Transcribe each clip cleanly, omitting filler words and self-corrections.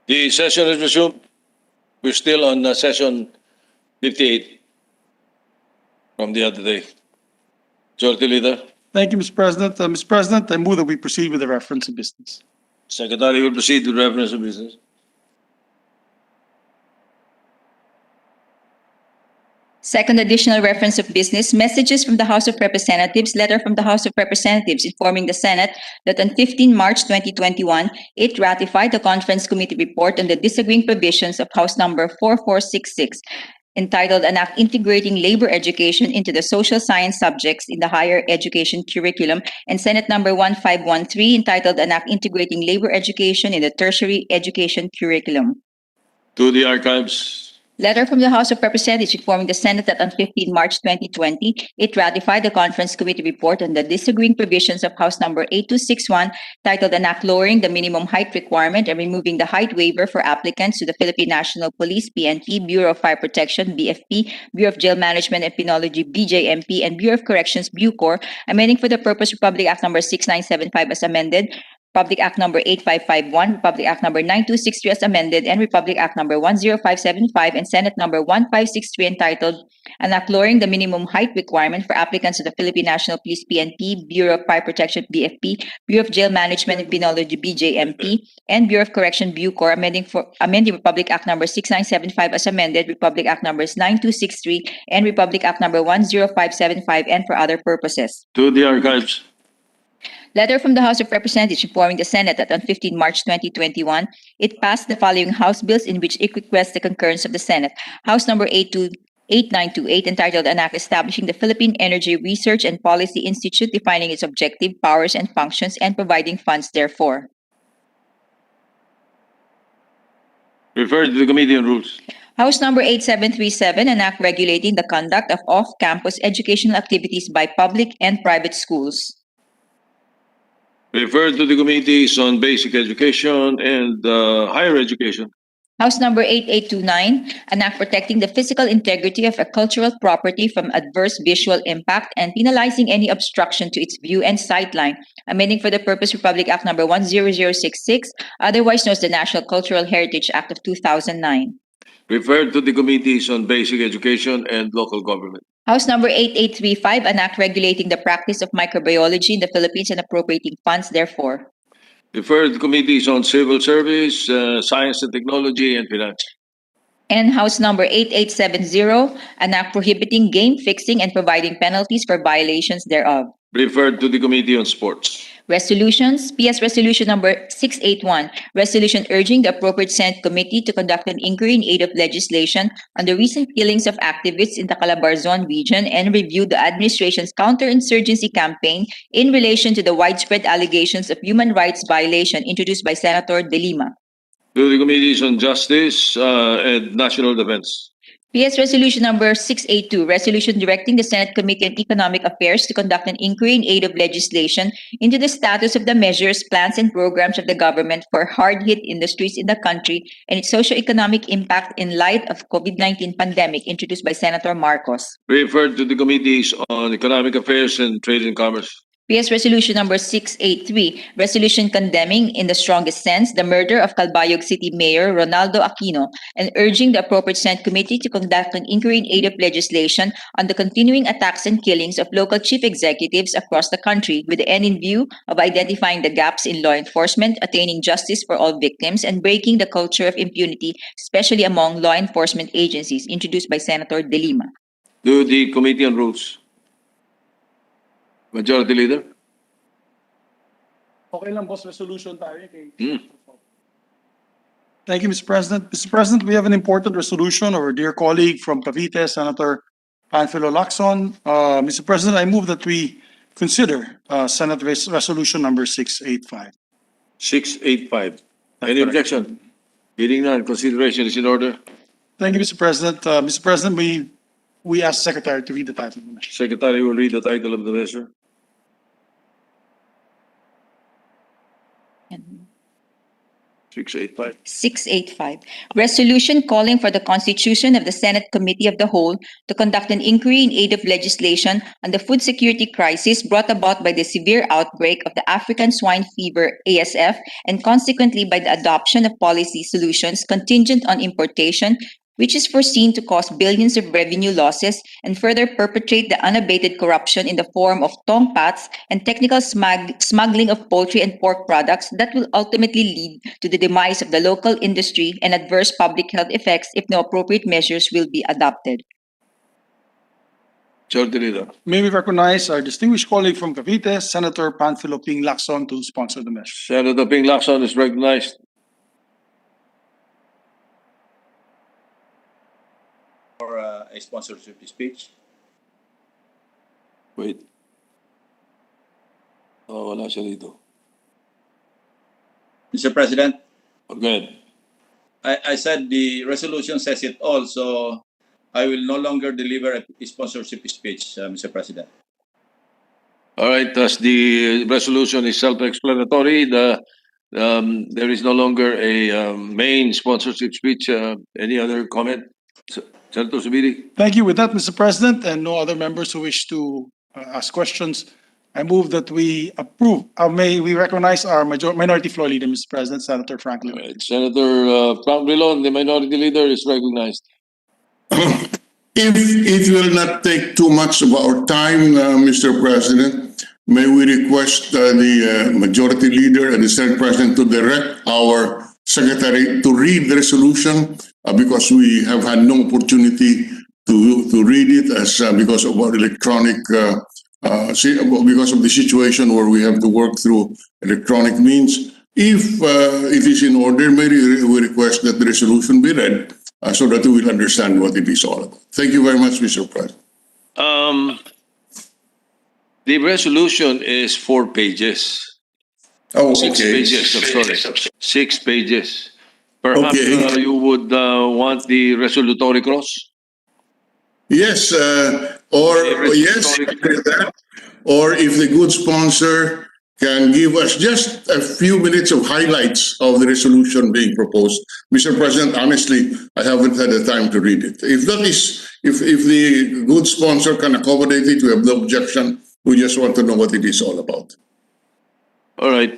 The session is resumed. We're still on session 58 from the other day. Majority Leader, Thank you, Mr. President. Mr. President, I move that we proceed with the reference of business. Secretary will proceed with reference of business. Second additional reference of business, messages from the House of Representatives, letter from the House of Representatives informing the Senate that on 15 March 2021, it ratified the Conference Committee report on the disagreeing provisions of House Number 4466, entitled An Act Integrating Labor Education into the Social Science Subjects in the Higher Education Curriculum, and Senate Number 1513, entitled An Act Integrating Labor Education in the Tertiary Education Curriculum. To the archives. Letter from the House of Representatives informing the Senate that on 15 March 2020, it ratified the Conference Committee report on the disagreeing provisions of House Number 8261, titled An Act Lowering the Minimum Height Requirement and Removing the Height Waiver for Applicants to the Philippine National Police, PNP, Bureau of Fire Protection, BFP, Bureau of Jail Management and Penology, BJMP, and Bureau of Corrections, BUCOR, amending for the purpose Republic Act Number 6975 as amended, Republic Act Number 8551, Republic Act Number 9263 as amended, and Republic Act Number 10575 and Senate Number 1563 entitled An Act Lowering the Minimum Height Requirement for Applicants to the Philippine National Police, PNP, Bureau of Fire Protection, BFP, Bureau of Jail Management and Penology, BJMP, and Bureau of Correction, BUCOR, amending Republic Act Number 6975 as amended, Republic Act Numbers 9263 and Republic Act Number 10575, and for other purposes. To the archives. Letter from the House of Representatives informing the Senate that on 15 March 2021, it passed the following House bills in which it requests the concurrence of the Senate. House Number 8928, entitled An Act Establishing the Philippine Energy Research and Policy Institute, defining its objective, powers, and functions, and providing funds therefor. Referred to the Committee on Rules. House Number 8737, an act regulating the conduct of off-campus educational activities by public and private schools. Referred to the Committees on Basic Education and Higher Education. House Number 8829, an act protecting the physical integrity of a cultural property from adverse visual impact and penalizing any obstruction to its view and sightline, amending for the purpose Republic Act Number 10066, otherwise known as the National Cultural Heritage Act of 2009. Referred to the Committees on Basic Education and Local Government. House Number 8835, an act regulating the practice of microbiology in the Philippines and appropriating funds therefor. Referred to Committees on Civil Service, Science and Technology, and Finance. And House Number 8870, an act prohibiting game fixing and providing penalties for violations thereof. Referred to the Committee on Sports. Resolutions, PS Resolution Number 681, resolution urging the appropriate Senate committee to conduct an inquiry in aid of legislation on the recent killings of activists in the Calabarzon region and review the administration's counterinsurgency campaign in relation to the widespread allegations of human rights violation introduced by Senator De Lima. To the Committees on Justice and National Defense. PS Resolution Number 682, resolution directing the Senate Committee on Economic Affairs to conduct an inquiry in aid of legislation into the status of the measures, plans, and programs of the government for hard-hit industries in the country and its socio-economic impact in light of COVID-19 pandemic introduced by Senator Marcos. Referred to the Committees on Economic Affairs and Trade and Commerce. PS Resolution Number 683, resolution condemning in the strongest sense the murder of Calbayog City Mayor Ronaldo Aquino and urging the appropriate Senate committee to conduct an inquiry in aid of legislation on the continuing attacks and killings of local chief executives across the country with the end in view of identifying the gaps in law enforcement, attaining justice for all victims, and breaking the culture of impunity, especially among law enforcement agencies, introduced by Senator De Lima. To the Committee on Rules. Majority Leader. Okay lang, boss, resolution tayo. Thank you, Mr. President. Mr. President, we have an important resolution of our dear colleague from Cavite, Senator Panfilo Lacson. Mr. President, I move that we consider Senate Resolution Number 685. 685. Any objection? Hearing none, consideration is in order. Thank you, Mr. President. Mr. President, we ask Secretary to read the title. Secretary will read the title of the measure. 685. 685. Resolution calling for the constitution of the Senate Committee of the Whole to conduct an inquiry in aid of legislation on the food security crisis brought about by the severe outbreak of the African swine fever ASF and consequently by the adoption of policy solutions contingent on importation, which is foreseen to cause billions of revenue losses and further perpetrate the unabated corruption in the form of tongpats and technical smuggling of poultry and pork products that will ultimately lead to the demise of the local industry and adverse public health effects if no appropriate measures will be adopted. Majority Leader. May we recognize our distinguished colleague from Cavite, Senator Panfilo Ping Lacson, to sponsor the measure. Senator Ping Lacson is recognized. For a sponsorship speech. Wait. Oh, wala siya dito. Mr. President, Oh, go ahead. I said the resolution says it all, so I will no longer deliver a sponsorship speech, Mr. President. All right, as the resolution is self-explanatory, there is no longer a main sponsorship speech. Any other comment? Senator Zubiri? Thank you. With that, Mr. President, and no other members who wish to ask questions, I move that we approve. May we recognize our minority floor leader, Mr. President, Senator Franklin. All right, Senator Frank Drilon, the minority leader, is recognized. If it will not take too much of our time, Mr. President, may we request the majority leader and the Senate President to direct our secretary to read the resolution because we have had no opportunity to read it as because of our electronic because of the situation where we have to work through electronic means. If it is in order, may we request that the resolution be read so that we will understand what it is all about. Thank you very much, Mr. President. The resolution is 4 pages. Oh, 6 okay. pages, I'm sorry. 6 pages. Perhaps Okay. you would want the resolutory clause? Yes, or yes, or if the good sponsor can give us just a few minutes of highlights of the resolution being proposed. Mr. President, honestly, I haven't had the time to read it. If that is, if the good sponsor can accommodate it, we have no objection. We just want to know what it is all about. All right,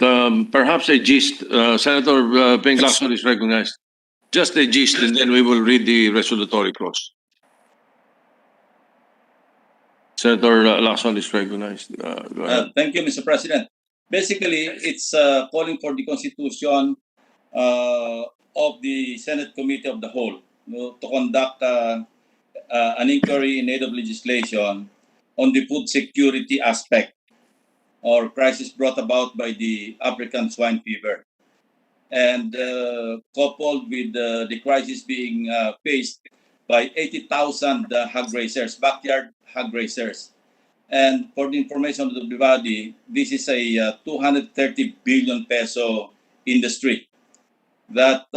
perhaps a gist. Senator Ping Lacson is recognized. Just a gist, and then we will read the resolutory clause. Senator Lacson is recognized. Go ahead. Thank you, Mr. President. Basically, it's calling for the constitution of the Senate Committee of the Whole to conduct an inquiry in aid of legislation on the food security aspect or crisis brought about by the African swine fever. And coupled with the crisis being faced by 80,000 hog raisers, backyard hog raisers. And for the information of the body, this is a 230 billion peso industry that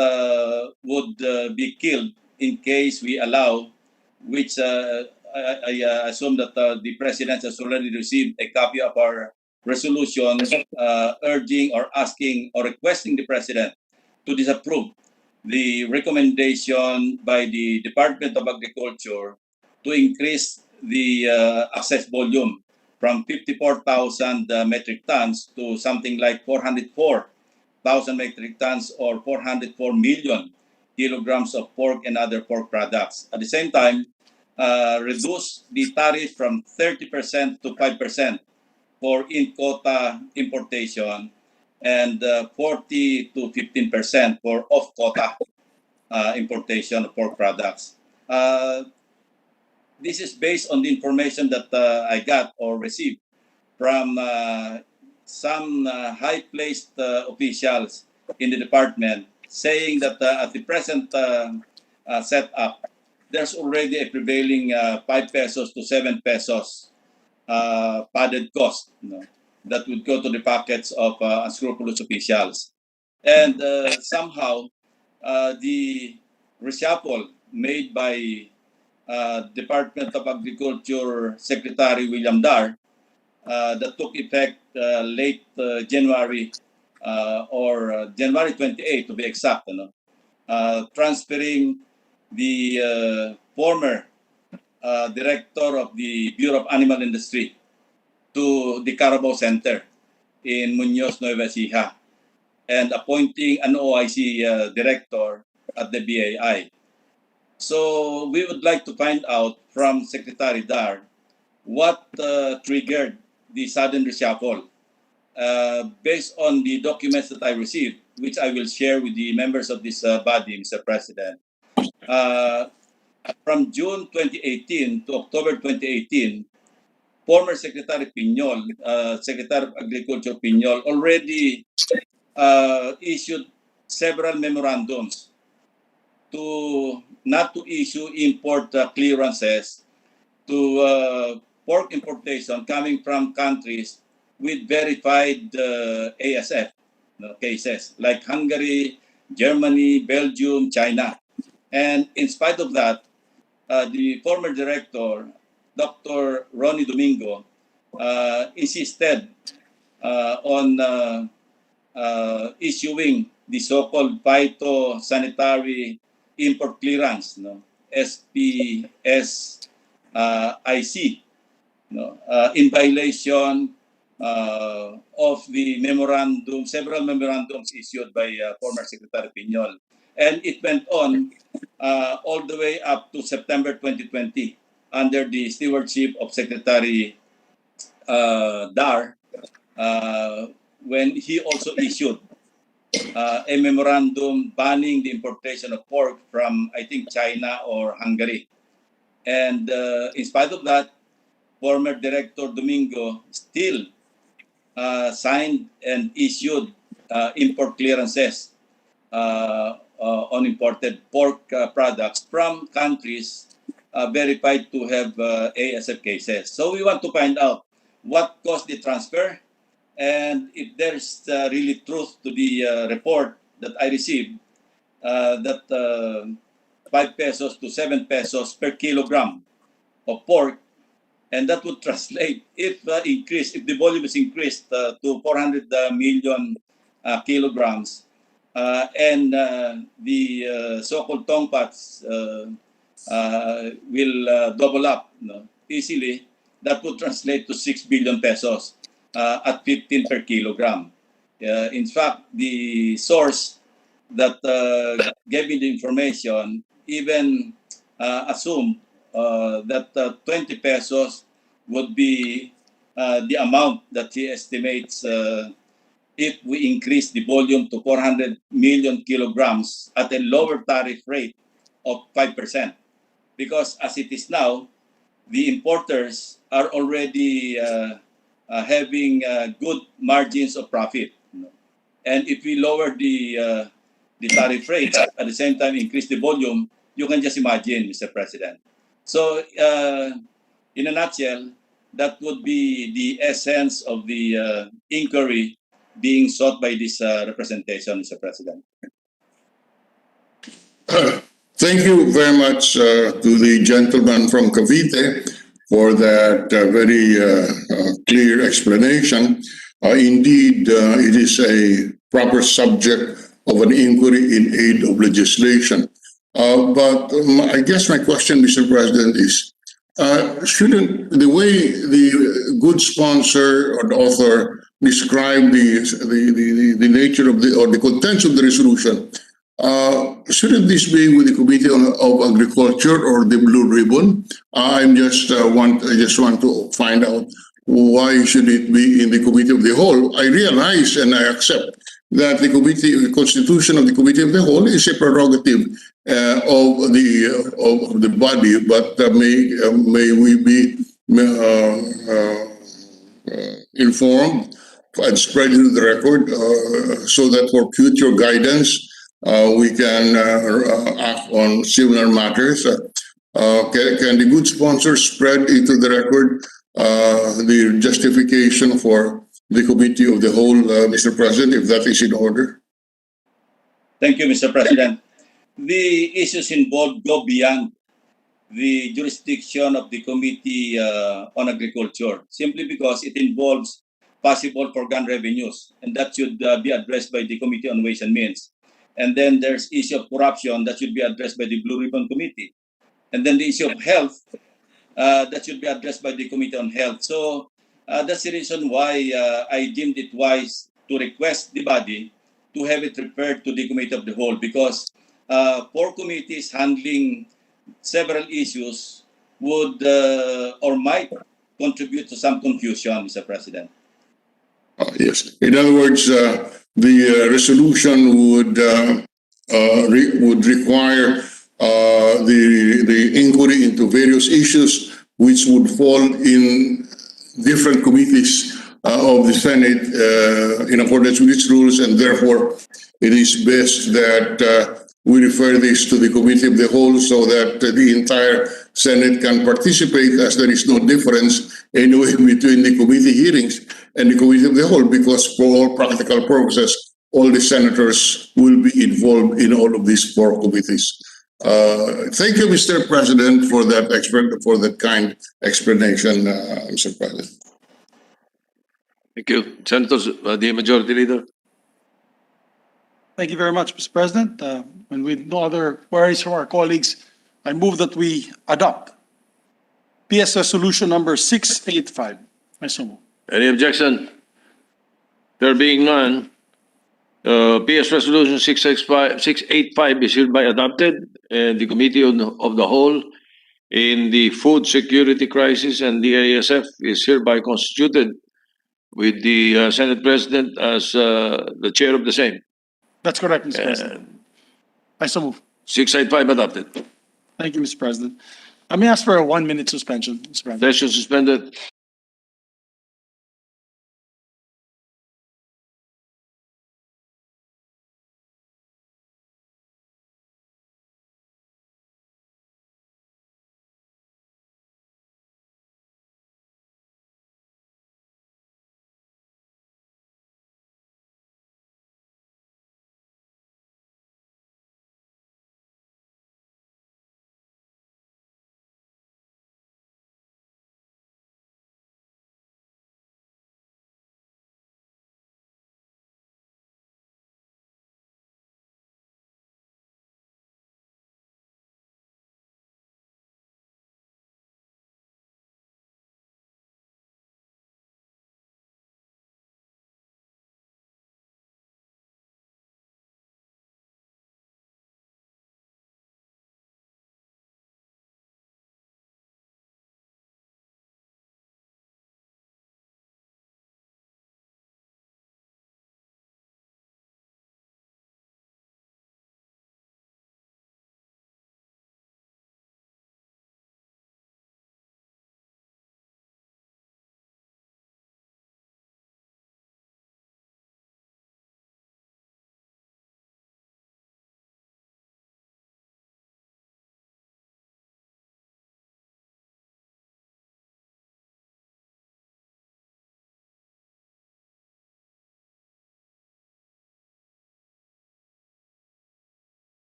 would be killed in case we allow, which I assume that the President has already received a copy of our resolution urging or asking or requesting the President to disapprove the recommendation by the Department of Agriculture to increase the access volume from 54,000 metric tons to something like 404,000 metric tons or 404 million kilograms of pork and other pork products. At the same time, reduce the tariff from 30% to 5% for in-quota importation and 40 to 15% for off-quota importation of pork products. This is based on the information that I got or received from some high-placed officials in the department saying that at the present setup, there's already a prevailing 5 pesos to 7 pesos padded cost, that would go to the pockets of unscrupulous officials. And somehow, the reshuffle made by Department of Agriculture Secretary William Dar that took effect late January or January 28 to be exact, transferring the former director of the Bureau of Animal Industry to the Carabao Center in Muñoz, Nueva Ecija, and appointing an OIC director at the BAI. So we would like to find out from Secretary Dar what triggered the sudden reshuffle. Based on the documents that I received, which I will share with the members of this body, Mr. President, from June 2018 to October 2018, former Secretary Piñol, Secretary of Agriculture Piñol, already issued several memorandums to not to issue import clearances to pork importation coming from countries with verified ASF cases like Hungary, Germany, Belgium, China. And in spite of that, the former director, Dr. Ronnie Domingo, insisted on issuing the so-called phytosanitary import clearance, SPSIC, in violation of the memorandum, several memorandums issued by former Secretary Piñol. And it went on all the way up to September 2020 under the stewardship of Secretary Dar, when he also issued a memorandum banning the importation of pork from, I think, China or Hungary. And in spite of that, former Director Domingo still signed and issued import clearances on imported pork products from countries verified to have ASF cases. So we want to find out what caused the transfer, and if there's really truth to the report that I received, that 5 pesos to 7 pesos per kilogram of pork, and that would translate if the volume is increased to 400 million kilograms, and the so-called tongpats will double up easily, that would translate to 6 billion pesos at 15 per kilogram. In fact, the source that gave me the information even assumed that 20 pesos would be the amount that he estimates if we increase the volume to 400 million kilograms at a lower tariff rate of 5%. Because as it is now, the importers are already having good margins of profit. And if we lower the tariff rate, at the same time increase the volume, you can just imagine, Mr. President. So in a nutshell, that would be the essence of the inquiry being sought by this representation, Mr. President. Thank you very much to the gentleman from Cavite for that very clear explanation. Indeed, it is a proper subject of an inquiry in aid of legislation. But I guess my question, Mr. President, is shouldn't the way the good sponsor or the author describe the nature of or the contents of the resolution, shouldn't this be with the Committee of Agriculture or the Blue Ribbon? I just want to find out why should it be in the Committee of the Whole. I realize and I accept that the constitution of the Committee of the Whole is a prerogative of the body, but may we be informed and spread into the record so that for future guidance we can act on similar matters. Can the good sponsor spread into the record the justification for the Committee of the Whole, Mr. President, if that is in order? Thank you, Mr. President. The issues involved go beyond the jurisdiction of the Committee on Agriculture, simply because it involves possible foregone revenues, and that should be addressed by the Committee on Ways and Means. And then there's issue of corruption that should be addressed by the Blue Ribbon Committee. And then the issue of health that should be addressed by the Committee on Health. So that's the reason why I deemed it wise to request the body to have it referred to the Committee of the Whole, because 4 committees handling several issues would or might contribute to some confusion, Mr. President. Yes. In other words, the resolution would require the inquiry into various issues which would fall in different committees of the Senate in accordance with its rules, and therefore it is best that we refer this to the Committee of the Whole so that the entire Senate can participate, as there is no difference anyway between the committee hearings and the Committee of the Whole, because for all practical purposes, all the senators will be involved in all of these 4 committees. Thank you, Mr. President, for that kind explanation, Mr. President. Thank you. Senators, the Majority Leader. Thank you very much, Mr. President. And with no other queries from our colleagues, I move that we adopt PS Resolution number 685. I so move. Any objection? There being none, PS Resolution 685 is hereby adopted, and the Committee of the Whole in the Food Security Crisis and the ASF is hereby constituted, with the Senate President as the chair of the same. That's correct, Mr. President. I so move. 685 adopted. Thank you, Mr. President. I may ask for a 1-minute suspension, Mr. President. Session suspended.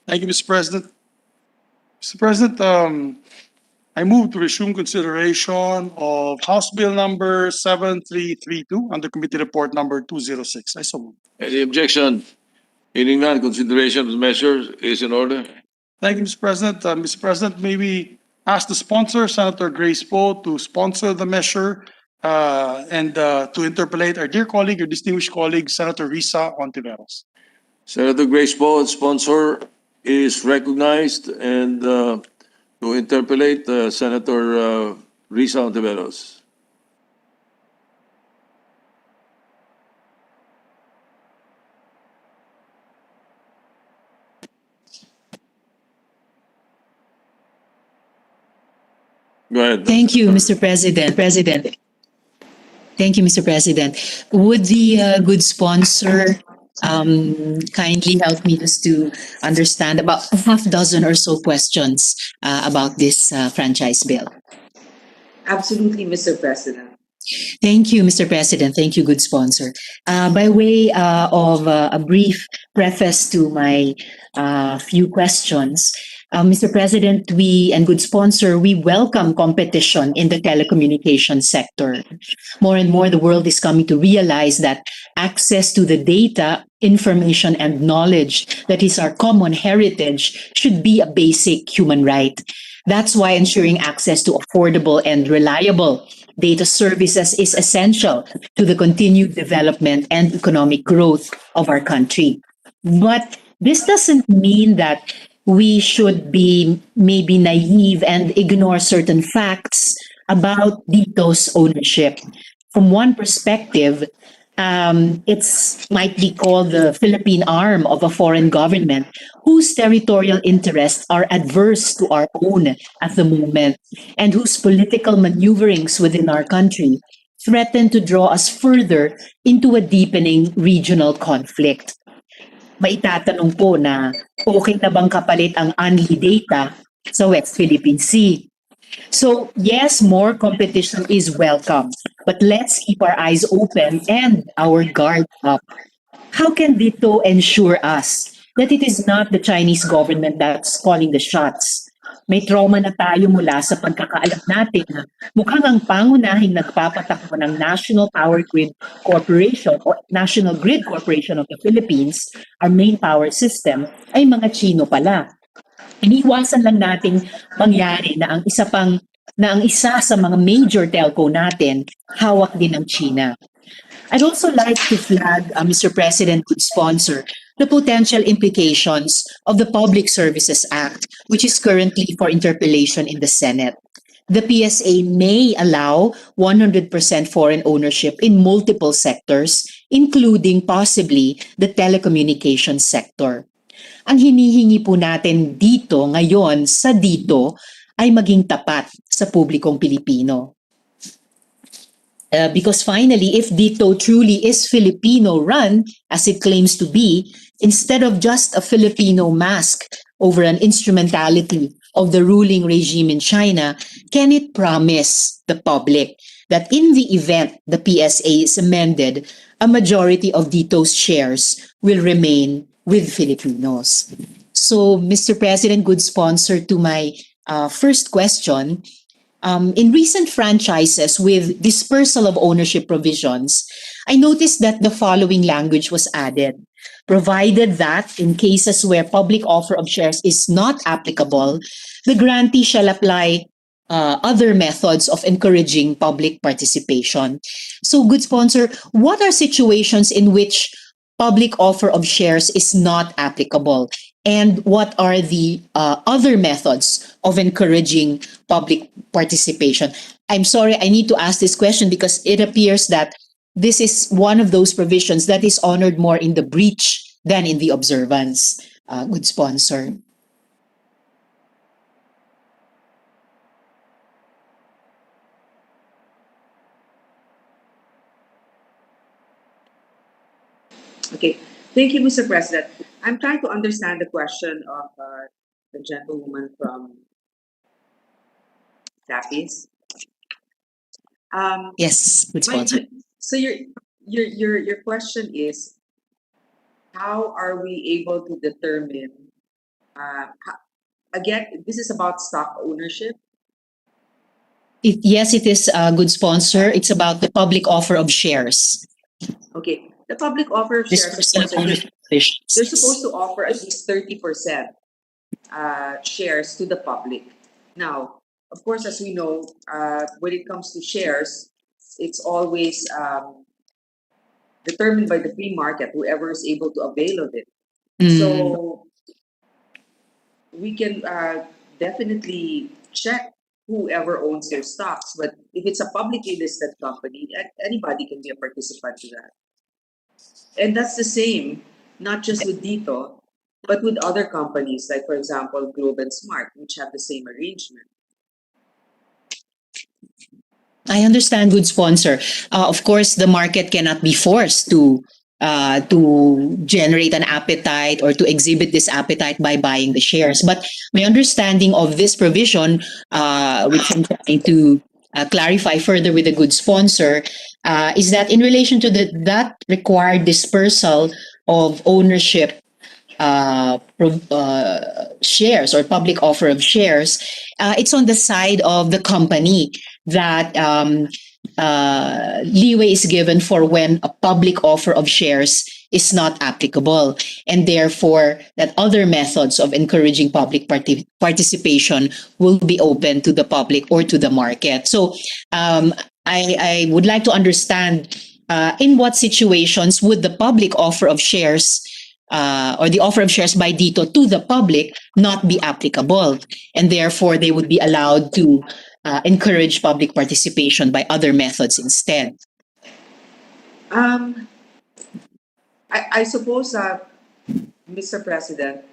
Thank you, Mr. President. Mr. President, I move to resume consideration of House Bill number 7332 under Committee Report number 206. I so move. Any objection? Hearing none, consideration of the measure is in order. Thank you, Mr. President. Mr. President, may we ask the sponsor, Senator Grace Poe, to sponsor the measure and to interpolate our dear colleague, your distinguished colleague, Senator Risa Ontiveros. Senator Grace Poe, sponsor, is recognized, and to interpolate Senator Risa Ontiveros. Go ahead. Thank you, Mr. President. Thank you, Mr. President. Would the good sponsor kindly help me just to understand about a half dozen or so questions about this franchise bill? Absolutely, Mr. President. Thank you, Mr. President. Thank you, good sponsor. By way of a brief preface to my few questions, Mr. President, we and good sponsor, we welcome competition in the telecommunications sector. More and more, the world is coming to realize that access to the data, information, and knowledge that is our common heritage should be a basic human right. That's why ensuring access to affordable and reliable data services is essential to the continued development and economic growth of our country. But this doesn't mean that we should be maybe naive and ignore certain facts about DITO's ownership. From one perspective, it's might be called the Philippine arm of a foreign government whose territorial interests are adverse to our own at the moment and whose political maneuverings within our country threaten to draw us further into a deepening regional conflict. Maitatanong po na okay na bang kapalit ang only data sa West Philippine Sea? So yes, more competition is welcome, but let's keep our eyes open and our guard up. How can DITO ensure us that it is not the Chinese government that's calling the shots? May trauma na tayo mula sa pagkakaalam natin na mukhang ang pangunahing nagpapatakbo ng National Power Grid Corporation o National Grid Corporation of the Philippines, our main power system, ay mga Chino pala. Iniwasan lang nating mangyari na ang isa sa mga major telco natin hawak din ng China. I'd also like to flag, Mr. President, good sponsor, the potential implications of the Public Services Act, which is currently for interpellation in the Senate. The PSA may allow 100% foreign ownership in multiple sectors, including possibly the telecommunications sector. Ang hinihingi po natin dito ngayon sa DITO ay maging tapat sa publikong Pilipino. Because finally, if DITO truly is Filipino-run, as it claims to be, instead of just a Filipino mask over an instrumentality of the ruling regime in China, can it promise the public that in the event the PSA is amended, a majority of DITO's shares will remain with Filipinos? So, Mr. President, good sponsor, to my first question, in recent franchises with dispersal of ownership provisions, I noticed that the following language was added. Provided that in cases where public offer of shares is not applicable, the grantee shall apply other methods of encouraging public participation. So, good sponsor, what are situations in which public offer of shares is not applicable? And what are the other methods of encouraging public participation? I'm sorry, I need to ask this question because it appears that this is one of those provisions that is honored more in the breach than in the observance. Good sponsor. Okay. Thank you, Mr. President. I'm trying to understand the question of the gentlewoman from Lapis. Yes, good sponsor. So your question is, how are we able to determine Again, this is about stock ownership. Yes, it is a good sponsor. It's about the public offer of shares. Okay, the public offer of shares, of Dispersal course, of ownership. they're supposed to offer at least 30% shares to the public. Now, of course, as we know, when it comes to shares, it's always determined by the free market, whoever is able to avail of it. So we can definitely check whoever owns their stocks, but if it's a publicly listed company, anybody can be a participant to that. And that's the same, not just with Dito, but with other companies, like, for example, Globe and Smart, which have the same arrangement. I understand, good sponsor. Of course, the market cannot be forced to generate an appetite or to exhibit this appetite by buying the shares. But my understanding of this provision, which I'm trying to clarify further with a good sponsor, is that in relation to that required dispersal of ownership shares or public offer of shares, it's on the side of the company that leeway is given for when a public offer of shares is not applicable, and therefore that other methods of encouraging public participation will be open to the public or to the market. So I would like to understand in what situations would the public offer of shares or the offer of shares by Dito to the public not be applicable, and therefore they would be allowed to encourage public participation by other methods instead. I suppose, Mr. President,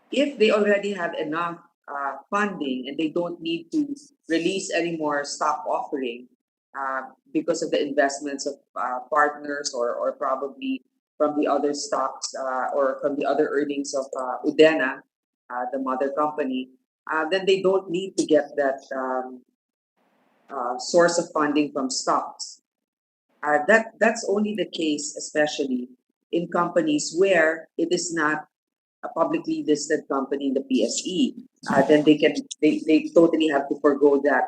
if they already have enough funding and they don't need to release any more stock offering because of the investments of partners or probably from the other stocks or from the other earnings of Udena, the mother company, then they don't need to get that source of funding from stocks. That's only the case, especially in companies where it is not a publicly listed company in the PSE. Then they totally have to forgo that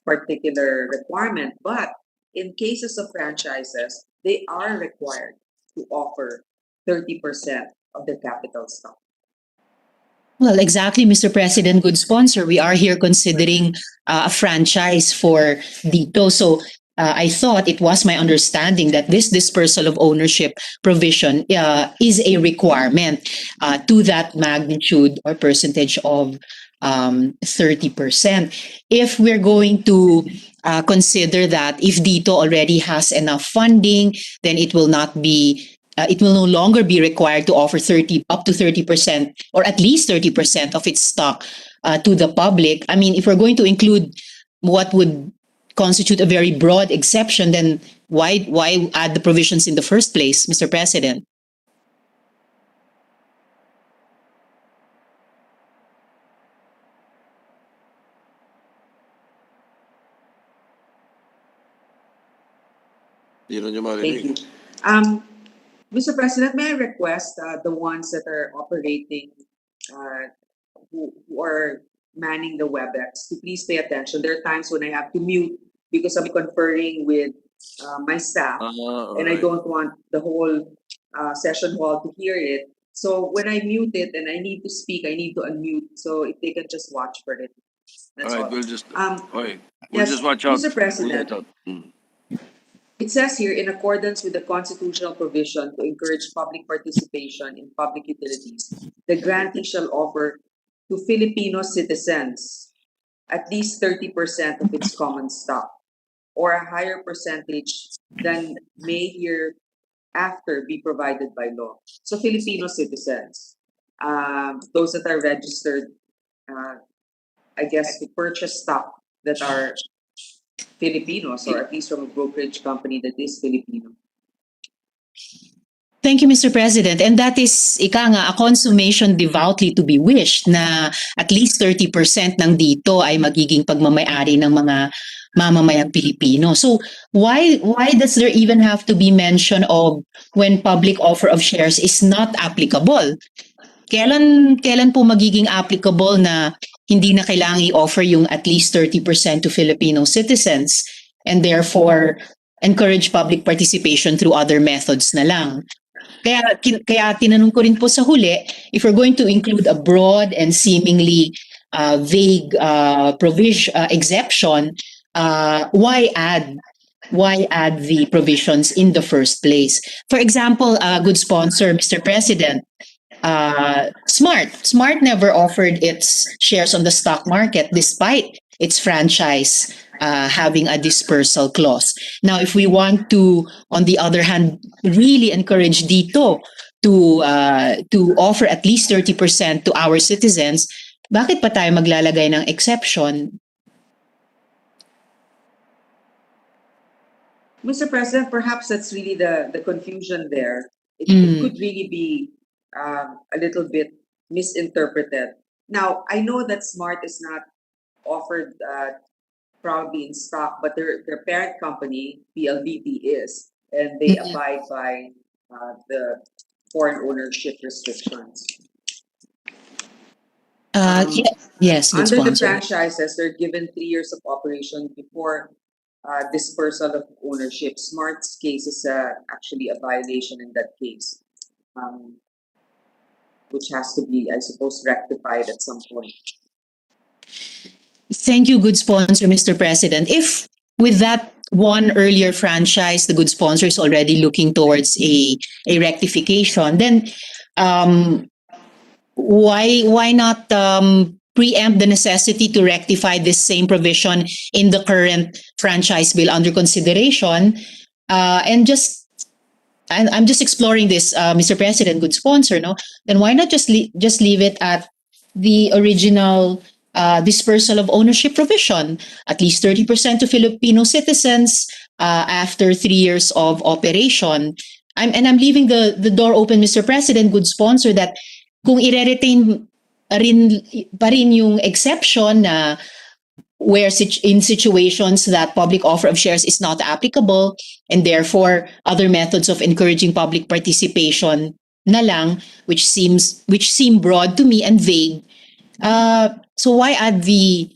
particular requirement. But in cases of franchises, they are required to offer 30% of their capital stock. Well, exactly, Mr. President, good sponsor. We are here considering a franchise for Dito. So I thought it was my understanding that this dispersal of ownership provision is a requirement to that magnitude or percentage of 30%. If we're going to consider that if Dito already has enough funding, then it will not be it will no longer be required to offer up to 30% or at least 30% of its stock to the public. I mean, if we're going to include what would constitute a very broad exception, then why add the provisions in the first place, Mr. President? Thank you. Mr. President, may I request the ones that are operating, who are manning the WebEx, to please pay attention. There are times when I have to mute because I'm conferring with my staff, and I don't want the whole session hall to hear it. So when I mute it and I need to speak, I need to unmute. So if they can just watch for it. That's all. We'll just we'll yes, just watch out. Mr. President. We'll watch out. It says here, in accordance with the constitutional provision to encourage public participation in public utilities, the grantee shall offer to Filipino citizens at least 30% of its common stock, or a higher percentage than may hereafter be provided by law. So Filipino citizens, those that are registered, I guess, to purchase stock that are Filipinos, or at least from a brokerage company that is Filipino. Thank you, Mr. President. And that is, ika nga, a consummation devoutly to be wished na at least 30% ng dito ay magiging pagmamayari ng mga mamamayang Pilipino. So why does there even have to be mention of when public offer of shares is not applicable? kailan po magiging applicable na hindi na kailangang i-offer yung at least 30% to Filipino citizens and therefore encourage public participation through other methods na lang? Kaya tinanong ko rin po sa huli, if we're going to include a broad and seemingly vague exception, why add the provisions in the first place? For example, good sponsor, Mr. President, Smart never offered its shares on the stock market despite its franchise having a dispersal clause. Now, if we want to, on the other hand, really encourage dito to offer at least 30% to our citizens, bakit pa tayo maglalagay ng exception? Mr. President, perhaps that's really the confusion there. It could really be a little bit misinterpreted. Now, I know that Smart is not offered proudly in stock, but their parent company, PLDT, is, and they abide by the foreign ownership restrictions. Yes, good Under the sponsor. franchises, they're given 3 years of operation before dispersal of ownership. Smart's case is actually a violation in that case, which has to be, I suppose, rectified at some point. Thank you, good sponsor, Mr. President. If with that one earlier franchise, the good sponsor is already looking towards a rectification, then why not preempt the necessity to rectify this same provision in the current franchise bill under consideration? And I'm just exploring this, Mr. President, good sponsor, no? Then why not just leave it at the original dispersal of ownership provision, at least 30% to Filipino citizens after 3 years of operation? I'm leaving the door open, Mr. President, good sponsor, that kung i-retain pa rin yung exception na where in situations that public offer of shares is not applicable and therefore other methods of encouraging public participation na lang, which seem broad to me and vague. So why add the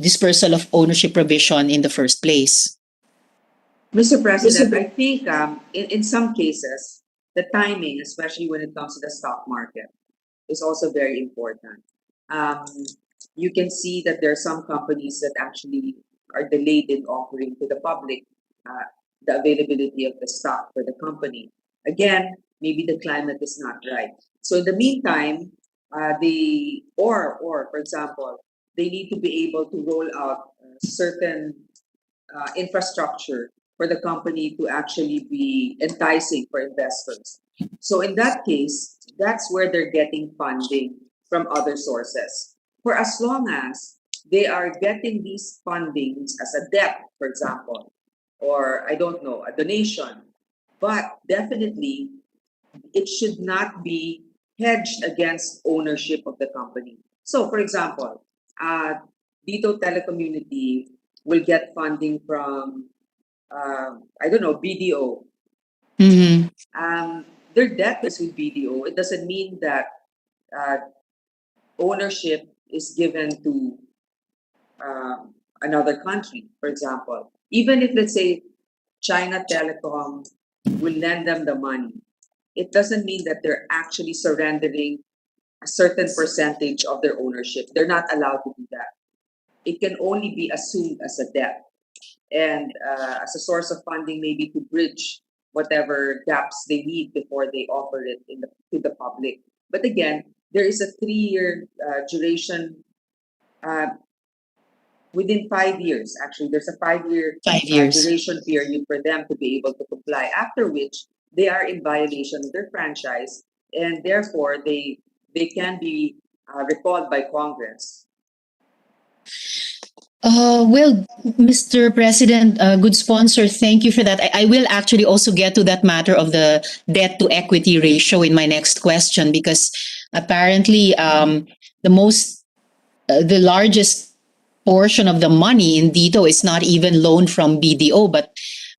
dispersal of ownership provision in the first place? Mr. President, I think in some cases, the timing, especially when it comes to the stock market, is also very important. You can see that there are some companies that actually are delayed in offering to the public the availability of the stock for the company. Again, maybe the climate is not right. So in the meantime, for example, they need to be able to roll out certain infrastructure for the company to actually be enticing for investors. So in that case, that's where they're getting funding from other sources. For as long as they are getting these fundings as a debt, for example, or I don't know, a donation, but definitely it should not be hedged against ownership of the company. So for example, Dito Telecommunity will get funding from, I don't know, BDO. Their debt is with BDO. It doesn't mean that ownership is given to another country, for example. Even if, let's say, China Telecom will lend them the money, it doesn't mean that they're actually surrendering a certain percentage of their ownership. They're not allowed to do that. It can only be assumed as a debt and as a source of funding, maybe to bridge whatever gaps they need before they offer it to the public. But again, there is a 3-year duration. Within 5 years, actually, there's a 5-year duration period for them to be able to comply, after which they are in violation of their franchise, and therefore they can be recalled by Congress. Well, Mr. President, good sponsor, thank you for that. I will actually also get to that matter of the debt to equity ratio in my next question, because apparently the largest portion of the money in Dito is not even loaned from BDO, but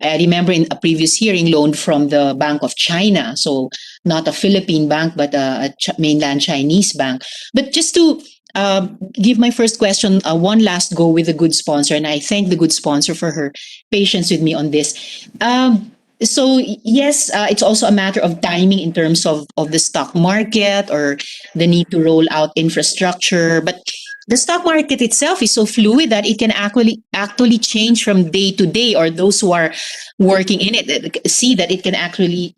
I remember in a previous hearing, loaned from the Bank of China. So not a Philippine bank, but a mainland Chinese bank. But just to give my first question one last go with the good sponsor, and I thank the good sponsor for her patience with me on this. So yes, it's also a matter of timing in terms of the stock market or the need to roll out infrastructure. But the stock market itself is so fluid that it can actually change from day to day, or those who are working in it see that it can actually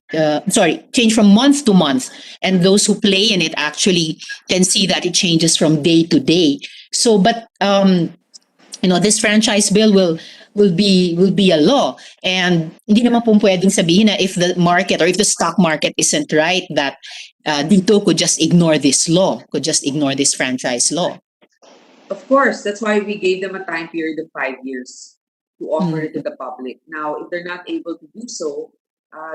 change from month to month, and those who play in it actually can see that it changes from day to day. So, but this franchise bill will be a law, and hindi naman po pwedeng sabihin na if the market or if the stock market isn't right, that dito could just ignore this law, could just ignore this franchise law. Of course, that's why we gave them a time period of 5 years to offer it to the public. Now, if they're not able to do so,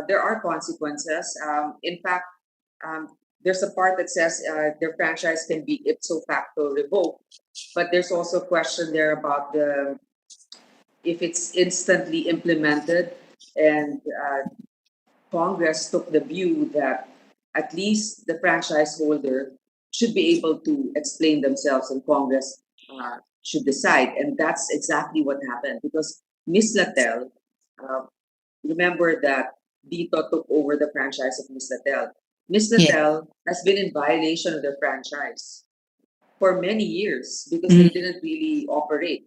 there are consequences. In fact, there's a part that says their franchise can be ipso facto revoked, but there's also a question there about if it's instantly implemented, and Congress took the view that at least the franchise holder should be able to explain themselves, and Congress should decide. And that's exactly what happened, because Ms. Latel, remember that Dito took over the franchise of Ms. Latel. Ms. Latel has been in violation of their franchise for many years because they didn't really operate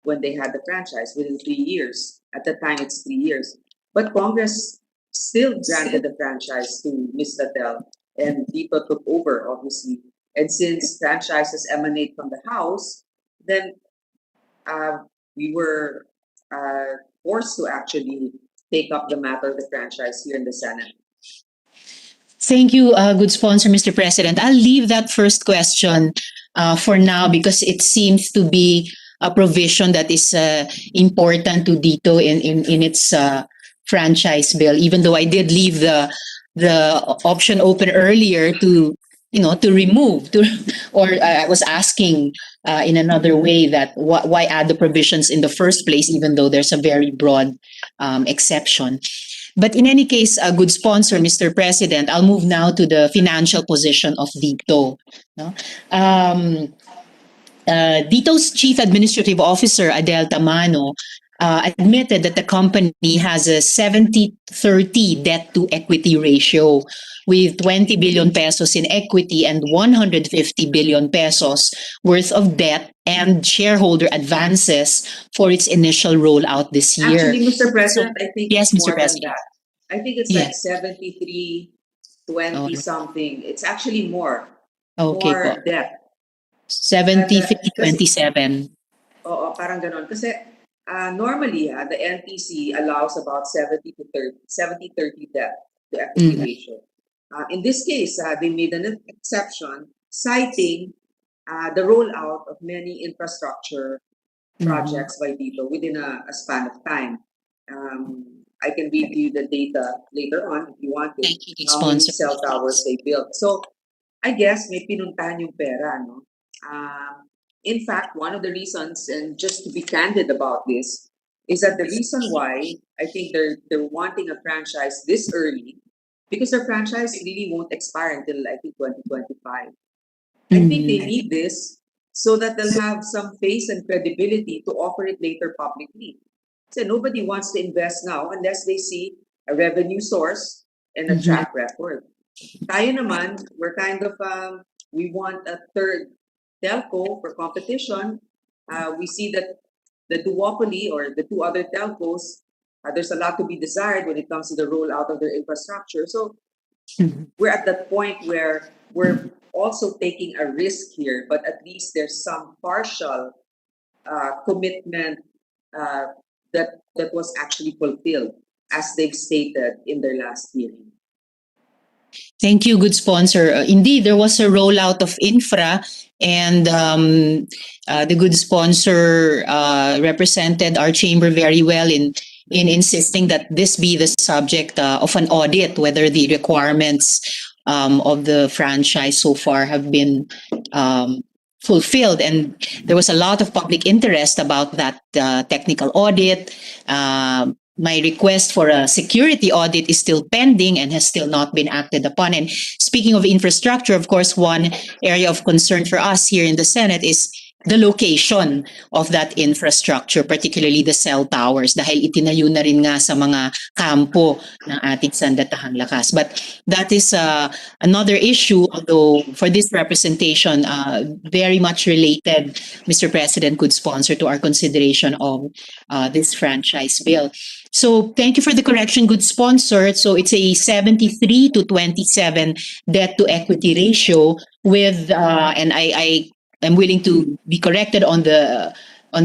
when they had the franchise within 3 years. At the time, it's 3 years. But Congress still granted the franchise to Ms. Latel, and Dito took over, obviously. And since franchises emanate from the House, then we were forced to actually take up the matter of the franchise here in the Senate. Thank you, good sponsor, Mr. President. I'll leave that first question for now because it seems to be a provision that is important to Dito in its franchise bill, even though I did leave the option open earlier to remove, or I was asking in another way that why add the provisions in the first place, even though there's a very broad exception. But in any case, a good sponsor, Mr. President, I'll move now to the financial position of Dito. No? Dito's Chief Administrative Officer, Adel Tamano, admitted that the company has a 70-30 debt-to-equity ratio, with 20 billion pesos in equity and 150 billion pesos worth of debt and shareholder advances for its initial rollout this year. Actually, Mr. President, I think yes, it's Mr. more President. than that. I think it's like 73-20 something. It's actually more. Okay, more po. debt. 70-50-27. Oo, parang ganon. Kasi normally, the NTC allows about 70-30 debt to equity ratio. In this case, they made an exception, citing the rollout of many infrastructure projects by Dito within a span of time. I can read you the data later on if you want it. Thank you, good How many sponsor. cell towers they built. So, I guess may pinuntahan yung pera, no? In fact, one of the reasons, and just to be candid about this, is that the reason why I think they're wanting a franchise this early, because their franchise really won't expire until I think 2025. I think they need this so that they'll have some face and credibility to offer it later publicly. So nobody wants to invest now unless they see a revenue source and a track record. Tayo naman, we're kind of, we want a third telco for competition. We see that the duopoly or the two other telcos, there's a lot to be desired when it comes to the rollout of their infrastructure. So we're at that point where we're also taking a risk here, but at least there's some partial commitment that was actually fulfilled, as they've stated in their last hearing. Thank you, good sponsor. Indeed, there was a rollout of infra, and the good sponsor represented our chamber very well in insisting that this be the subject of an audit, whether the requirements of the franchise so far have been fulfilled. And there was a lot of public interest about that technical audit. my request for a security audit is still pending and has still not been acted upon. And speaking of infrastructure, of course, one area of concern for us here in the Senate is the location of that infrastructure, particularly the cell towers, dahil itinayo na rin nga sa mga kampo ng ating sandatahang lakas. But that is another issue, although for this representation, very much related, Mr. President, could sponsor to our consideration of this franchise bill. So thank you for the correction, good sponsor. So it's a 73 to 27 debt to equity ratio with, and I am willing to be corrected on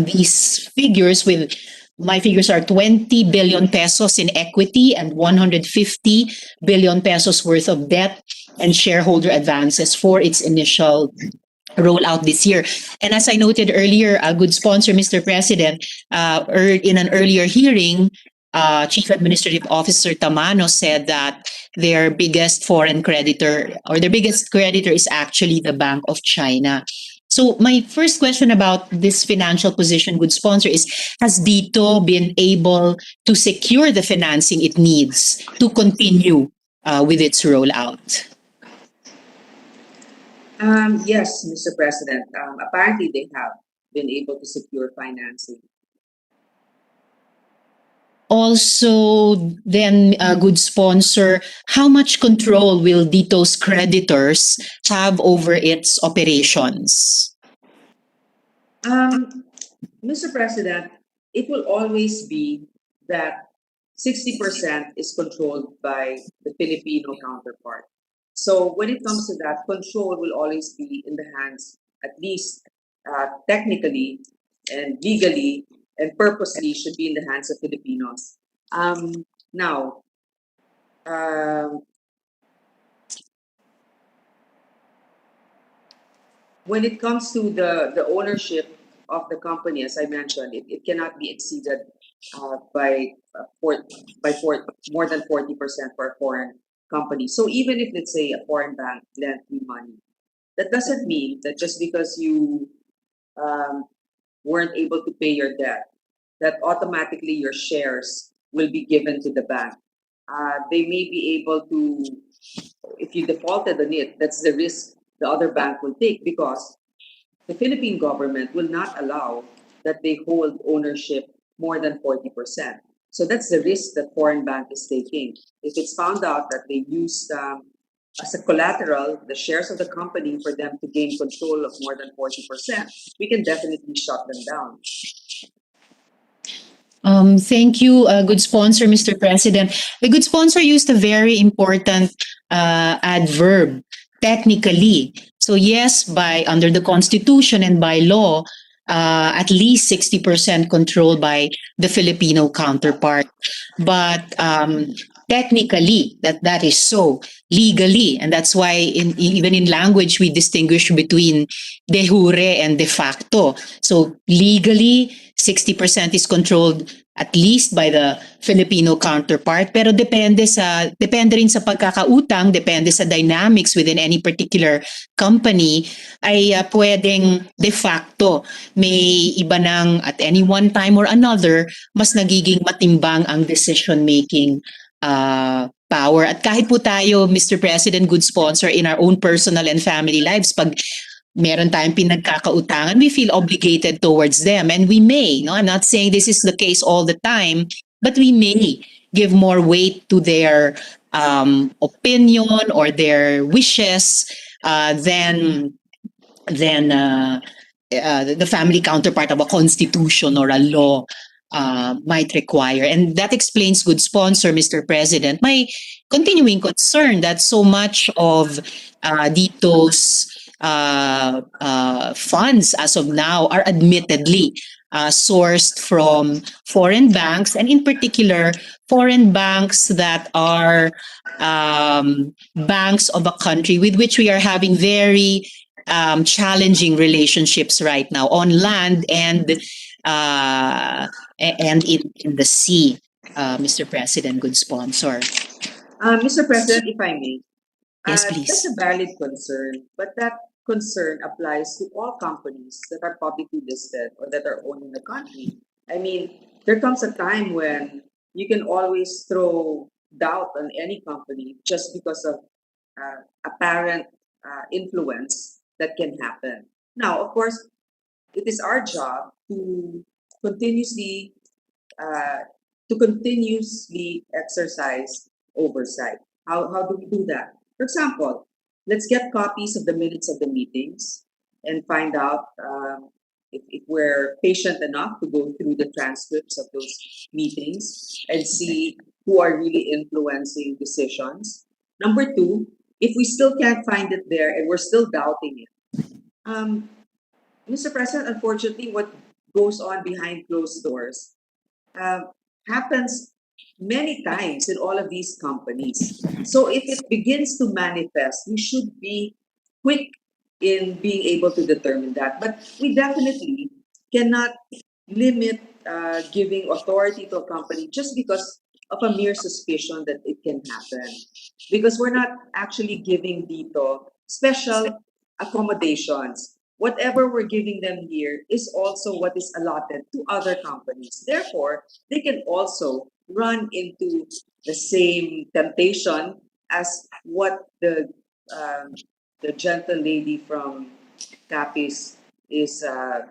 these figures with, my figures are 20 billion pesos in equity and 150 billion pesos worth of debt and shareholder advances for its initial rollout this year. And as I noted earlier, a good sponsor, Mr. President, in an earlier hearing, Chief Administrative Officer Tamano said that their biggest foreign creditor, or their biggest creditor, is actually the Bank of China. So my first question about this financial position, good sponsor, is has DITO been able to secure the financing it needs to continue with its rollout? Yes, Mr. President. Apparently, they have been able to secure financing. Also, then, good sponsor, how much control will DITO's creditors have over its operations? Mr. President, it will always be that 60% is controlled by the Filipino counterpart. So when it comes to that, control will always be in the hands, at least technically and legally and purposely, should be in the hands of Filipinos. Now, when it comes to the ownership of the company, as I mentioned, it cannot be exceeded by more than 40% for a foreign company. So even if, let's say, a foreign bank lent you money, that doesn't mean that just because you weren't able to pay your debt, that automatically your shares will be given to the bank. They may be able to, if you defaulted on it, that's the risk the other bank will take, because the Philippine government will not allow that they hold ownership more than 40%. So that's the risk that foreign bank is taking. If it's found out that they used as a collateral the shares of the company for them to gain control of more than 40%, we can definitely shut them down. Thank you, good sponsor, Mr. President. The good sponsor used a very important adverb, technically. So yes, by under the Constitution and by law, at least 60% controlled by the Filipino counterpart. But technically, that is so. Legally, and that's why even in language we distinguish between de jure and de facto. So legally, 60% is controlled at least by the Filipino counterpart, pero depende rin sa pagkakautang, depende sa dynamics within any particular company, ay pwedeng de facto may iba nang at any one time or another mas nagiging matimbang ang decision making power. At kahit po tayo, Mr. President, good sponsor, in our own personal and family lives, pag meron tayong pinagkakautangan, we feel obligated towards them. And we may, no? I'm not saying this is the case all the time, but we may give more weight to their opinion or their wishes than the family counterpart of a constitution or a law might require. And that explains, good sponsor, Mr. President, my continuing concern that so much of DITO's funds as of now are admittedly sourced from foreign banks, and in particular, foreign banks that are banks of a country with which we are having very challenging relationships right now on land and in the sea, Mr. President, good sponsor. Mr. President, if I may. Yes, please. That's a valid concern, but that concern applies to all companies that are publicly listed or that are owned in the country. I mean, there comes a time when you can always throw doubt on any company just because of apparent influence that can happen. Now, of course, it is our job to continuously uh, exercise oversight. How do we do that? For example, let's get copies of the minutes of the meetings and find out if we're patient enough to go through the transcripts of those meetings and see who are really influencing decisions. Number two, if we still can't find it there and we're still doubting it, Mr. President, unfortunately, what goes on behind closed doors uh, happens many times in all of these companies. So if it begins to manifest, we should be quick in being able to determine that. But we definitely cannot limit giving authority to a company just because of a mere suspicion that it can happen. Because we're not actually giving dito special accommodations. Whatever we're giving them here is also what is allotted to other companies. Therefore, they can also run into the same temptation as what the gentle lady from Capiz is a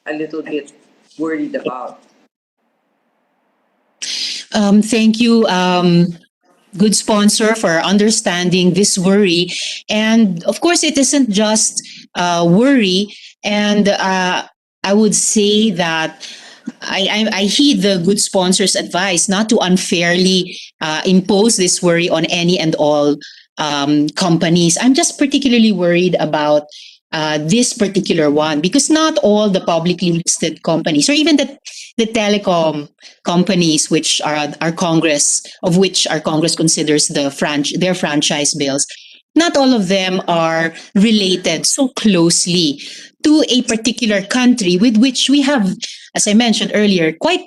little bit worried about. Thank you, good sponsor, for understanding this worry. And of course, it isn't just worry. And I would say that I heed the good sponsor's advice not to unfairly impose this worry on any and all companies. I'm just particularly worried about this particular one because not all the publicly listed companies, or even the telecom companies, which our Congress, of which our Congress considers their franchise bills, not all of them are related so closely to a particular country with which we have, as I mentioned earlier, quite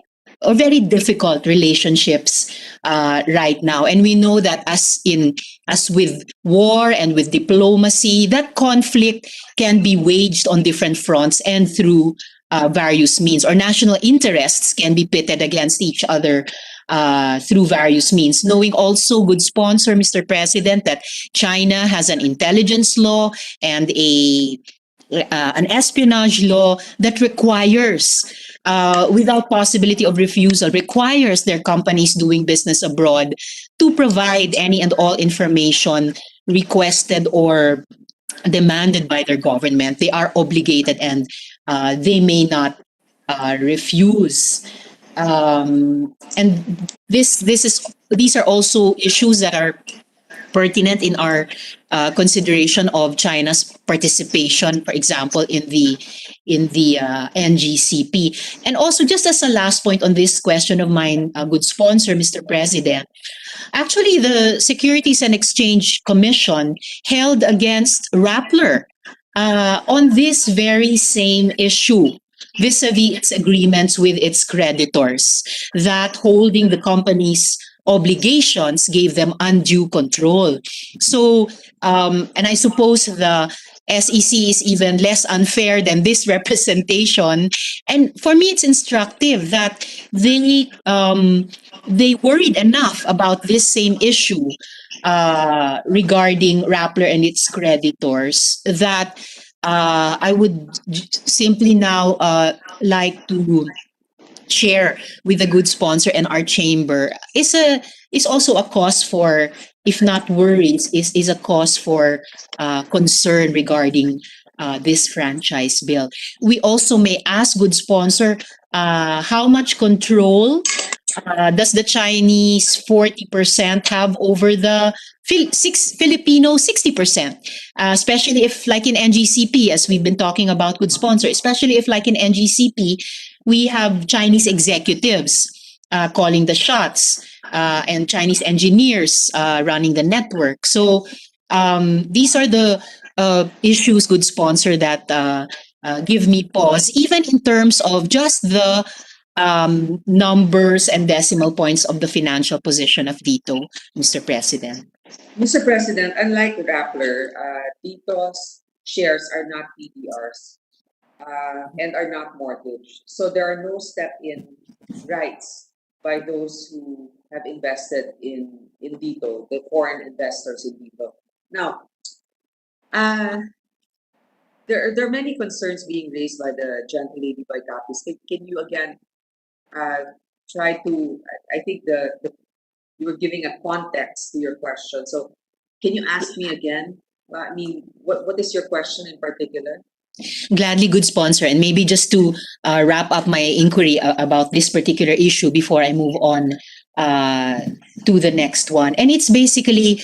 or very difficult relationships right now. And we know that as with war and with diplomacy, that conflict can be waged on different fronts and through various means, or national interests can be pitted against each other through various means. Knowing also, good sponsor, Mr. President, that China has an intelligence law and an espionage law that requires, without possibility of refusal, requires their companies doing business abroad to provide any and all information requested or demanded by their government. They are obligated, and they may not refuse. And these are also issues that are pertinent in our consideration of China's participation, for example, in the NGCP. And also, just as a last point on this question of mine, good sponsor, Mr. President, actually, the Securities and Exchange Commission held against Rappler on this very same issue, vis-a-vis its agreements with its creditors, that holding the company's obligations gave them undue control. So, and I suppose the SEC is even less unfair than this representation. And for me, it's instructive that they worried enough about this same issue regarding Rappler and its creditors that I would simply now like to share with a good sponsor and our chamber is also a cause for, if not worries, is a cause for concern regarding this franchise bill. We also may ask, good sponsor, how much control does the Chinese 40% have over the Filipino 60%, especially if, like in NGCP, as we've been talking about, good sponsor, especially if, like in NGCP, we have Chinese executives calling the shots and Chinese engineers running the network. So these are the issues, good sponsor, that give me pause, even in terms of just the numbers and decimal points of the financial position of Dito, Mr. President. Mr. President, unlike Rappler, Dito's shares are not PDRs and are not mortgaged. So there are no step-in rights by those who have invested in Dito, the foreign investors in Dito. Now, there are many concerns being raised by the gentle lady by Capiz. Can you again try to? I think you were giving a context to your question. So, can you ask me again? I mean, what is your question in particular? Gladly, good sponsor. And maybe just to wrap up my inquiry about this particular issue before I move on to the next one. And it's basically,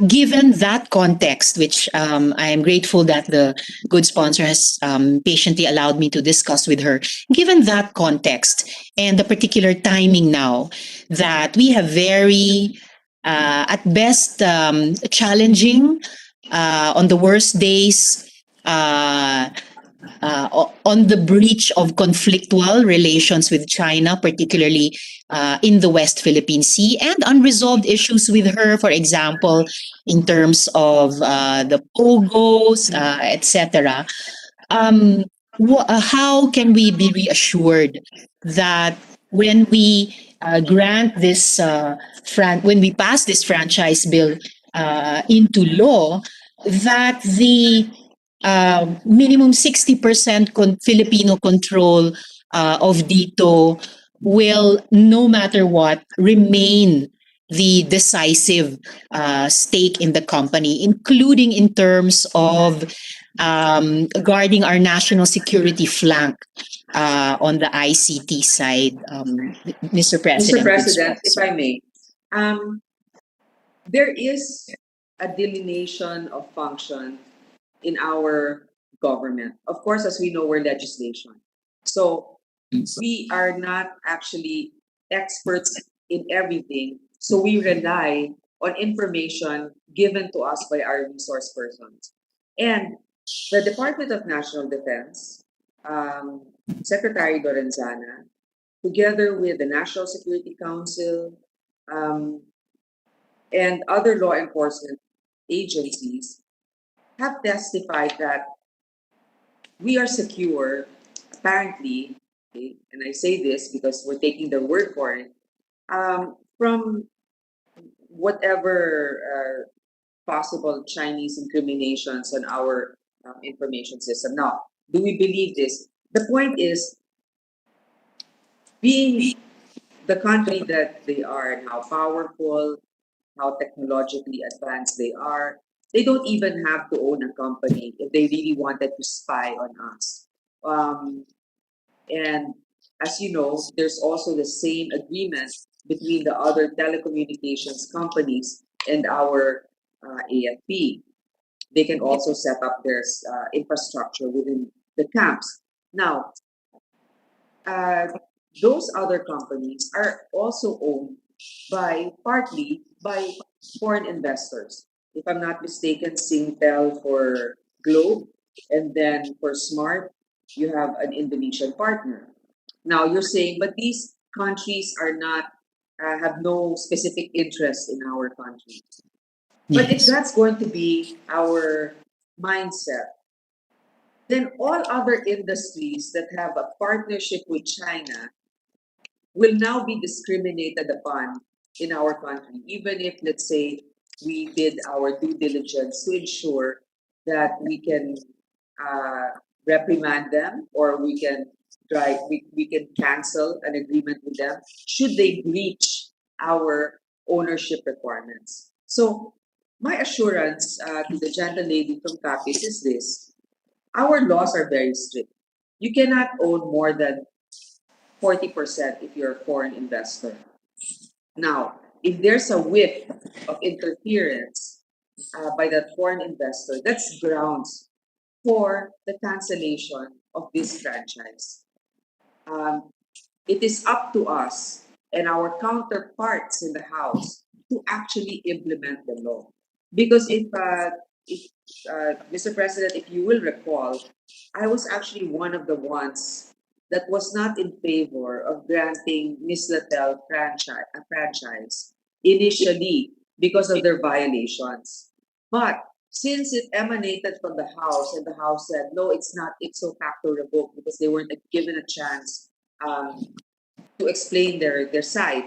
given that context, which I am grateful that the good sponsor has patiently allowed me to discuss with her, given that context and the particular timing now that we have very, at best, challenging, on the worst days, on the breach of conflictual relations with China, particularly in the West Philippine Sea, and unresolved issues with her, for example, in terms of the POGOs, etc. How can we be reassured that when we grant this, when we pass this franchise bill into law, that the minimum 60% Filipino control of Dito will, no matter what, remain the decisive stake in the company, including in terms of guarding our national security flank on the ICT side, Mr. President. Mr. President, if I may, there is a delineation of function in our government. Of course, as we know, we're legislation. So we are not actually experts in everything. So we rely on information given to us by our resource persons. And the Department of National Defense, Secretary Lorenzana, together with the National Security Council and other law enforcement agencies, have testified that we are secure, apparently, okay, and I say this because we're taking their word for it, from whatever possible Chinese incriminations on our information system. Now, do we believe this? The point is, being the country that they are and how powerful, how technologically advanced they are, they don't even have to own a company if they really wanted to spy on us. And as you know, there's also the same agreement between the other telecommunications companies and our AFP. They can also set up their infrastructure within the camps. Now, those other companies are also owned partly by foreign investors. If I'm not mistaken, Singtel for Globe, and then for Smart, you have an Indonesian partner. Now you're saying, but these countries are not have no specific interest in our country. But if that's going to be our mindset, then all other industries that have a partnership with China will now be discriminated upon in our country, even if, let's say, we did our due diligence to ensure that we can reprimand them, or we can cancel an agreement with them should they breach our ownership requirements. So my assurance to the gentle lady from Capiz is this: our laws are very strict. You cannot own more than 40% if you're a foreign investor. Now, if there's a whiff of interference by that foreign investor, that's grounds for the cancellation of this franchise. It is up to us and our counterparts in the House to actually implement the law. Because if Mr. President, if you will recall, I was actually one of the ones that was not in favor of granting Ms. Latel a franchise initially because of their violations. But since it emanated from the House and the House said, no, it's not ipso facto revoked because they weren't given a chance to explain their side.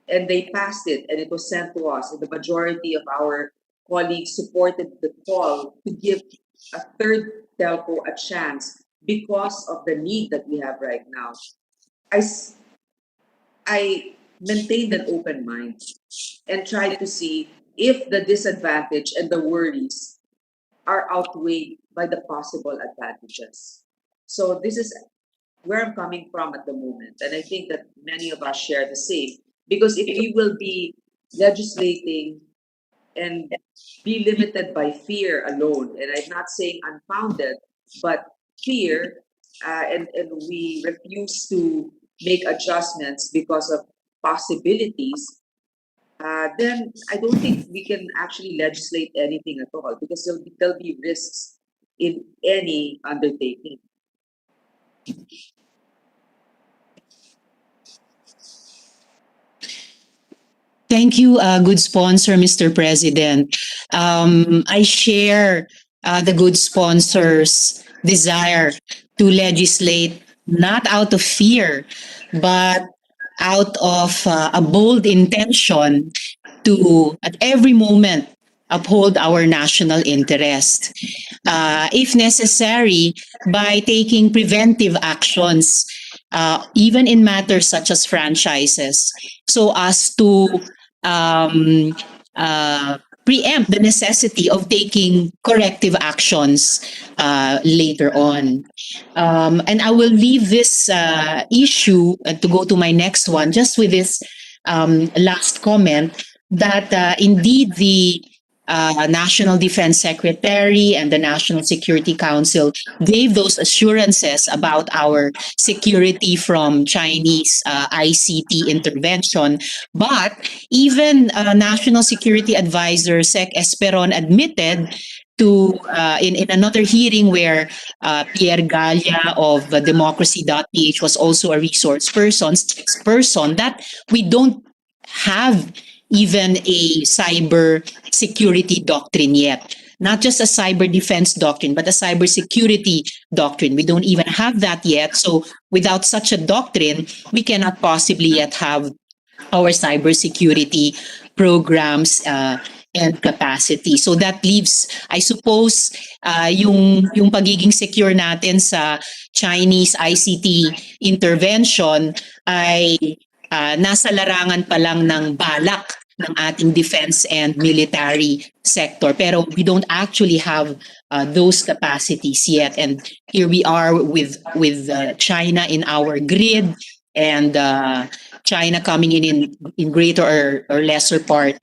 And they passed it, and it was sent to us. And the majority of our colleagues supported the call to give a third telco a chance because of the need that we have right now. I maintained an open mind and tried to see if the disadvantage and the worries are outweighed by the possible advantages. So this is where I'm coming from at the moment. And I think that many of us share the same. Because if we will be legislating and be limited by fear alone, and I'm not saying unfounded, but fear, and we refuse to make adjustments because of possibilities, then I don't think we can actually legislate anything at all because there'll be risks in any undertaking. Thank you, good sponsor, Mr. President. I share the good sponsor's desire to legislate not out of fear, but out of a bold intention to, at every moment, uphold our national interest. If necessary, by taking preventive actions, even in matters such as franchises, so as to um, preempt the necessity of taking corrective actions later on. And I will leave this issue to go to my next one, just with this last comment that indeed the National Defense Secretary and the National Security Council gave those assurances about our security from Chinese ICT intervention. But even National Security Advisor Sec Esperon admitted to in another hearing where Pierre Galia of democracy.ph was also a resource person that we don't have even a cyber security doctrine yet. Not just a cyber defense doctrine, but a cyber security doctrine. We don't even have that yet. So without such a doctrine, we cannot possibly yet have our cybersecurity programs and capacity. So that leaves, I suppose, yung pagiging secure natin sa Chinese ICT intervention ay nasa larangan pa lang ng balak ng ating defense and military sector. Pero we don't actually have those capacities yet. And here we are with China in our grid, and China coming in greater or lesser part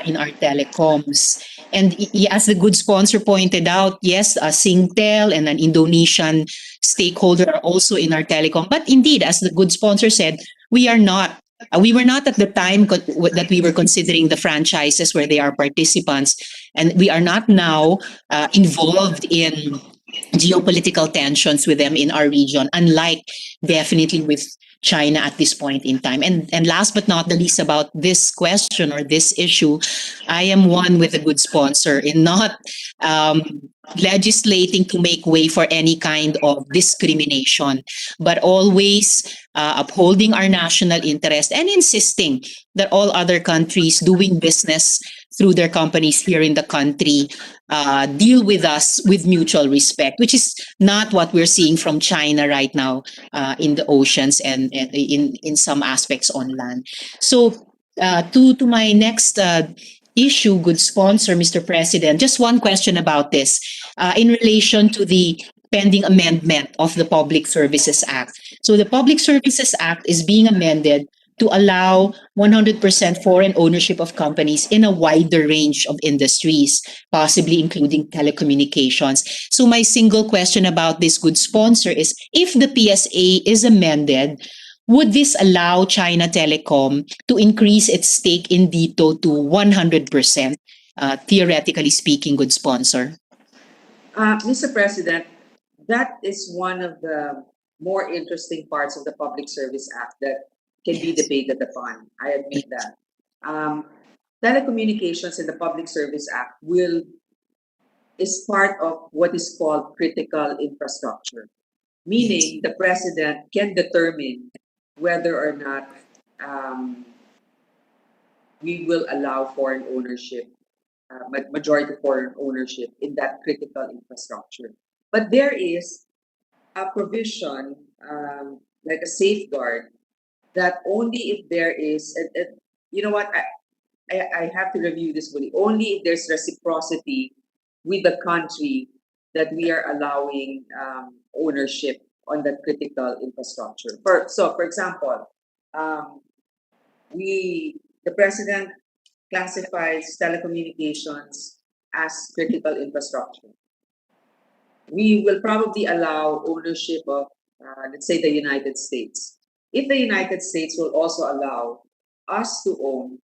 in our telecoms. And as the good sponsor pointed out, yes, Singtel and an Indonesian stakeholder are also in our telecom. But indeed, as the good sponsor said, we are not. We were not at the time that we were considering the franchises where they are participants, and we are not now involved in geopolitical tensions with them in our region, unlike definitely with China at this point in time. And last but not the least about this question or this issue, I am one with a good sponsor in not legislating to make way for any kind of discrimination, but always upholding our national interest and insisting that all other countries doing business through their companies here in the country deal with us with mutual respect, which is not what we're seeing from China right now in the oceans and in some aspects on land. So to my next issue, good sponsor, Mr. President, just one question about this in relation to the pending amendment of the Public Services Act. So the Public Services Act is being amended to allow 100% foreign ownership of companies in a wider range of industries, possibly including telecommunications. So my single question about this good sponsor is, if the PSA is amended, would this allow China Telecom to increase its stake in DITO to 100%, theoretically speaking, good sponsor? Mr. President, that is one of the more interesting parts of the Public Service Act that can be debated upon. I admit that. Telecommunications in the Public Service Act is part of what is called critical infrastructure, meaning the president can determine whether or not we will allow foreign ownership, majority foreign ownership in that critical infrastructure. But there is a provision, like a safeguard, that only if there is, you know what, I have to review this fully, only if there's reciprocity with the country that we are allowing ownership on that critical infrastructure. For example, the president classifies telecommunications as critical infrastructure. We will probably allow ownership of, let's say, the United States. If the United States will also allow us to own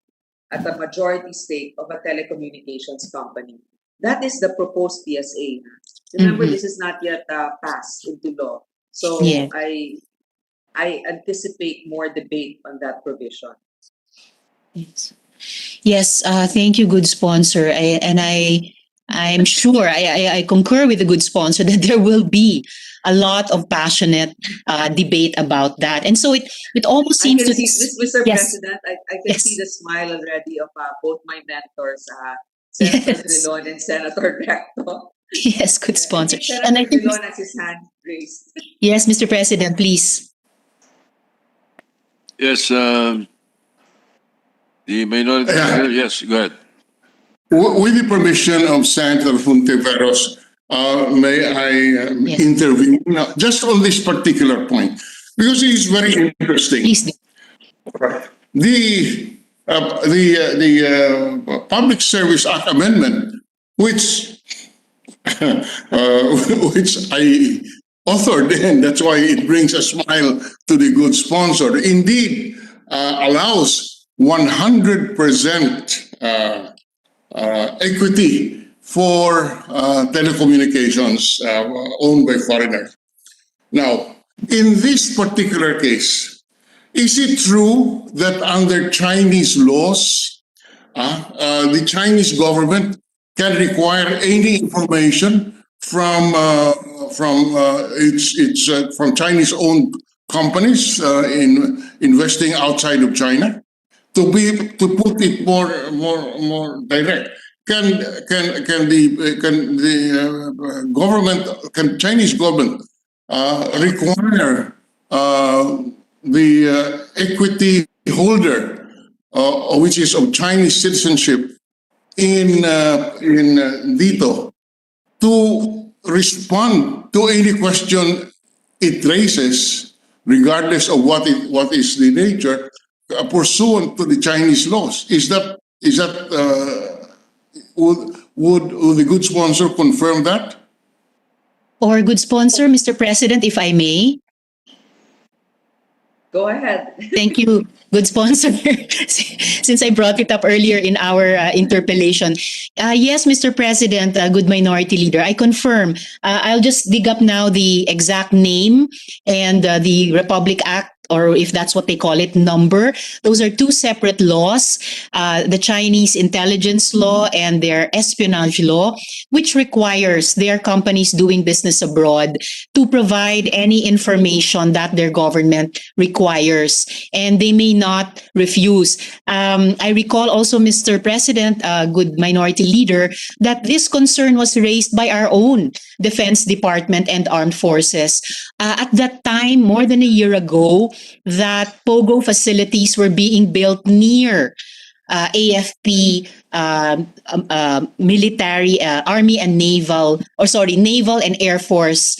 at a majority stake of a telecommunications company, that is the proposed PSA. Remember, this is not yet passed into law. So Yeah. I anticipate more debate on that provision. Yes, thank you, good sponsor. I'm sure, I concur with the good sponsor that there will be a lot of passionate debate about that. And so it almost seems I can to... see, Mr. Yes. President, I can Yes. see the smile already of both my mentors, Senator Yes. Drilon and Senator Recto. Yes, good sponsor. I think And I Senator think, Drilon has his hand raised. yes, Mr. President, please. Yes, the minority leader, yes, go ahead. With the permission of Senator Fontiveros, may I Yes. intervene just on this particular point? Because it is very interesting. Please do. The Public Service Act Amendment, which which I authored, and that's why it brings a smile to the good sponsor, indeed allows 100% equity for telecommunications owned by foreigners. Now, in this particular case, is it true that under Chinese laws, the Chinese government can require any information from from Chinese-owned companies in investing outside of China? To put it more direct, can Chinese government require the equity holder, which is of Chinese citizenship, in dito, to respond to any question it raises, regardless of what is the nature, pursuant to the Chinese laws? Would the good sponsor confirm that? Or good sponsor, Mr. President, if I may. Go ahead. Thank you, good sponsor, since I brought it up earlier in our interpellation. Yes, Mr. President, good minority leader, I confirm. I'll just dig up now the exact name and the Republic Act, or if that's what they call it, number. Those are two separate laws, the Chinese intelligence law and their espionage law, which requires their companies doing business abroad to provide any information that their government requires, and they may not refuse. I recall also, Mr. President, good minority leader, that this concern was raised by our own Defense Department and Armed Forces. At that time, more than a year ago, that POGO facilities were being built near AFP military, Army and Naval, Naval and Air Force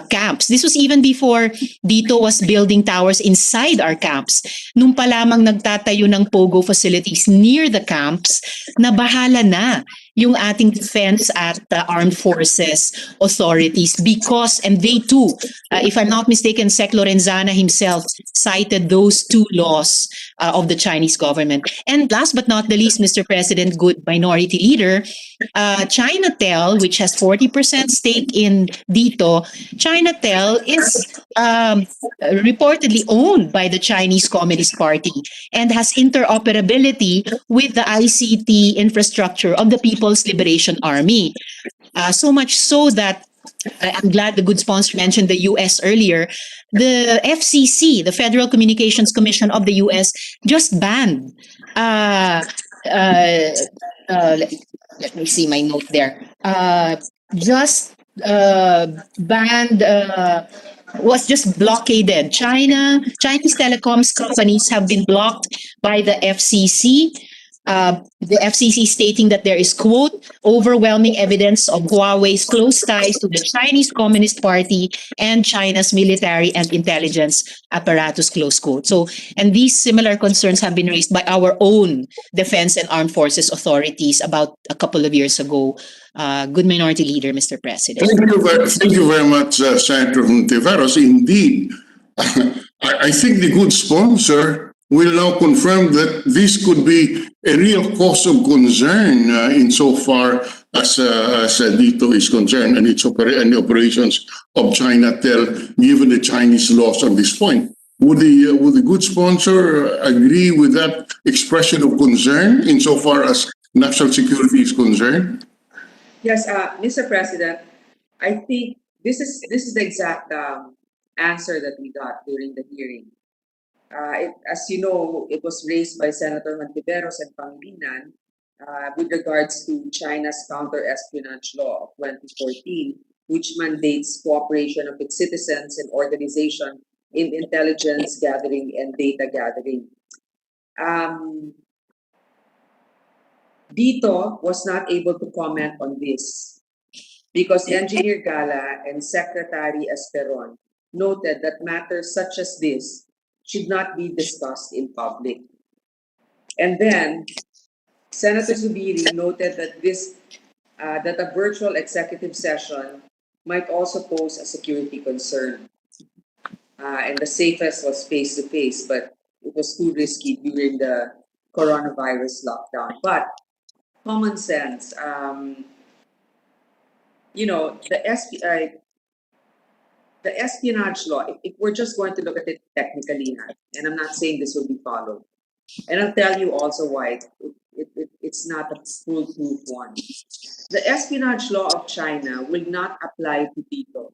camps. This was even before Dito was building towers inside our camps. Nung pa lamang nagtatayo ng POGO facilities near the camps, nabahala na yung ating defense at armed forces authorities because, and they too, if I'm not mistaken, Sec Lorenzana himself cited those two laws of the Chinese government. And last but not the least, Mr. President, good minority leader, Chinatel, which has 40% stake in Dito, Chinatel is reportedly owned by the Chinese Communist Party and has interoperability with the ICT infrastructure of the People's Liberation Army. So much so that I'm glad the good sponsor mentioned the U.S. earlier. The FCC, the Federal Communications Commission of the U.S., just banned. Uh, uh, let, let me see my note there. Just banned. Was just blockaded. Chinese telecoms companies have been blocked by the FCC. The FCC stating that there is, quote, overwhelming evidence of Huawei's close ties to the Chinese Communist Party and China's military and intelligence apparatus, close quote. So, and these similar concerns have been raised by our own defense and armed forces authorities about a couple of years ago. Good Minority Leader, Mr. President. Thank you very much, Senator Hontiveros. Indeed, I think the good sponsor will now confirm that this could be a real cause of concern insofar as DITO is concerned and and the operations of Chinatel, given the Chinese laws at this point. Would the good sponsor agree with that expression of concern insofar as national security is concerned? Yes, Mr. President, I think this is the exact answer that we got during the hearing. As you know, it was raised by Senator Hontiveros and Pangilinan with regards to China's counter-espionage law of 2014, which mandates cooperation of its citizens and organizations in intelligence gathering and data gathering. DITO was not able to comment on this because Engineer Gala and Secretary Esperon noted that matters such as this should not be discussed in public. And then Senator Zubiri noted that that a virtual executive session might also pose a security concern. And the safest was face-to-face, but it was too risky during the coronavirus lockdown. But common sense, the espionage law, if we're just going to look at it technically, and I'm not saying this will be followed, and I'll tell you also why it's not a foolproof one. The espionage law of China will not apply to DITO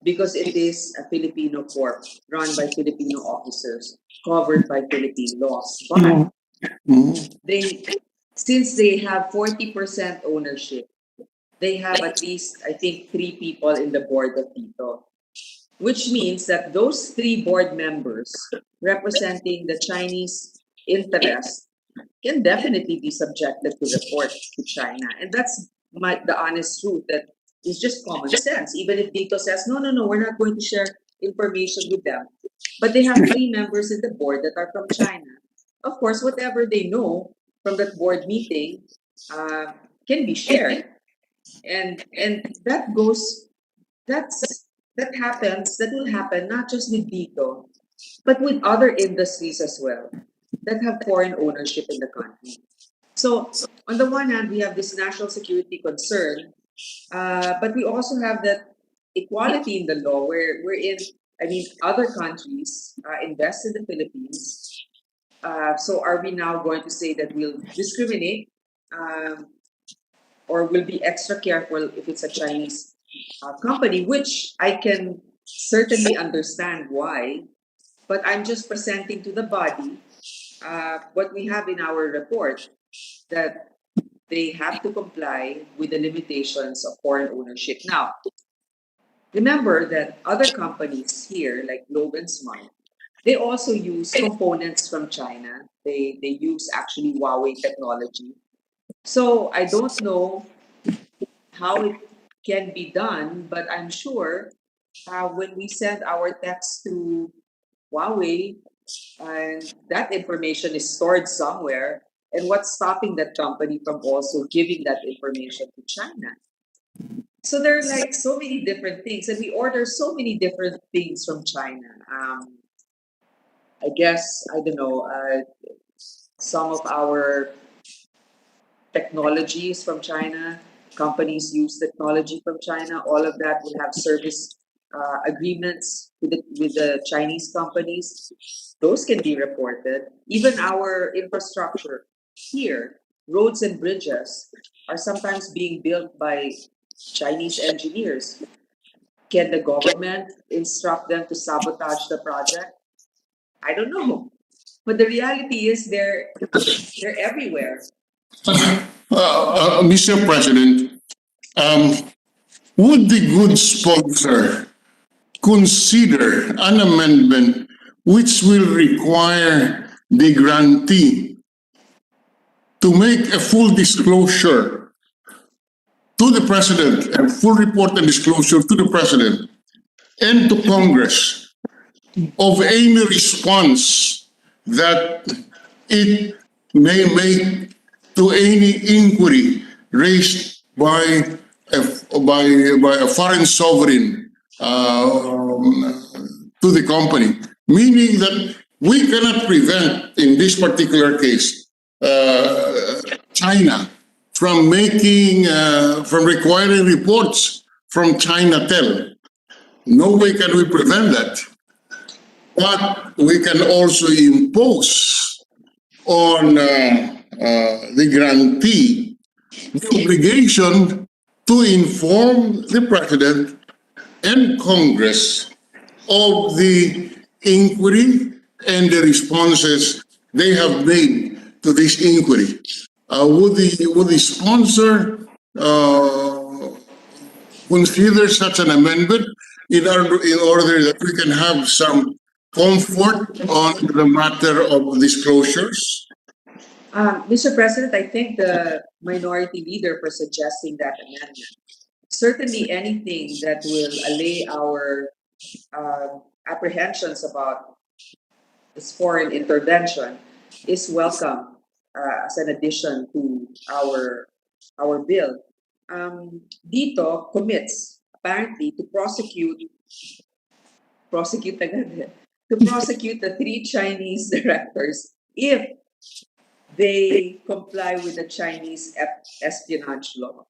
because it is a Filipino corp run by Filipino officers, covered by Philippine laws. But since they have 40% ownership, they have at least, I think, 3 people in the board of DITO, which means that those 3 board members representing the Chinese interest can definitely be subjected to report to China. And that's the honest truth, that is just common sense. Even if DITO says, no, we're not going to share information with them. But they have 3 members in the board that are from China. Of course, whatever they know from that board meeting can be shared. And that will happen not just with DITO, but with other industries as well that have foreign ownership in the country. So on the one hand, we have this national security concern, but we also have that equality in the law wherein, other countries invest in the Philippines. So are we now going to say that we'll discriminate or will be extra careful if it's a Chinese company, which I can certainly understand why, but I'm just presenting to the body what we have in our report, that they have to comply with the limitations of foreign ownership. Now, remember that other companies here, like Globe and Smart, they also use components from China. They use actually Huawei technology. So I don't know how it can be done, but I'm sure when we send our text to Huawei, and that information is stored somewhere, and what's stopping that company from also giving that information to China? So there are like so many different things, and we order so many different things from China. I guess, I don't know, some of our technologies from China, companies use technology from China, all of that will have service agreements with the Chinese companies. Those can be reported. Even our infrastructure here, roads and bridges, are sometimes being built by Chinese engineers. Can the government instruct them to sabotage the project? I don't know. But the reality is they're everywhere. Mr. President, would the good sponsor consider an amendment which will require the grantee to make a full disclosure to the President, a full report and disclosure to the President and to Congress of any response that it may make to any inquiry raised by a foreign sovereign to the company, meaning that we cannot prevent, in this particular case, China from requiring reports from Chinatel. No way can we prevent that. But we can also impose on the grantee the obligation to inform the President and Congress of the inquiry and the responses they have made to this inquiry. Would the sponsor consider such an amendment in order that we can have some comfort on the matter of disclosures? Mr. President, I thank the minority leader for suggesting that amendment. Certainly anything that will allay our apprehensions about this foreign intervention is welcome as an addition to our bill. Dito commits apparently to prosecute the 3 Chinese directors if they comply with the Chinese espionage law.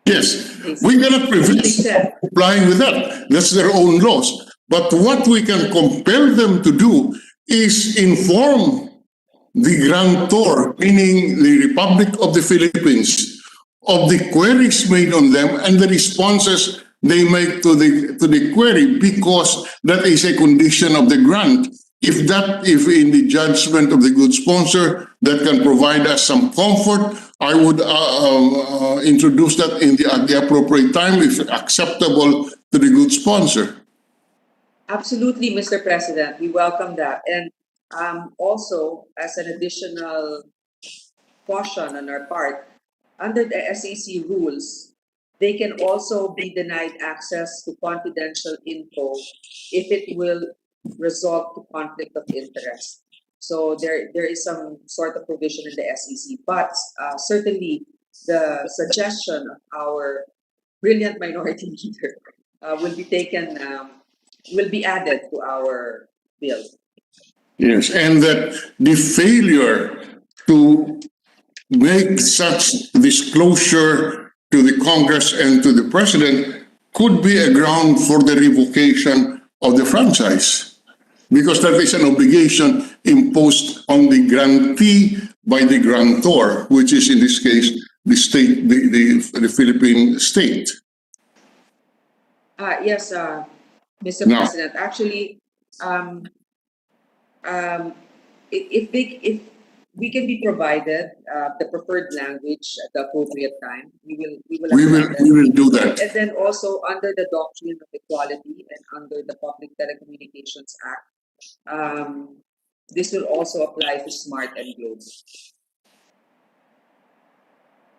Yes, we cannot prevent them complying with that. That's their own laws. But what we can compel them to do is inform the grantor, meaning the Republic of the Philippines, of the queries made on them and the responses they make to the query, because that is a condition of the grant. If in the judgment of the good sponsor that can provide us some comfort, I would introduce that at the appropriate time if acceptable to the good sponsor. Absolutely, Mr. President, we welcome that. And also, as an additional caution on our part, under the SEC rules, they can also be denied access to confidential info if it will result to conflict of interest. So there is some sort of provision in the SEC, but certainly the suggestion of our brilliant minority leader will be added to our bill. Yes, and that the failure to make such disclosure to the Congress and to the President could be a ground for the revocation of the franchise, because that is an obligation imposed on the grantee by the grantor, which is in this case the state, the Philippine state. Yes, Mr. No. President. Actually, if we can be provided the preferred language at the appropriate time, we will do that. And then also under the doctrine of equality and under the Public Telecommunications Act, this will also apply to Smart and Globe.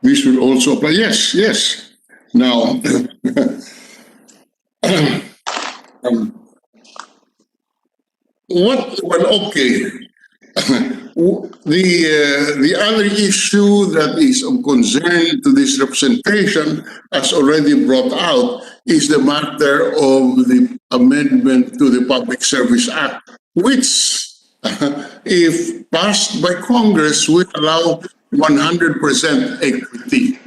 This will also apply. Yes. Now, okay. The other issue that is of concern to this representation, as already brought out, is the matter of the amendment to the Public Service Act, which, if passed by Congress, would allow 100% equity.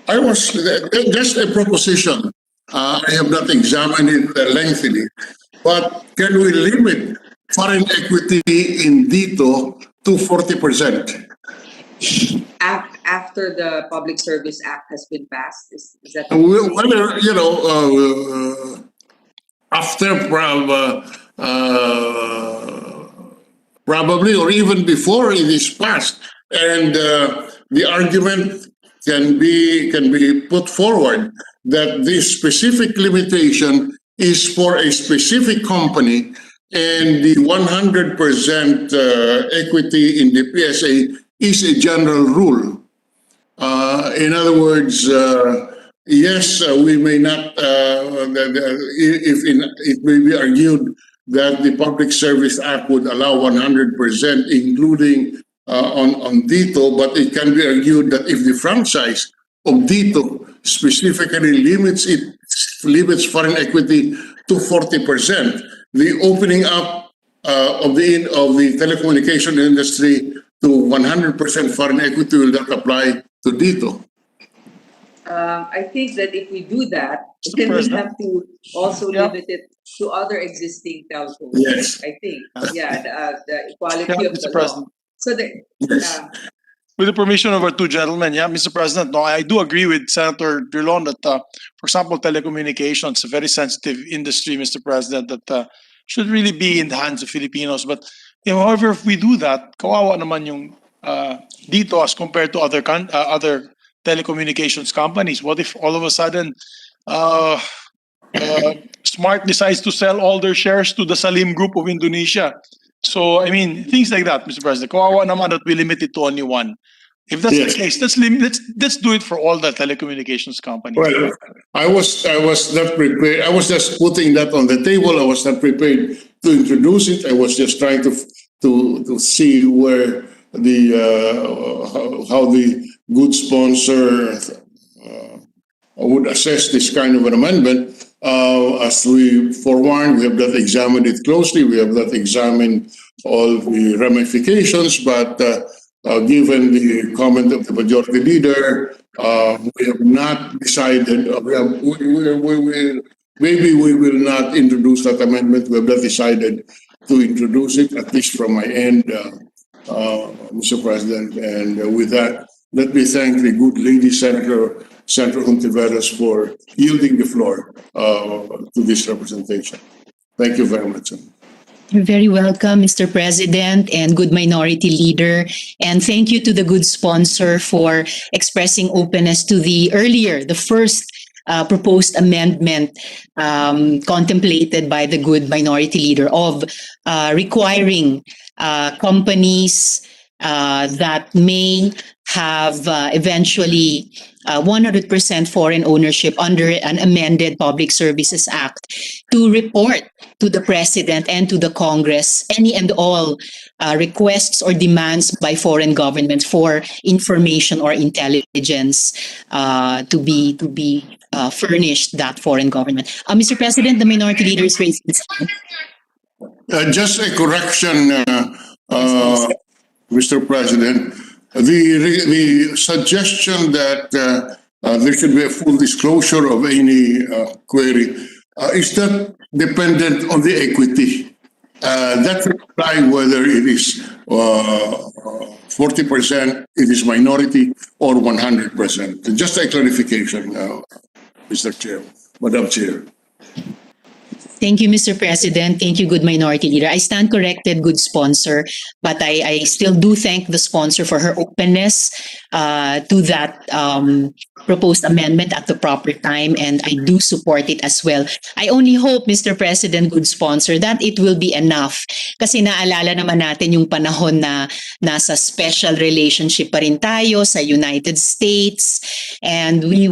I was just a proposition. I have not examined it lengthily, but can we limit foreign equity in dito to 40%? after the Public Service Act has been passed? Is that Whether, after probably or even before it is passed, and the argument can be put forward that this specific limitation is for a specific company, and the 100% equity in the PSA is a general rule. In other words, yes, we may not, it may be argued that the Public Service Act would allow 100%, including on Dito, but it can be argued that if the franchise of Dito specifically limits foreign equity to 40%, the opening up of the telecommunication industry to 100% foreign equity will not apply to Dito. I think that if we do that, then we have to also limit it to other existing telcos. Yes. I think, the equality Yeah, of Mr. the President. law. So Yes. With the permission of our two gentlemen, Mr. President, no, I do agree with Senator Drilon that, for example, telecommunications, a very sensitive industry, Mr. President, that should really be in the hands of Filipinos. But, however, if we do that, kawawa naman yung dito as compared to other telecommunications companies. What if all of a sudden Smart decides to sell all their shares to the Salim Group of Indonesia? So, I mean, things like that, Mr. President. Kawawa naman that we limit it to only one. If that's Yes. the case, let's do it for all the telecommunications companies. Well, I was not prepared. I was just putting that on the table. I was not prepared to introduce it. I was just trying to see where how the good sponsor would assess this kind of an amendment. As we forewarned, we have not examined it closely. We have not examined all the ramifications, but given the comment of the majority leader, we have not decided. Maybe we will not introduce that amendment. We have not decided to introduce it, at least from my end, Mr. President. And with that, let me thank the good lady Senator Hontiveros for yielding the floor to this representation. Thank you very much. You're very welcome, Mr. President and good minority leader. And thank you to the good sponsor for expressing openness to the first proposed amendment contemplated by the good minority leader of requiring companies that may have eventually 100% foreign ownership under an amended Public Services Act to report to the President and to the Congress any and all requests or demands by foreign governments for information or intelligence to be furnished that foreign government. Mr. President, the minority leader is raising his hand. Just a correction, Mr. President. The suggestion that there should be a full disclosure of any query is not dependent on the equity. That will apply whether it is 40%, it is minority, or 100%. Just a clarification, Mr. Chair, Madam Chair. Thank you, Mr. President. Thank you, good minority leader. I stand corrected, good sponsor, but I still do thank the sponsor for her openness to that proposed amendment at the proper time, and I do support it as well. I only hope, Mr. President, good sponsor, that it will be enough. Kasi naalala naman natin yung panahon na nasa special relationship pa rin tayo sa United States, and we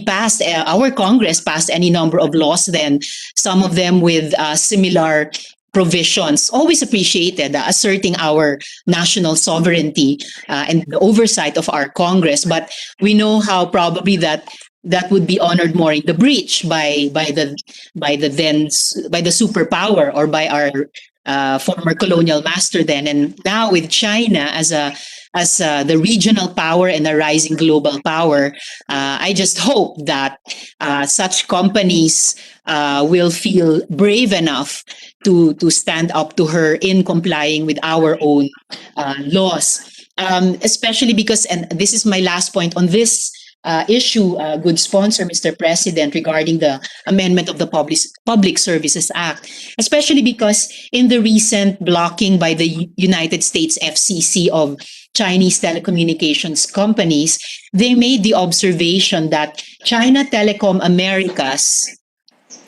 passed, our Congress passed any number of laws then, some of them with similar provisions, always appreciated, asserting our national sovereignty and the oversight of our Congress. But we know how probably that would be honored more in the breach by the superpower or by our former colonial master then. And now with China as the regional power and a rising global power, I just hope that such companies will feel brave enough to stand up to her in complying with our own laws. especially because, and this is my last point on this issue, good sponsor, Mr. President, regarding the amendment of the Public Services Act, especially because in the recent blocking by the United States FCC of Chinese telecommunications companies, they made the observation that China Telecom Americas,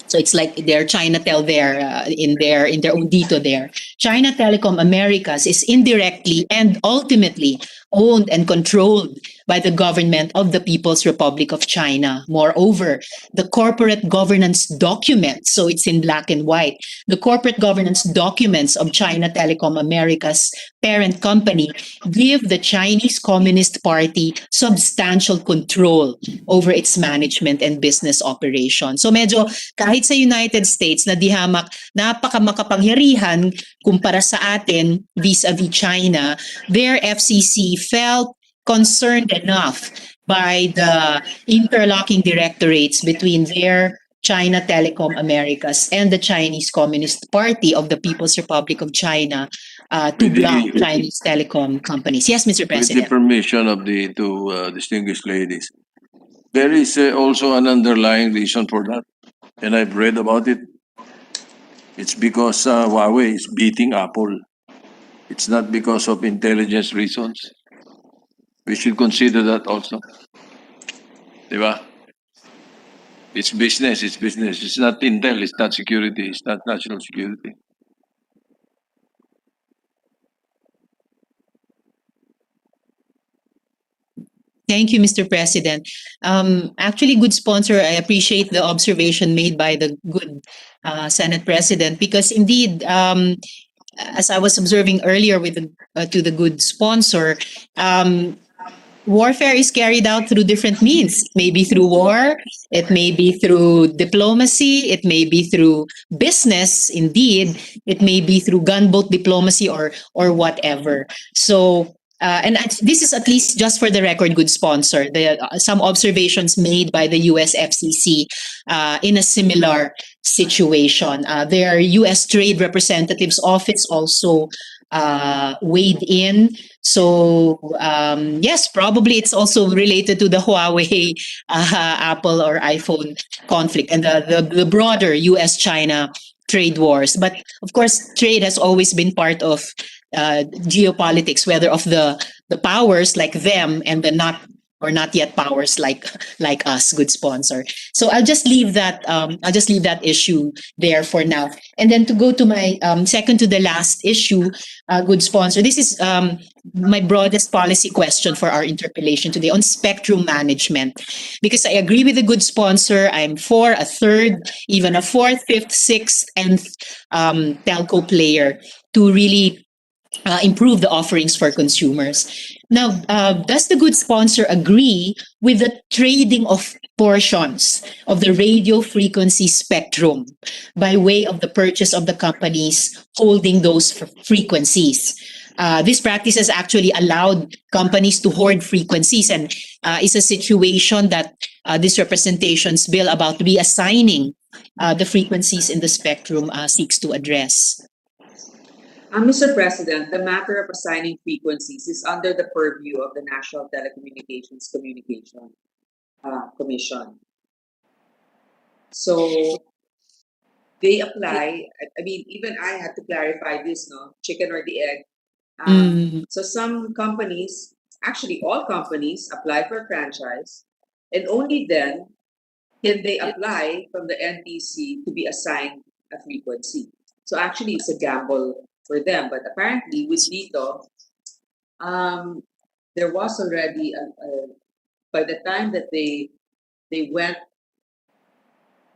so it's like their Chinatel there in their own dito there. China Telecom Americas is indirectly and ultimately owned and controlled by the government of the People's Republic of China. Moreover, the corporate governance documents, so it's in black and white, the corporate governance documents of China Telecom Americas parent company give the Chinese Communist Party substantial control over its management and business operation. So medyo kahit sa United States na dihamak napakamakapangyarihan kumpara sa atin vis-a-vis China, their FCC felt concerned enough by the interlocking directorates between their China Telecom Americas and the Chinese Communist Party of the People's Republic of China to block Chinese telecom companies. Yes, Mr. With the President. permission of the two distinguished ladies, there is also an underlying reason for that, and I've read about it. It's because Huawei is beating Apple. It's not because of intelligence reasons. We should consider that also. Diba? It's business, it's business. It's not intel, it's not security, it's not national security. Thank you, Mr. President. Actually, good sponsor, I appreciate the observation made by the good Senate President because indeed, as I was observing earlier with to the good sponsor, warfare is carried out through different means. It may be through war, it may be through diplomacy, it may be through business, indeed, it may be through gunboat diplomacy or whatever. So, and this is at least just for the record, good sponsor. Some observations made by the US FCC in a similar situation. Their US Trade Representative's Office also weighed in. So yes, probably it's also related to the Huawei, Apple or iPhone conflict and the broader US-China trade wars. But of course, trade has always been part of geopolitics, whether of the powers like them and the not yet powers like us, good sponsor. So I'll just leave that issue there for now. And then to go to my second to the last issue, good sponsor. This is my broadest policy question for our interpellation today on spectrum management. Because I agree with the good sponsor, I'm for a third, even a fourth, fifth, sixth, and telco player to really improve the offerings for consumers. Now, does the good sponsor agree with the trading of portions of the radio frequency spectrum by way of the purchase of the companies holding those frequencies? This practice has actually allowed companies to hoard frequencies and is a situation that this representation's bill about reassigning the frequencies in the spectrum seeks to address. Mr. President, the matter of assigning frequencies is under the purview of the National Telecommunications Commission. So they apply. I mean, even I had to clarify this, no? Chicken or the egg. So some companies, actually all companies, apply for a franchise, and only then can they apply from the NTC to be assigned a frequency. So actually, it's a gamble for them. But apparently, with Dito, there was already by the time that they went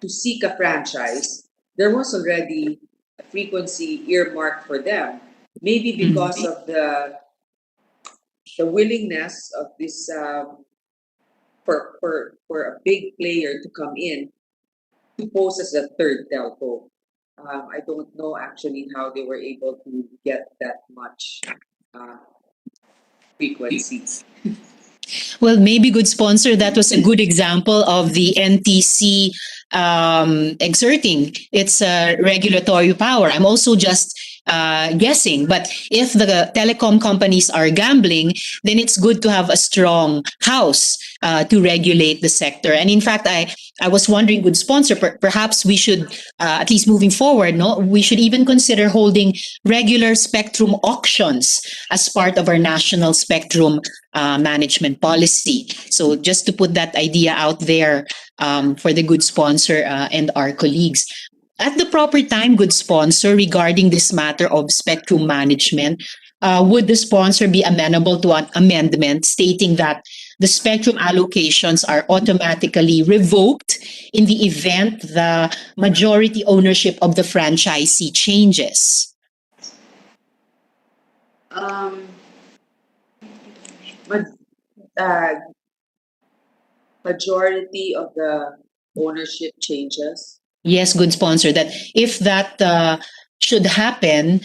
to seek a franchise, there was already a frequency earmarked for them. Maybe because of the willingness of this for a big player to come in to pose as a third telco. I don't know actually how they were able to get that much frequencies. Well, maybe good sponsor, that was a good example of the NTC exerting its regulatory power. I'm also just guessing. But if the telecom companies are gambling, then it's good to have a strong house to regulate the sector. And in fact, I was wondering, good sponsor, perhaps we should, at least moving forward, no, we should even consider holding regular spectrum auctions as part of our national spectrum management policy. So just to put that idea out there for the good sponsor and our colleagues. At the proper time, good sponsor, regarding this matter of spectrum management, would the sponsor be amenable to an amendment stating that the spectrum allocations are automatically revoked in the event the majority ownership of the franchisee changes? But majority of the ownership changes. Yes, good sponsor. That if that should happen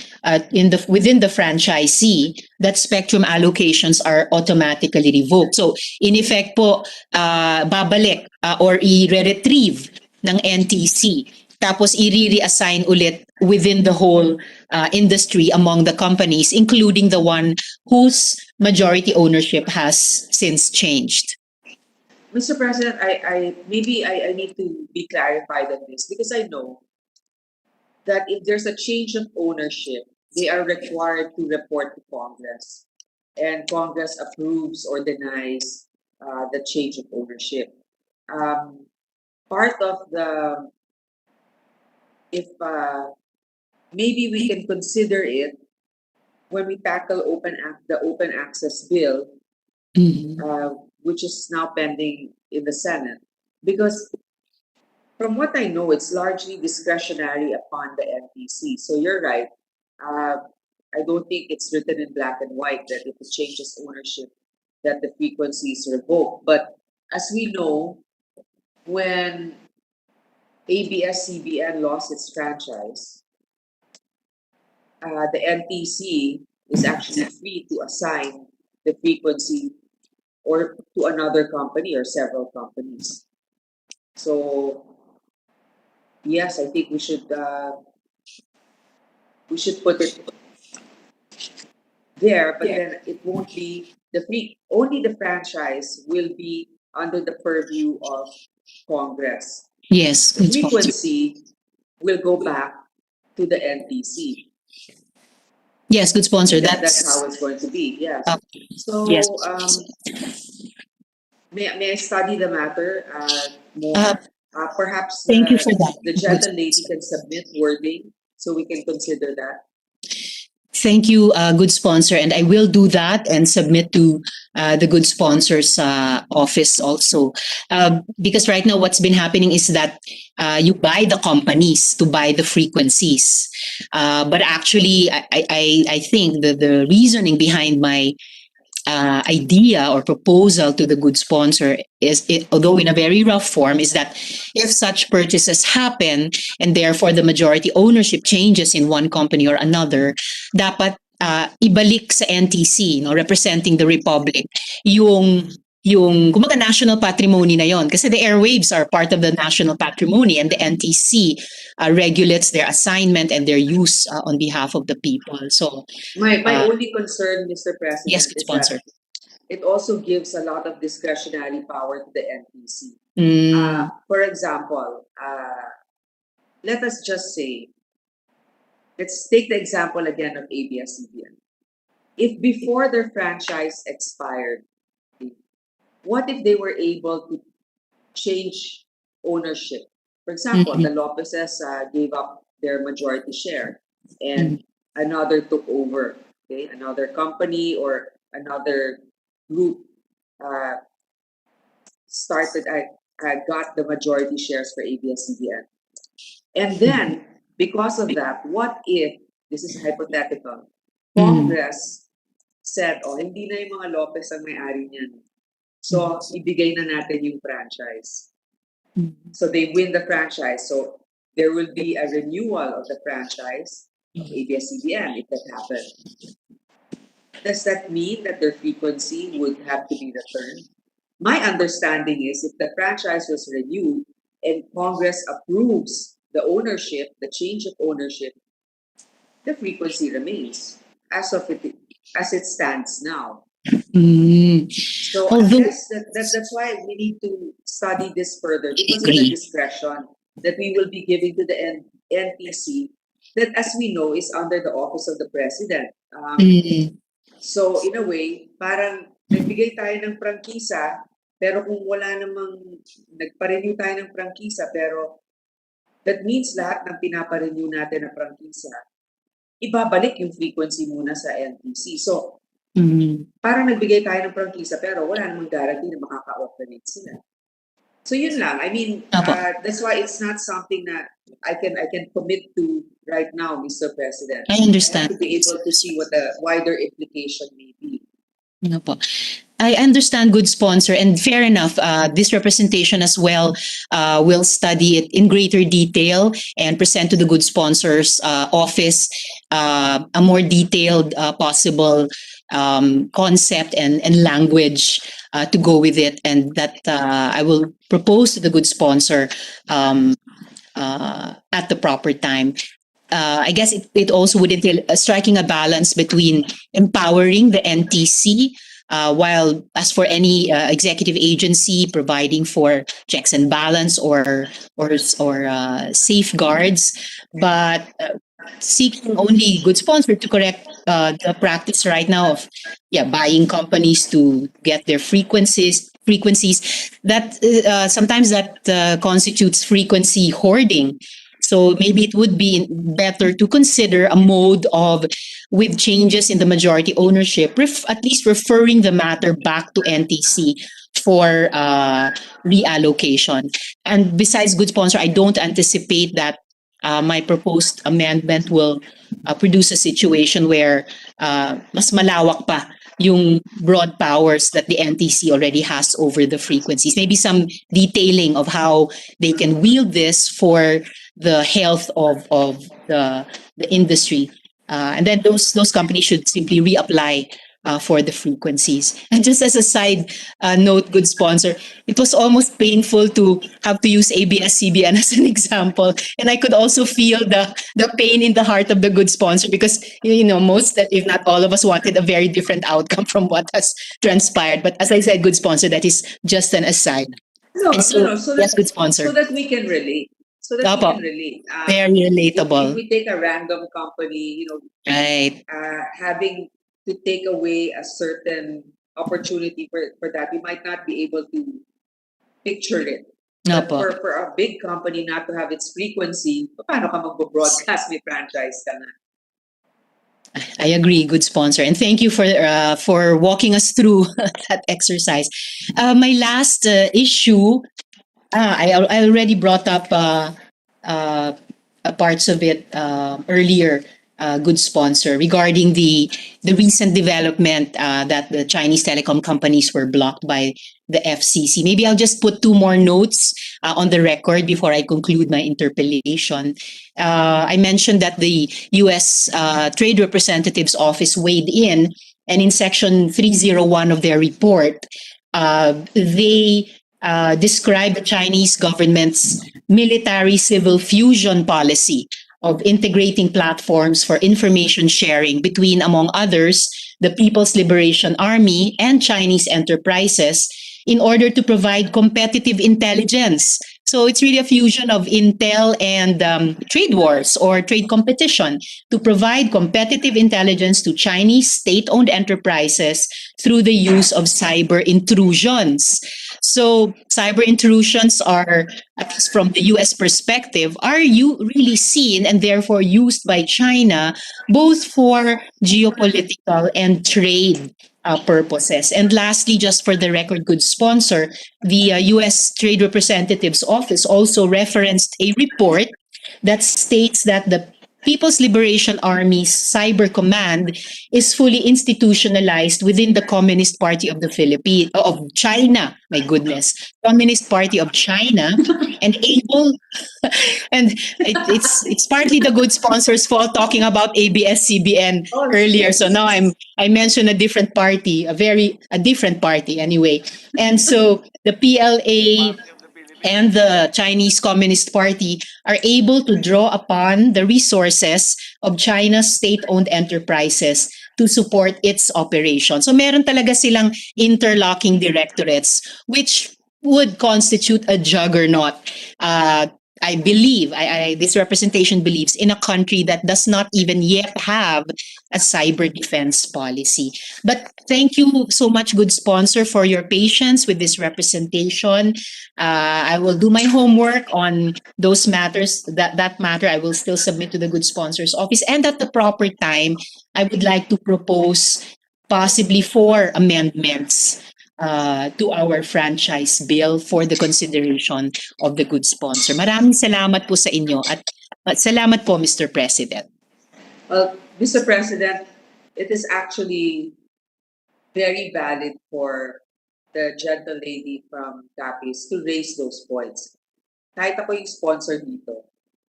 within the franchisee, that spectrum allocations are automatically revoked. So in effect po, babalik or i-retrieve ng NTC. Tapos i-reassign ulit within the whole industry among the companies, including the one whose majority ownership has since changed. Mr. President, I need to be clarified on this because I know that if there's a change of ownership, they are required to report to Congress, and Congress approves or denies the change of ownership. Part of the, if maybe we can consider it when we tackle the open access bill, which is now pending in the Senate, because from what I know, it's largely discretionary upon the NTC. So you're right. I don't think it's written in black and white that if it changes ownership, that the frequency is revoked. But as we know, when ABS-CBN lost its franchise, the NTC is actually free to assign the frequency or to another company or several companies. So yes, I think we should put it there, but then it won't be only the franchise will be under the purview of Congress. Yes, The good sponsor. frequency will go back to the NTC. Yes, good sponsor. That's how it's going to be. Yes. So yes. may I study the matter more? Perhaps Thank you for that. the gentle lady can submit wording so we can consider that. Thank you, good sponsor, and I will do that and submit to the good sponsor's office also. Because right now what's been happening is that you buy the companies to buy the frequencies. But actually, I think the reasoning behind my idea or proposal to the good sponsor is, although in a very rough form, is that if such purchases happen and therefore the majority ownership changes in one company or another, dapat ibalik sa NTC, no, representing the Republic, yung kumbaga national patrimony na yon, kasi the airwaves are part of the national patrimony and the NTC regulates their assignment and their use on behalf of the people. So my only concern, Mr. President, yes, is sponsor. that it also gives a lot of discretionary power to the NTC. For example, let us just say, let's take the example again of ABS-CBN. If before their franchise expired, what if they were able to change ownership? For example, the Lopezes gave up their majority share and another took over. Okay, another company or another group got the majority shares for ABS-CBN. And then, because of that, what if, this is hypothetical, Congress said, oh, hindi na yung mga Lopez ang may-ari niyan. So, ibigay na natin yung franchise. So, they win the franchise. So, there will be a renewal of the franchise of ABS-CBN if that happens. Does that mean that their frequency would have to be returned? My understanding is if the franchise was renewed and Congress approves the ownership, the change of ownership, the frequency remains as it stands now. Mm, So Although, unless that's why we need to study this further because of the agree. discretion that we will be giving to the NTC that, as we know, is under the office of the president. Mm, So in a way, parang nagbigay tayo ng prangkisa, pero kung wala namang nagpa-renew tayo ng prangkisa, pero that means lahat ng pinapa-renew natin na prangkisa, ibabalik yung frequency muna sa NTC. So parang nagbigay tayo ng prangkisa, pero wala namang guarantee na makaka-operate sila. So yun lang. I mean, Apo. that's why it's not something that I can commit to right now, Mr. President. I understand. have to be able to see what the wider implication may be. Ano po. I understand, good sponsor, and fair enough. This representation as well will study it in greater detail and present to the good sponsor's office a more detailed possible concept and language to go with it, and that I will propose to the good sponsor at the proper time. I guess it also would entail striking a balance between empowering the NTC, while as for any executive agency providing for checks and balance or safeguards, but seeking only good sponsor to correct the practice right now of buying companies to get their frequencies that sometimes that constitutes frequency hoarding. So maybe it would be better to consider a mode of, with changes in the majority ownership, at least referring the matter back to NTC for reallocation. And besides, good sponsor, I don't anticipate that my proposed amendment will produce a situation where mas malawak pa yung broad powers that the NTC already has over the frequencies. Maybe some detailing of how they can wield this for the health of the industry. And then those companies should simply reapply for the frequencies. And just as a side note, good sponsor, it was almost painful to have to use ABS-CBN as an example. And I could also feel the pain in the heart of the good sponsor because, most, if not all of us, wanted a very different outcome from what has transpired. But as I said, good sponsor, that is just an aside. No, And so, so yes, that, good sponsor. so that we can relate. So that we Opo. can relate. Very relatable. If we take a random company, Right. having to take away a certain opportunity for that, we might not be able to picture it. But Opo. for a big company not to have its frequency, paano ka mag-broadcast, may franchise ka na? I agree, good sponsor, and thank you for walking us through that exercise. My last issue, I already brought up parts of it earlier. Good sponsor, regarding the recent development that the Chinese telecom companies were blocked by the FCC. Maybe I'll just put two more notes on the record before I conclude my interpellation. I mentioned that the U.S. Trade Representative's Office weighed in, and in Section 301 of their report, they described the Chinese government's military-civil fusion policy of integrating platforms for information sharing between, among others, the People's Liberation Army and Chinese enterprises in order to provide competitive intelligence. So it's really a fusion of intel and trade wars or trade competition to provide competitive intelligence to Chinese state-owned enterprises through the use of cyber intrusions. So cyber intrusions are, at least from the US perspective, are you really seen and therefore used by China both for geopolitical and trade purposes. And lastly, just for the record, good sponsor, the U.S. Trade Representative's Office also referenced a report that states that the People's Liberation Army's Cyber Command is fully institutionalized within the Communist Party of the Philippines, of China. My goodness, Communist Party of China, and able, and it's partly the good sponsor's fault talking about ABS-CBN earlier. So now I mentioned a different party, a different party anyway, and so the PLA and the Chinese Communist Party are able to draw upon the resources of China's state-owned enterprises to support its operation. So meron talaga silang interlocking directorates which would constitute a juggernaut. I believe, this representation believes in a country that does not even yet have a cyber defense policy. But thank you so much, good sponsor, for your patience with this representation. I will do my homework on those matters. That matter I will still submit to the good sponsor's office. And at the proper time, I would like to propose possibly 4 amendments to our franchise bill for the consideration of the good sponsor. Maraming salamat po sa inyo at salamat po, Mr. President. Well, Mr. President, it is actually very valid for the gentle lady from Capiz to raise those points. Kahit ako yung sponsor dito,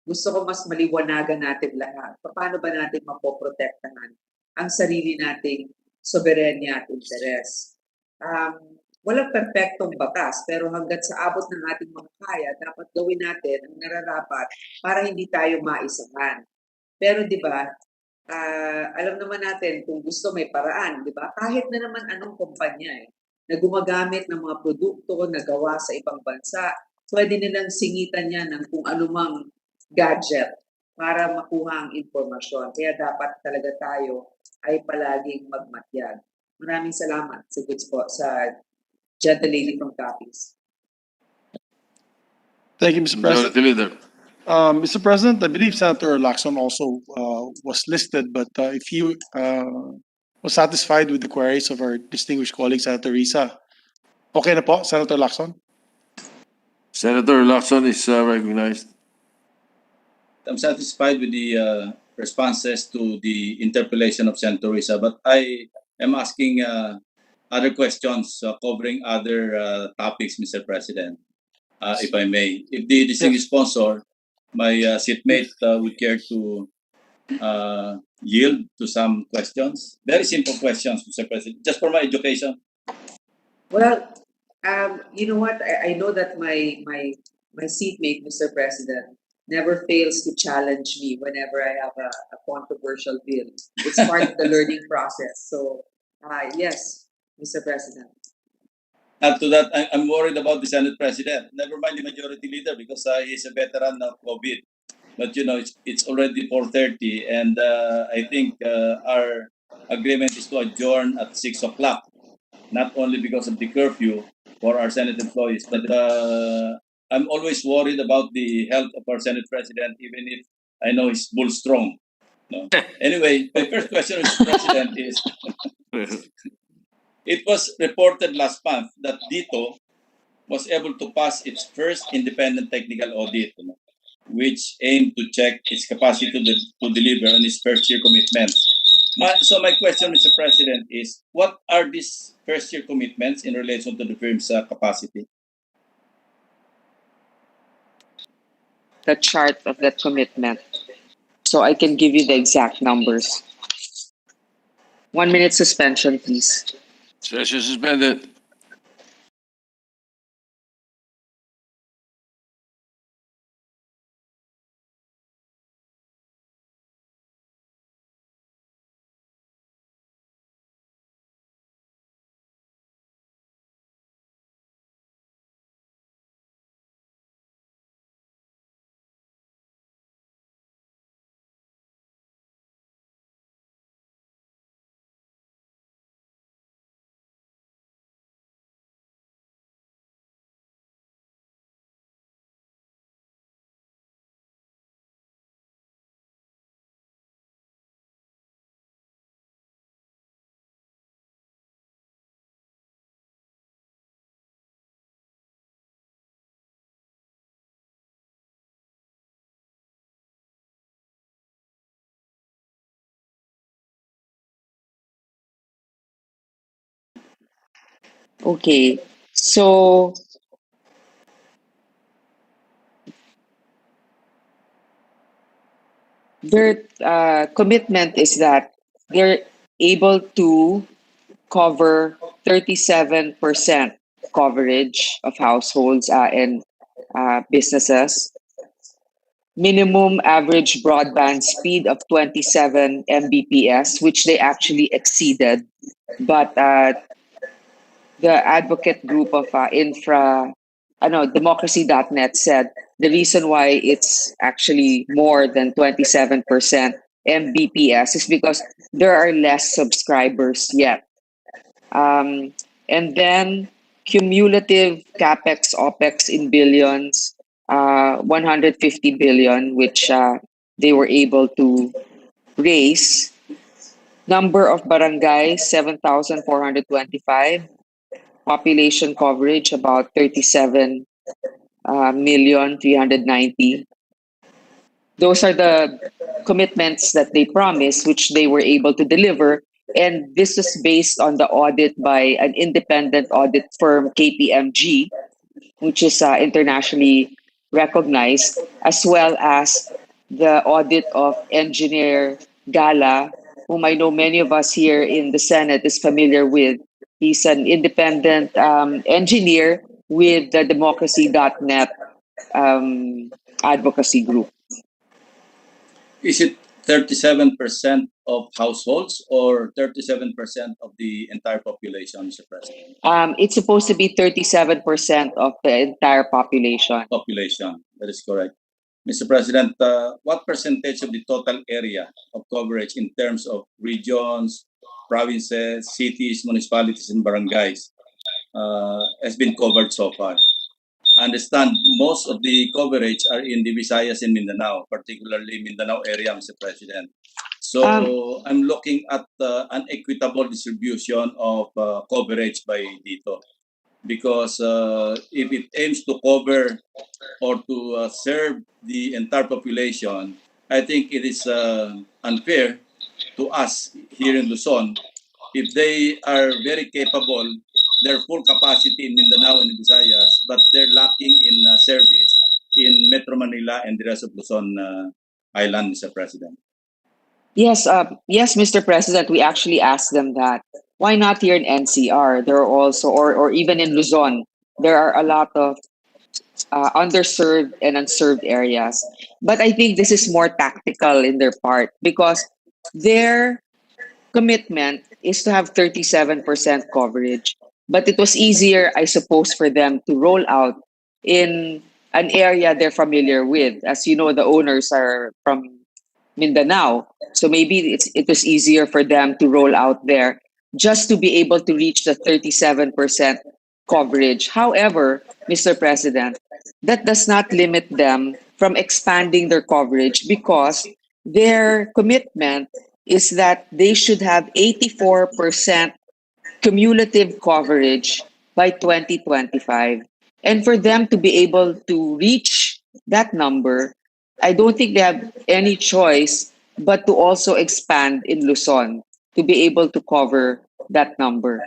gusto ko mas maliwanagan natin lahat. Paano ba natin mapoprotektahan ang sarili nating soberenya at interes? Walang perpektong batas, pero hanggat sa abot ng ating mga kaya, dapat gawin natin ang nararapat para hindi tayo maisahan. Pero di ba, alam naman natin kung gusto may paraan, di ba? Kahit na naman anong kumpanya na gumagamit ng mga produkto na gawa sa ibang bansa, pwede nilang singitan yan ng kung anumang gadget para makuha ang impormasyon. Kaya dapat talaga tayo ay palaging magmatyag. Maraming salamat sa good spot sa gentle lady from Capiz. Thank you, Mr. President. Majority Leader. Mr. President, I believe Senator Lacson also was listed, but if you was satisfied with the queries of our distinguished colleague, Senator Risa, okay na po, Senator Lacson? Senator Lacson is recognized. I'm satisfied with the responses to the interpellation of Senator Risa, but I am asking other questions covering other topics, Mr. President, if I may. If the distinguished sponsor, my seatmate, would care to yield to some questions. Very simple questions, Mr. President, just for my education. Well, you know what? I know that my seatmate, Mr. President, never fails to challenge me whenever I have a controversial bill. It's part of the learning process. So, yes, Mr. President. Add to that, I'm worried about the Senate President. Never mind the Majority Leader because he's a veteran of COVID. But you know, it's already 4:30, and I think our agreement is to adjourn at 6 o'clock. Not only because of the curfew for our Senate employees, but I'm always worried about the health of our Senate President, even if I know he's bull strong. No? Anyway, my first question, Mr. President, is it was reported last month that DITO was able to pass its first independent technical audit, which aimed to check its capacity to deliver on its first-year commitments. So my question, Mr. President, is what are these first-year commitments in relation to the firm's capacity? The chart of that commitment, so I can give you the exact numbers. 1 minute suspension, please. Session suspended. Okay, so their commitment is that they're able to cover 37% coverage of households and businesses. minimum average broadband speed of 27 Mbps, which they actually exceeded. But the advocate group of democracy.net said the reason why it's actually more than 27% Mbps is because there are less subscribers yet. And then cumulative capex opex in billions, 150 billion, which they were able to raise. Number of barangays, 7,425. Population coverage, about 37,390,000. Those are the commitments that they promised, which they were able to deliver. And this is based on the audit by an independent audit firm, KPMG, which is internationally recognized, as well as the audit of engineer Gala, whom I know many of us here in the Senate is familiar with. He's an independent engineer with the democracy.net advocacy group. Is it 37% of households or 37% of the entire population, Mr. President? It's supposed to be 37% of the entire population. Population, that is correct. Mr. President, what percentage of the total area of coverage in terms of regions, provinces, cities, municipalities, and barangays has been covered so far? I understand most of the coverage are in the Visayas and Mindanao, particularly Mindanao area, Mr. President. So I'm looking at an equitable distribution of coverage by dito. Because if it aims to cover or to serve the entire population, I think it is unfair to us here in Luzon if they are very capable, their full capacity in Mindanao and Visayas, but they're lacking in service in Metro Manila and the rest of Luzon Island, Mr. President. Yes, yes, Mr. President, we actually asked them that. Why not here in NCR? There are also, or even in Luzon, there are a lot of underserved and unserved areas. But I think this is more tactical in their part because their commitment is to have 37% coverage. But it was easier, I suppose, for them to roll out in an area they're familiar with. As you know, the owners are from Mindanao. So maybe it was easier for them to roll out there just to be able to reach the 37% coverage. However, Mr. President, that does not limit them from expanding their coverage because their commitment is that they should have 84% cumulative coverage by 2025. And for them to be able to reach that number, I don't think they have any choice but to also expand in Luzon to be able to cover that number.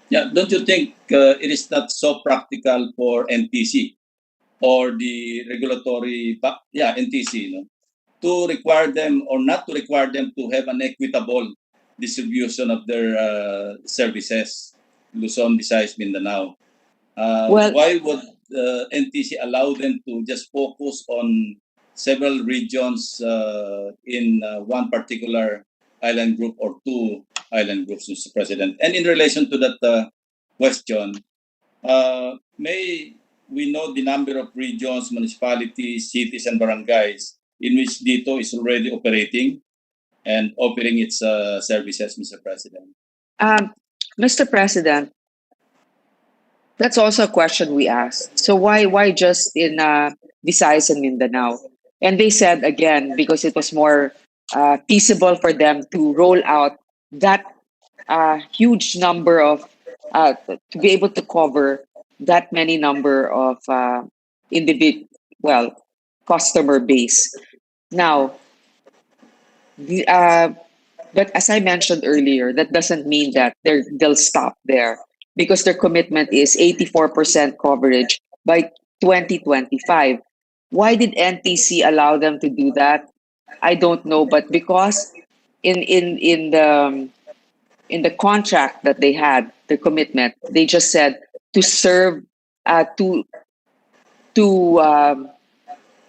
Yeah, don't you think it is not so practical for NTC or the regulatory, NTC, to require them or not to require them to have an equitable distribution of their services, Luzon, Visayas, Mindanao? Why would NTC allow them to just focus on several regions in one particular island group or two island groups, Mr. President? And in relation to that question, may we know the number of regions, municipalities, cities, and barangays in which DITO is already operating and offering its services, Mr. President? Mr. President, that's also a question we asked. So why just in Visayas and Mindanao? And they said, again, because it was more feasible for them to roll out that huge number of, to be able to cover that many number of customer base. Now, but as I mentioned earlier, that doesn't mean that they'll stop there because their commitment is 84% coverage by 2025. Why did NTC allow them to do that? I don't know, but because in the contract that they had, the commitment, they just said to serve to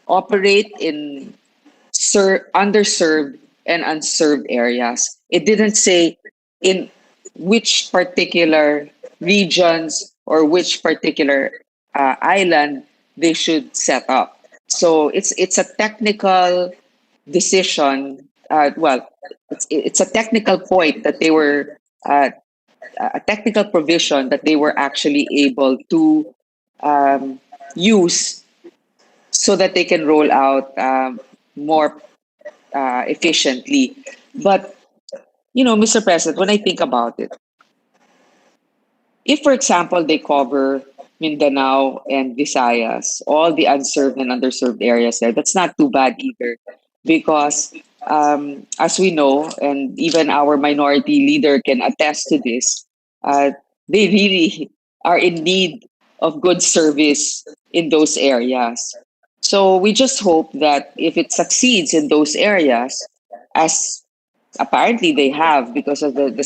operate in underserved and unserved areas. It didn't say in which particular regions or which particular island they should set up. So it's a technical decision. It's a technical point that they were a technical provision that they were actually able to use so that they can roll out more efficiently. But, Mr. President, when I think about it, if, for example, they cover Mindanao and Visayas, all the unserved and underserved areas there, that's not too bad either. Because, as we know, and even our minority leader can attest to this, they really are in need of good service in those areas. So we just hope that if it succeeds in those areas, as apparently they have because of the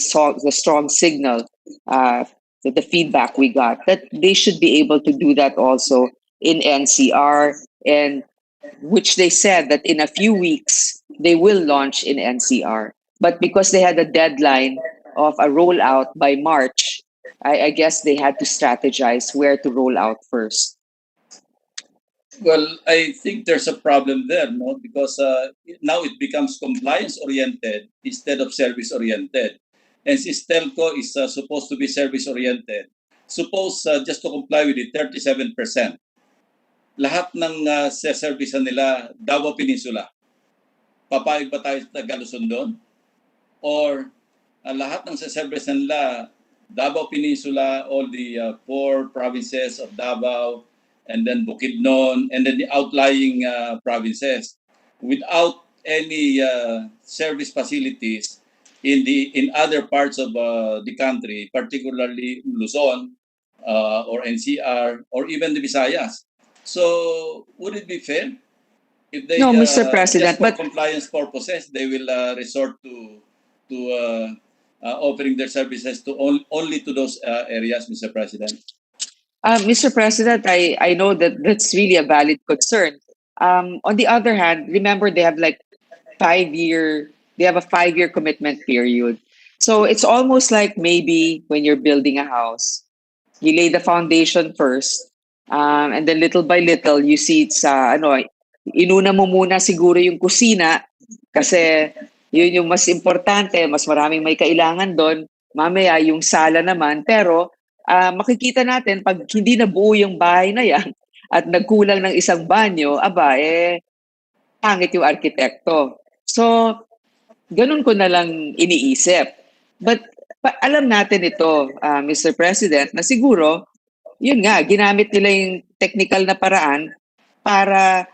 strong signal, the feedback we got, that they should be able to do that also in NCR, and which they said that in a few weeks they will launch in NCR. But because they had a deadline of a rollout by March, I guess they had to strategize where to roll out first. Well, I think there's a problem there, no? Because now it becomes compliance-oriented instead of service-oriented. And since telco is supposed to be service-oriented, suppose just to comply with it, 37%. Lahat ng servisan nila, Davao Peninsula. Papayag ba tayo sa Galuson doon? Or lahat ng servisan nila, Davao Peninsula, all the 4 provinces of Davao, and then Bukidnon, and then the outlying provinces, without any service facilities in other parts of the country, particularly Luzon or NCR or even the Visayas. So would it be fair if they, No, Mr. President, just for but compliance purposes, they will resort to offering their services to only to those areas, Mr. President? Mr. President, I know that that's really a valid concern. On the other hand, remember they have like they have a 5-year commitment period. So it's almost like maybe when you're building a house, you lay the foundation first, and then little by little you see it's inuna mo muna siguro yung kusina kasi yun yung mas importante, mas maraming may kailangan doon. Mamaya yung sala naman, pero makikita natin pag hindi na buo yung bahay na yan at nagkulang ng isang banyo, pangit yung arkitekto. So, ganun ko na lang iniisip. But alam natin ito, Mr. President, na siguro, yun nga, ginamit nila yung technical na paraan para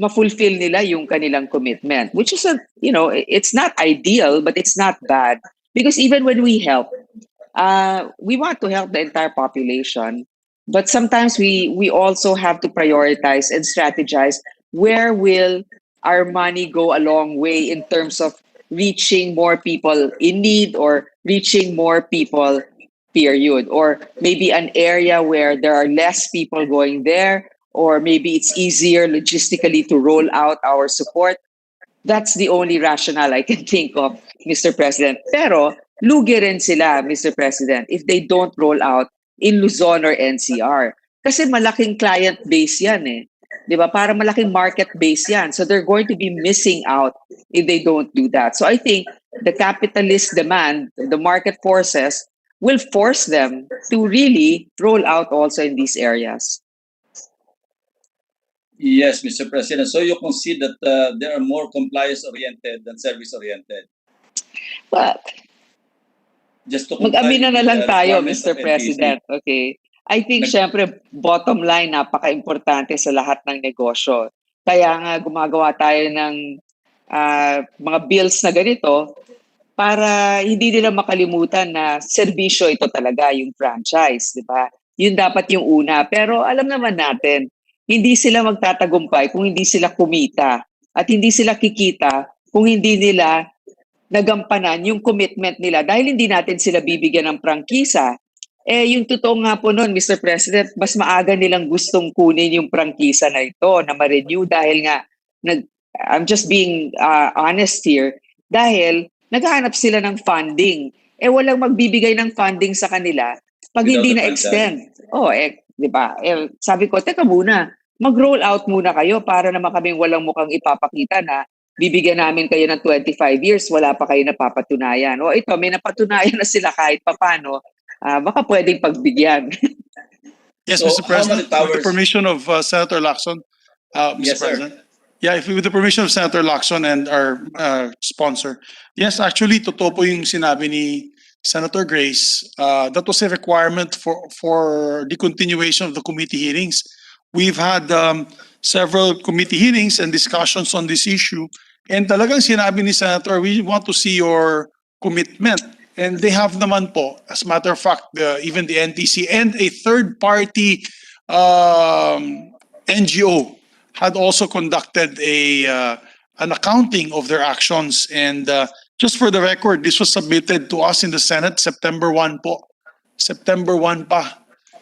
ma-fulfill nila yung kanilang commitment, which is, it's not ideal, but it's not bad. Because even when we help, we want to help the entire population, but sometimes we also have to prioritize and strategize where will our money go a long way in terms of reaching more people in need or reaching more people, period. Or maybe an area where there are less people going there, or maybe it's easier logistically to roll out our support. That's the only rationale I can think of, Mr. President. Pero lugi rin sila, Mr. President, if they don't roll out in Luzon or NCR. Kasi malaking client base yan eh. Di ba? Para malaking market base yan. So they're going to be missing out if they don't do that. So I think the capitalist demand, the market forces, will force them to really roll out also in these areas. Yes, Mr. President. So you concede that they are more compliance-oriented than service-oriented? But Just to mag-amina na lang tayo, requirements Mr. of NTC. President. Okay. I think, syempre, bottom line, napaka-importante sa lahat ng negosyo. Kaya nga gumagawa tayo ng mga bills na ganito para hindi nila makalimutan na serbisyo ito talaga, yung franchise, di ba? Yun dapat yung una. Pero alam naman natin, hindi sila magtatagumpay kung hindi sila kumita. At hindi sila kikita kung hindi nila nagampanan yung commitment nila dahil hindi natin sila bibigyan ng prangkisa. Yung totoo nga po noon, Mr. President, mas maaga nilang gustong kunin yung prangkisa na ito na ma-renew dahil nga, I'm just being honest here, dahil naghahanap sila ng funding. Walang magbibigay ng funding sa kanila pag Without hindi the na-extend. Di ba? Sabi ko, teka muna, mag-roll out muna kayo para naman kaming walang mukhang ipapakita na bibigyan namin kayo ng 25 years, wala pa kayo napapatunayan. Ito, may napatunayan na sila kahit papano, baka pwedeng pagbigyan. Yes, So, Mr. how many President, with the towers- permission of Senator Lacson, Mr. Yes, sir. President. Yeah, with the permission of Senator Lacson and our sponsor. Yes, actually, totoo po yung sinabi ni Senator Grace. That was a requirement for the continuation of the committee hearings. We've had several committee hearings and discussions on this issue. And talagang sinabi ni Senator, we want to see your commitment. And they have naman po, as a matter of fact, even the NTC and a third-party NGO had also conducted an accounting of their actions. And just for the record, this was submitted to us in the Senate September 1 po. September 1 pa.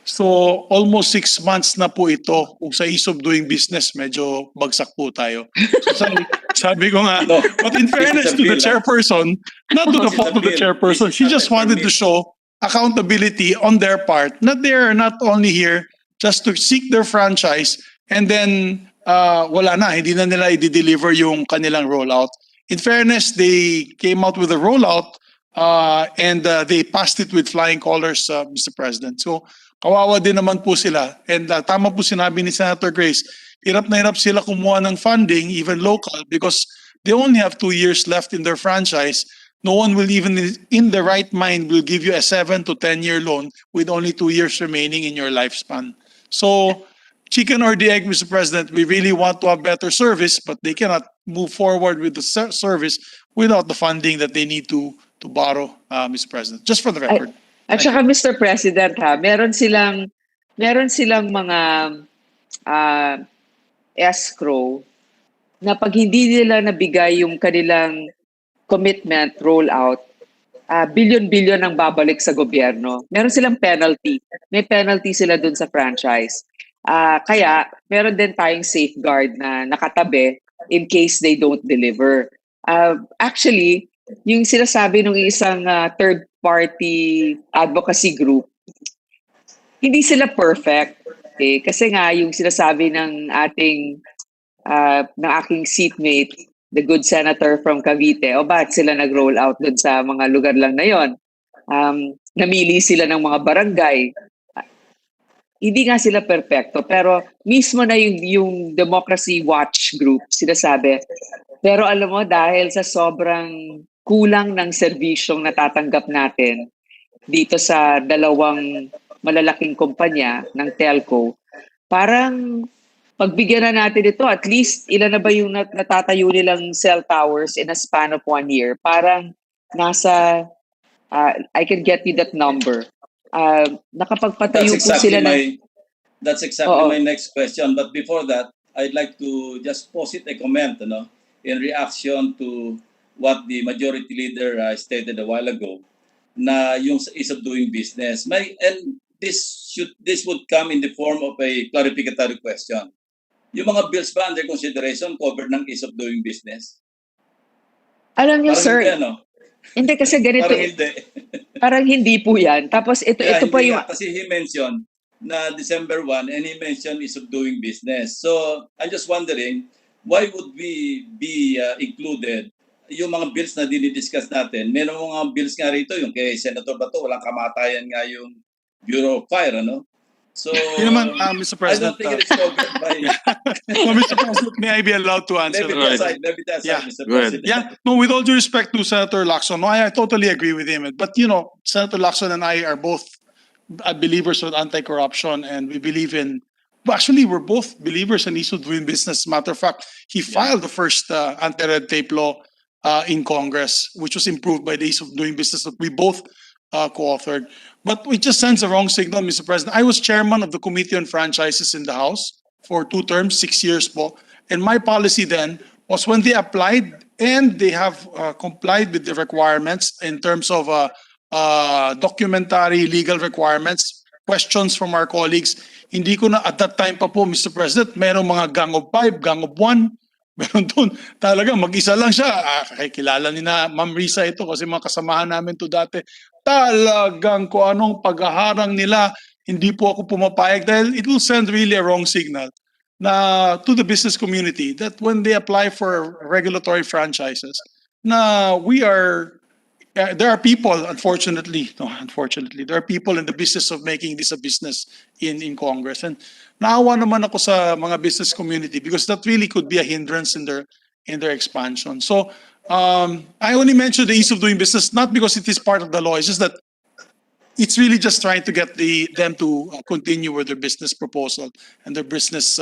So almost 6 months na po ito. Kung sa ease of doing business, medyo bagsak po tayo. So sabi ko nga, No, but in fairness to the chairperson, not to the fault of the chairperson, she just wanted to show accountability on their part. That they are not only here just to seek their franchise and then wala na, hindi na nila i-deliver yung kanilang rollout. In fairness, they came out with a rollout and they passed it with flying colors, Mr. President. So kawawa din naman po sila. And tama po sinabi ni Senator Grace, hirap na hirap sila kumuha ng funding, even local, because they only have 2 years left in their franchise. No one will even, in the right mind, will give you a 7 to 10-year loan with only 2 years remaining in your lifespan. So, chicken or the egg, Mr. President, we really want to have better service, but they cannot move forward with the service without the funding that they need to borrow, Mr. President. Just for the record. At saka, Mr. President, meron silang mga escrow na pag hindi nila nabigay yung kanilang commitment rollout, billion-billion ang babalik sa gobyerno. Meron silang penalty. May penalty sila dun sa franchise. Kaya, meron din tayong safeguard na nakatabi in case they don't deliver. Actually, yung sinasabi ng isang third-party advocacy group, hindi sila perfect. Kasi nga, yung sinasabi ng aking seatmate, the good senator from Cavite, bakit sila nag-roll out dun sa mga lugar lang na yon? Namili sila ng mga barangay. Hindi nga sila perfecto, pero mismo na yung Democracy Watch group, sinasabi, pero alam mo, dahil sa sobrang kulang ng serbisyong natatanggap natin dito sa dalawang malalaking kumpanya ng telco, parang pagbigyan na natin ito, at least ilan na ba yung natatayo nilang cell towers in a span of 1 year? Parang nasa, I can get you that number. Nakapagpatayo po sila ng... That's exactly my next question. But before that, I'd like to just posit a comment, in reaction to what the majority leader stated a while ago, na yung ease of doing business. And this would come in the form of a clarificatory question. Yung mga bills ba under consideration covered ng ease of doing business? Alam niyo, Parang sir, hindi, hindi kasi ganito. Parang hindi. Parang hindi po yan. Tapos ito pa yung... Kasi he mentioned na December 1 and he mentioned ease of doing business. So, I'm just wondering, why would we be included yung mga bills na dinidiscuss natin? Meron mga bills nga rito, yung kay Senator Bato, walang kamatayan nga yung Bureau of Fire, So, Mr. President, I don't think it's covered by... well, Mr. President, may I be allowed to answer? Let me decide, Yeah. Mr. Go ahead. President. Yeah, no, with all due respect to Senator Lacson, I totally agree with him. But, Senator Lacson and I are both believers of anti-corruption, and we believe in... Actually, we're both believers in ease of doing business. Matter of fact, he filed the first anti-red tape law in Congress, which was improved by the ease of doing business that we both co-authored. But it just sends a wrong signal, Mr. President. I was chairman of the Committee on Franchises in the House for 2 terms, 6 years po. And my policy then was when they applied and they have complied with the requirements in terms of documentary legal requirements, questions from our colleagues. Hindi ko na at that time pa po, Mr. President, merong mga gang of 5, gang of 1. Meron doon. Talaga, mag-isa lang siya. Kilala ni na Ma'am Risa ito kasi mga kasamahan namin to dati. Talagang kung anong paghaharang nila, hindi po ako pumapayag dahil it will send really a wrong signal na to the business community that when they apply for regulatory franchises, na we are there are people, unfortunately, there are people in the business of making this a business in Congress. And naawa naman ako sa mga business community because that really could be a hindrance in their expansion. So I only mentioned the ease of doing business, not because it is part of the law, it's just that it's really just trying to get them to continue with their business proposal and their business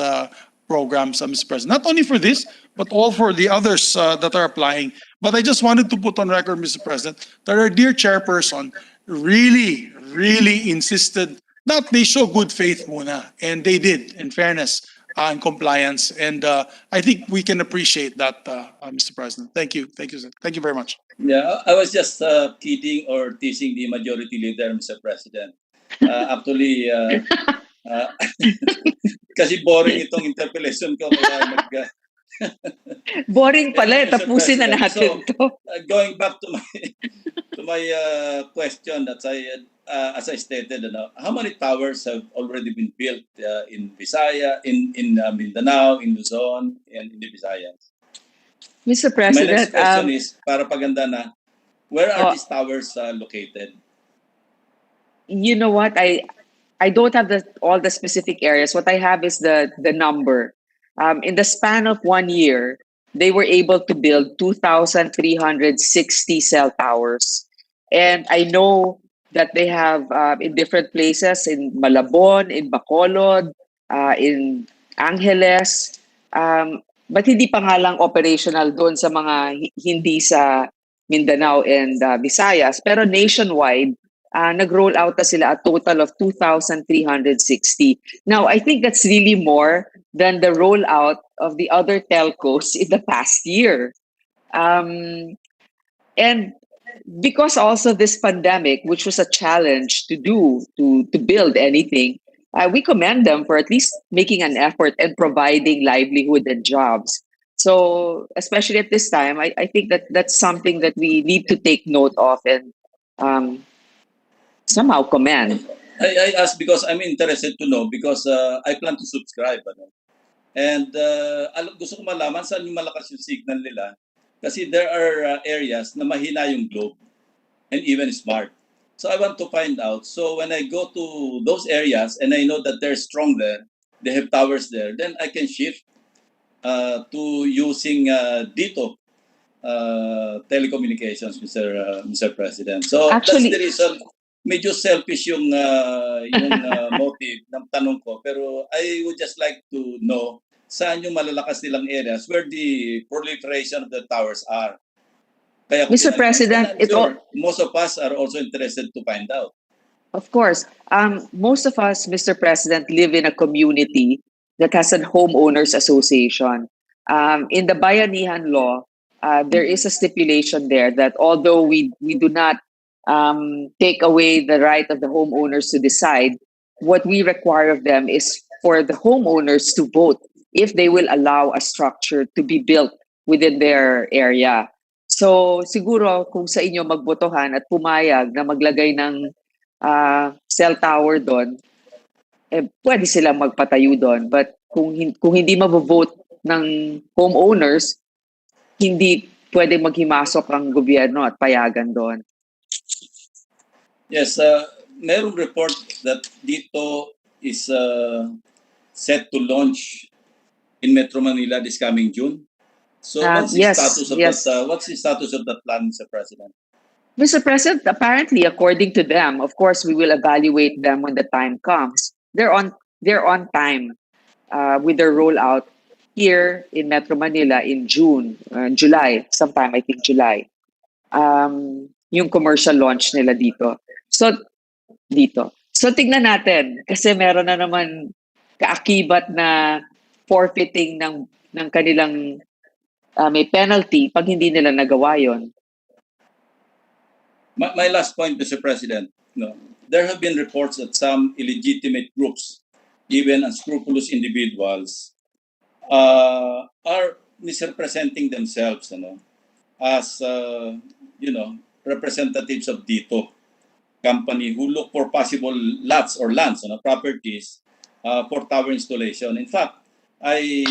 programs, Mr. President. Not only for this, but all for the others that are applying. But I just wanted to put on record, Mr. President, that our dear chairperson really, really insisted that they show good faith muna. And they did, in fairness and compliance. And I think we can appreciate that, Mr. President. Thank you. Thank you, sir. Thank you very much. Yeah, I was just kidding or teasing the majority leader, Mr. President. Actually, kasi boring itong interpellation ko. Kaya Boring pala, Mr. tapusin na President, natin to. Going back to my question that as I stated, how many towers have already been built in Visaya, in Mindanao, in Luzon, and in the Visayas? Mr. My next President, question is, para paganda na, where are these towers located? you know what? I don't have all the specific areas. What I have is the number. In the span of 1 year, they were able to build 2,360 cell towers. And I know that they have in different places, in Malabon, in Bacolod, in Angeles, but hindi pa nga lang operational doon sa mga hindi sa Mindanao and Visayas. Pero nationwide, nag-roll out na sila a total of 2,360. Now, I think that's really more than the rollout of the other telcos in the past year. And because also this pandemic, which was a challenge to build anything, we commend them for at least making an effort and providing livelihood and jobs. So, especially at this time, I think that's something that we need to take note of and somehow commend. I ask because I'm interested to know because I plan to subscribe. And gusto ko malaman saan yung malakas yung signal nila. Kasi there are areas na mahina yung globe and even smart. So I want to find out. So when I go to those areas and I know that they're strong there, they have towers there, then I can shift to using dito telecommunications, Mr. President. So Actually, that's the reason. Medyo selfish yung motive ng tanong ko. Pero I would just like to know saan yung malalakas nilang areas where the proliferation of the towers are. Kaya, Mr. President, most of us are also interested to find out. Of course. Most of us, Mr. President, live in a community that has a homeowners association. In the Bayanihan law, there is a stipulation there that although we do not take away the right of the homeowners to decide, what we require of them is for the homeowners to vote if they will allow a structure to be built within their area. So siguro kung sa inyo magbotohan at pumayag na maglagay ng cell tower doon, pwede silang magpatayo doon. But kung hindi mavovote ng homeowners, hindi pwede maghimasok ang gobyerno at payagan doon. Yes, merong report that dito is set to launch in Metro Manila this coming June. So what's the status of that plan, Mr. President? Mr. President, apparently, according to them, of course, we will evaluate them when the time comes. They're on time with their rollout here in Metro Manila in July, sometime I think July. Yung commercial launch nila dito. So tingnan natin kasi meron na naman kaakibat na forfeiting ng kanilang may penalty pag hindi nila nagawa yon. My last point, Mr. President, there have been reports that some illegitimate groups, even unscrupulous individuals, are misrepresenting themselves, as representatives of DITO company who look for possible lots or lands, properties for tower installation. In fact, I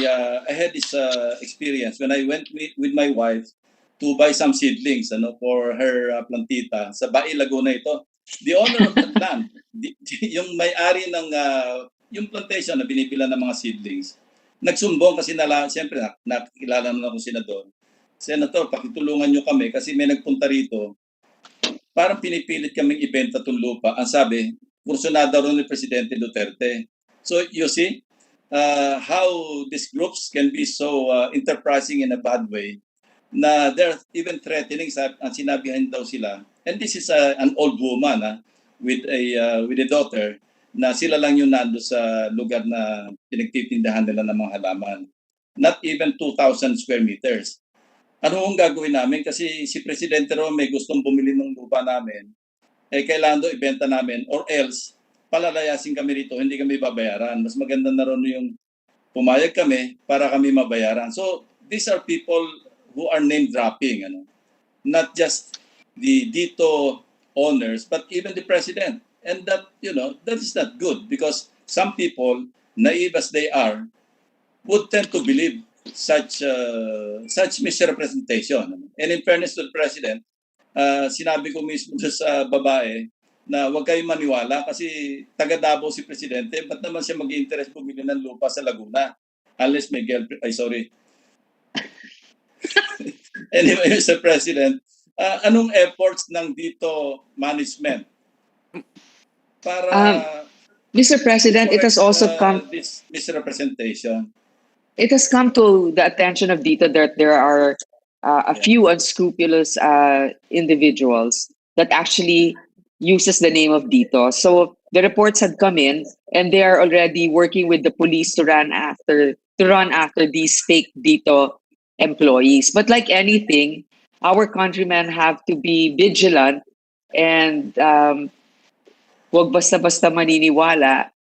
had this experience when I went with my wife to buy some seedlings for her plantita sa Bai, Laguna ito. The owner of that land, yung may-ari ng yung plantation na binibila ng mga seedlings, nagsumbong kasi siyempre nakikilala na ako senador. Senator, pakitulungan nyo kami kasi may nagpunta rito. Parang pinipilit kaming ibenta itong lupa. Ang sabi, kursunada rin ni Presidente Duterte. So you see how these groups can be so enterprising in a bad way na they're even threatening, ang sinabihan daw sila. And this is an old woman with a daughter na sila lang yung nando sa lugar na pinagtitindahan nila ng mga halaman. Not even 2,000 square meters. Ano ang gagawin namin? Kasi si Presidente Ro may gustong bumili ng lupa namin, kailangan daw ibenta namin or else palalayasin kami rito, hindi kami babayaran. Mas maganda na ron yung pumayag kami para kami mabayaran. So these are people who are name dropping, not just the DITO owners, but even the President. And that, that is not good because some people, naive as they are, would tend to believe such misrepresentation. And in fairness to the President, sinabi ko mismo sa babae na huwag kayong maniwala kasi taga Davao si Presidente, ba't naman siya mag-interest bumili ng lupa sa Laguna? Unless may girlfriend, sorry. Anyway, Mr. President, anong efforts ng DITO management para Mr. President, it has also come this misrepresentation? It has come to the attention of DITO that there are a few unscrupulous individuals that actually uses the name of DITO. So the reports had come in, and they are already working with the police to run after these fake DITO employees. But like anything, our countrymen have to be vigilant and wag basta-basta maniniwala.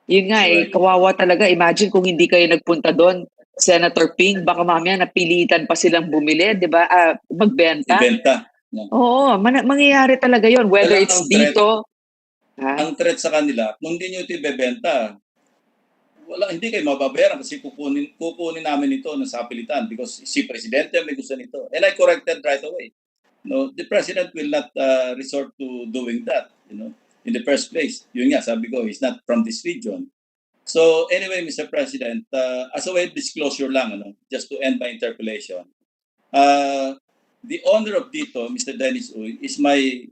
Yun nga kawawa talaga. Imagine kung hindi kayo nagpunta doon, Senator Ping, baka mamaya napilitan pa silang bumili, di ba? Magbenta. Ibenta. Oo, mangyayari talaga yon. Whether it's dito. Ang threat sa kanila, kung hindi nyo ito ibebenta, hindi kayo mababayaran kasi kukunin namin ito ng sapilitan because si Presidente may gusto nito. And I corrected right away. The President will not resort to doing that, in the first place. Yun nga, sabi ko, he's not from this region. So anyway, Mr. President, as a way of disclosure lang, just to end my interpellation, the owner of DITO, Mr. Dennis Uy, is my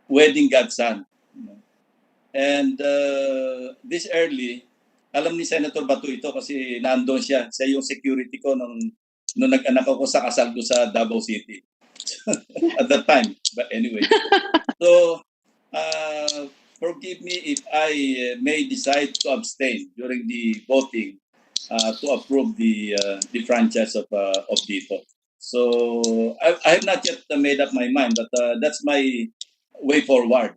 wedding godson. And this early, alam ni Senator Batu ito kasi nandun siya yung security ko nung nag-anak ako sa kasal ko sa Davao City. At that time. But anyway. So, forgive me if I may decide to abstain during the voting to approve the franchise of DITO. So I have not yet made up my mind, but that's my way forward.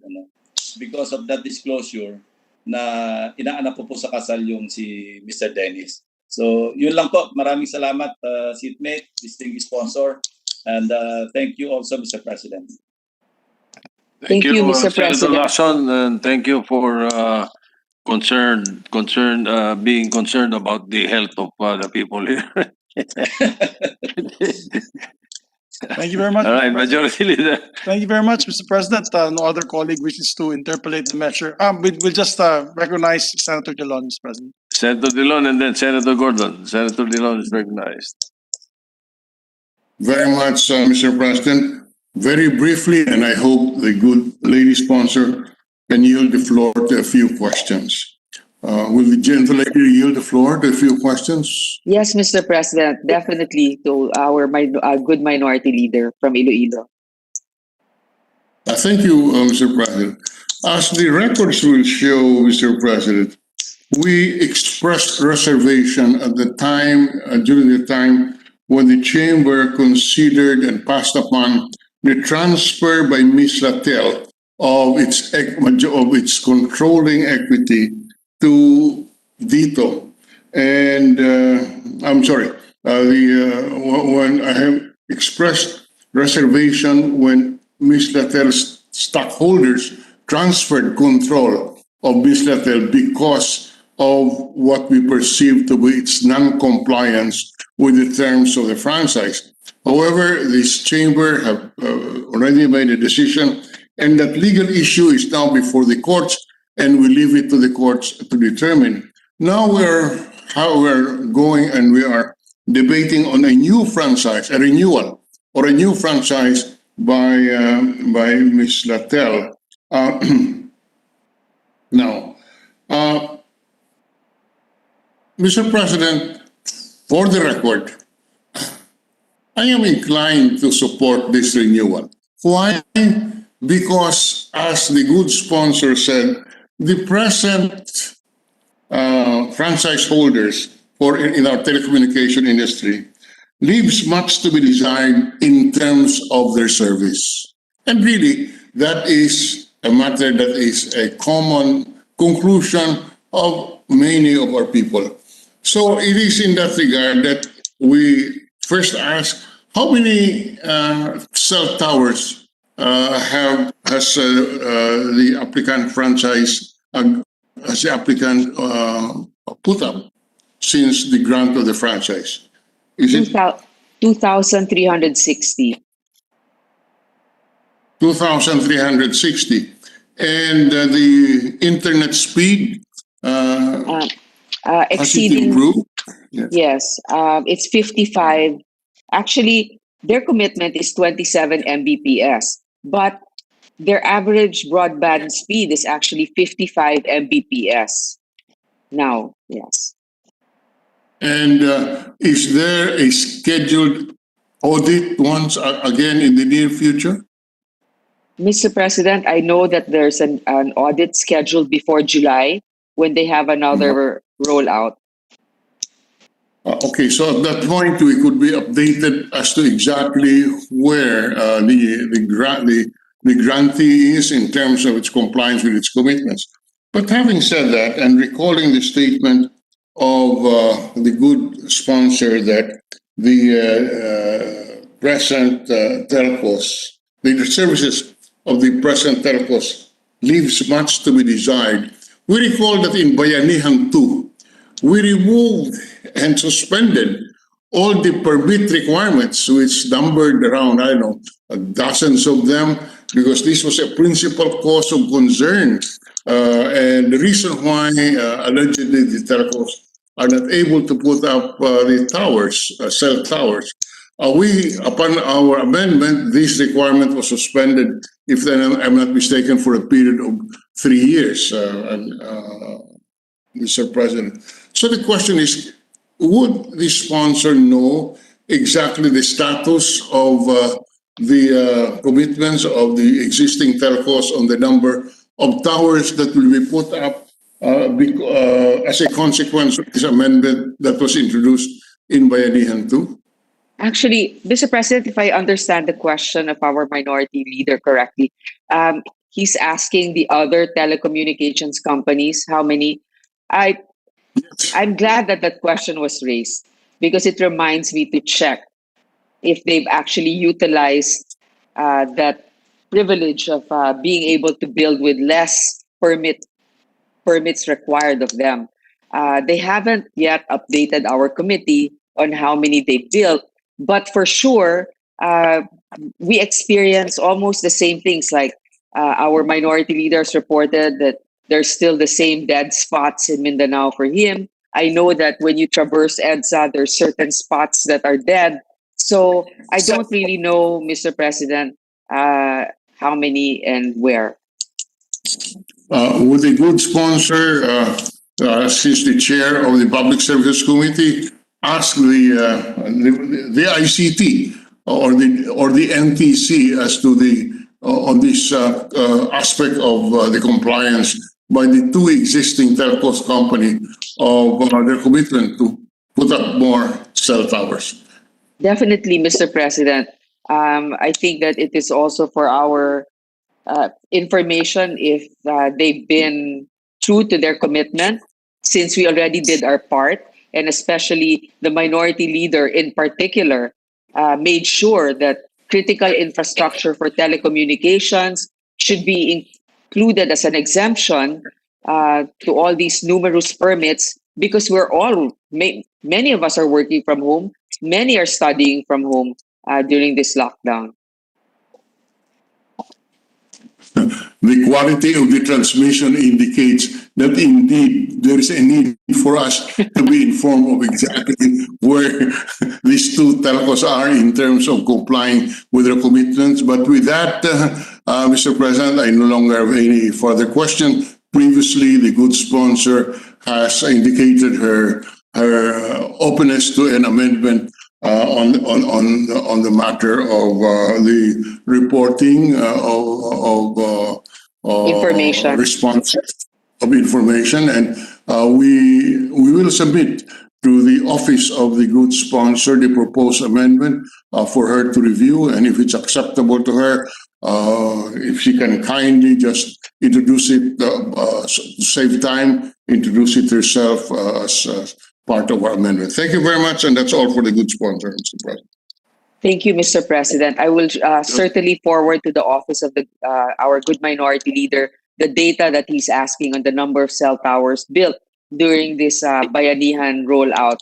Because of that disclosure na inaanak po sa kasal yung si Mr. Dennis. So yun lang po. Maraming salamat, seatmate, distinguished sponsor, and thank you also, Mr. President. Thank you, Mr. Senator President. Lacson, and thank you for being concerned about the health of the people here. Thank you very much. All right, Majority Leader. Thank you very much, Mr. President. No other colleague wishes to interpolate the measure. We'll just recognize Senator Dillon, Mr. President. Senator Dillon and then Senator Gordon. Senator Dillon is recognized. Very much, Mr. President. Very briefly, and I hope the good lady sponsor can yield the floor to a few questions. Will the gentle lady yield the floor to a few questions? Yes, Mr. President, definitely to our good minority leader from Iloilo. Thank you, Mr. President. As the records will show, Mr. President, we expressed reservation at the time, during the time when the chamber considered and passed upon the transfer by Ms. Latel of its controlling equity to Dito. And I'm sorry, when I have expressed reservation when Ms. Latel's stockholders transferred control of Ms. Latel because of what we perceive to be its non-compliance with the terms of the franchise. However, this chamber have already made a decision, and that legal issue is now before the courts, and we leave it to the courts to determine. Now how we're going, and we are debating on a new franchise, a renewal, or a new franchise by Ms. Latel. Now, Mr. President, for the record, I am inclined to support this renewal. Why? Because, as the good sponsor said, the present franchise holders in our telecommunication industry leaves much to be desired in terms of their service. And really, that is a matter that is a common conclusion of many of our people. So it is in that regard that we first ask, how many cell towers has the applicant franchise, has the applicant put up since the grant of the franchise? Is it 2,360. 2,360? And the internet speed has it Exceeding, improved? yes, it's 55. Actually, their commitment is 27 Mbps, but their average broadband speed is actually 55 Mbps now. Yes. And is there a scheduled audit once again in the near future? Mr. President, I know that there's an audit scheduled before July when they have another rollout. Okay, so at that point, we could be updated as to exactly where the grantee is in terms of its compliance with its commitments. But having said that, and recalling the statement of the good sponsor that the present telcos, the services of the present telcos leaves much to be desired, we recall that in Bayanihan 2, we removed and suspended all the permit requirements, which numbered around, I don't know, dozens of them, because this was a principal cause of concern. And the reason why allegedly the telcos are not able to put up the towers, cell towers. Upon our amendment, this requirement was suspended, if I'm not mistaken, for a period of 3 years, Mr. President. So the question is, would the sponsor know exactly the status of the commitments of the existing telcos on the number of towers that will be put up as a consequence of this amendment that was introduced in Bayanihan 2? Actually, Mr. President, if I understand the question of our minority leader correctly, he's asking the other telecommunications companies how many. I'm glad that that question was raised because it reminds me to check if they've actually utilized that privilege of being able to build with less permits required of them. They haven't yet updated our committee on how many they built, but for sure, we experience almost the same things. Like our minority leaders reported that there's still the same dead spots in Mindanao for him. I know that when you traverse EDSA, there's certain spots that are dead. So I don't really know, Mr. President, how many and where. Would a good sponsor, since the chair of the Public Services Committee, ask the ICT or the NTC as to the on this aspect of the compliance by the two existing telcos company of their commitment to put up more cell towers? Definitely, Mr. President. I think that it is also for our information if they've been true to their commitment, since we already did our part, and especially the minority leader in particular made sure that critical infrastructure for telecommunications should be included as an exemption to all these numerous permits, because many of us are working from home, many are studying from home during this lockdown. The quality of the transmission indicates that indeed there is a need for us to be informed of exactly where these two telcos are in terms of complying with their commitments. But with that, Mr. President, I no longer have any further question. Previously, the good sponsor has indicated her openness to an amendment on the matter of the reporting of Information. response of information, and we will submit to the office of the good sponsor the proposed amendment for her to review, and if it's acceptable to her, if she can kindly just introduce it to save time, introduce it herself as part of our amendment. Thank you very much, and that's all for the good sponsor, Mr. President. Thank you, Mr. President. I will certainly forward to the office of our good minority leader the data that he's asking on the number of cell towers built during this Bayanihan rollout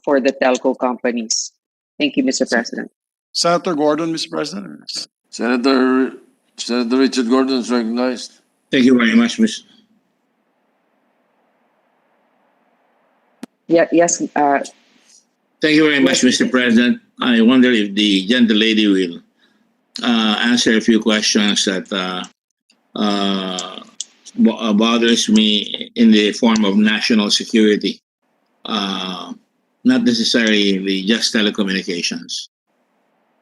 for the telco companies. Thank you, Mr. President. Senator Gordon, Mr. President. Senator Richard Gordon is recognized. Thank you very much, Ms. Yes. Thank you very much, Mr. President. I wonder if the gentle lady will answer a few questions that bothers me in the form of national security, not necessarily just telecommunications.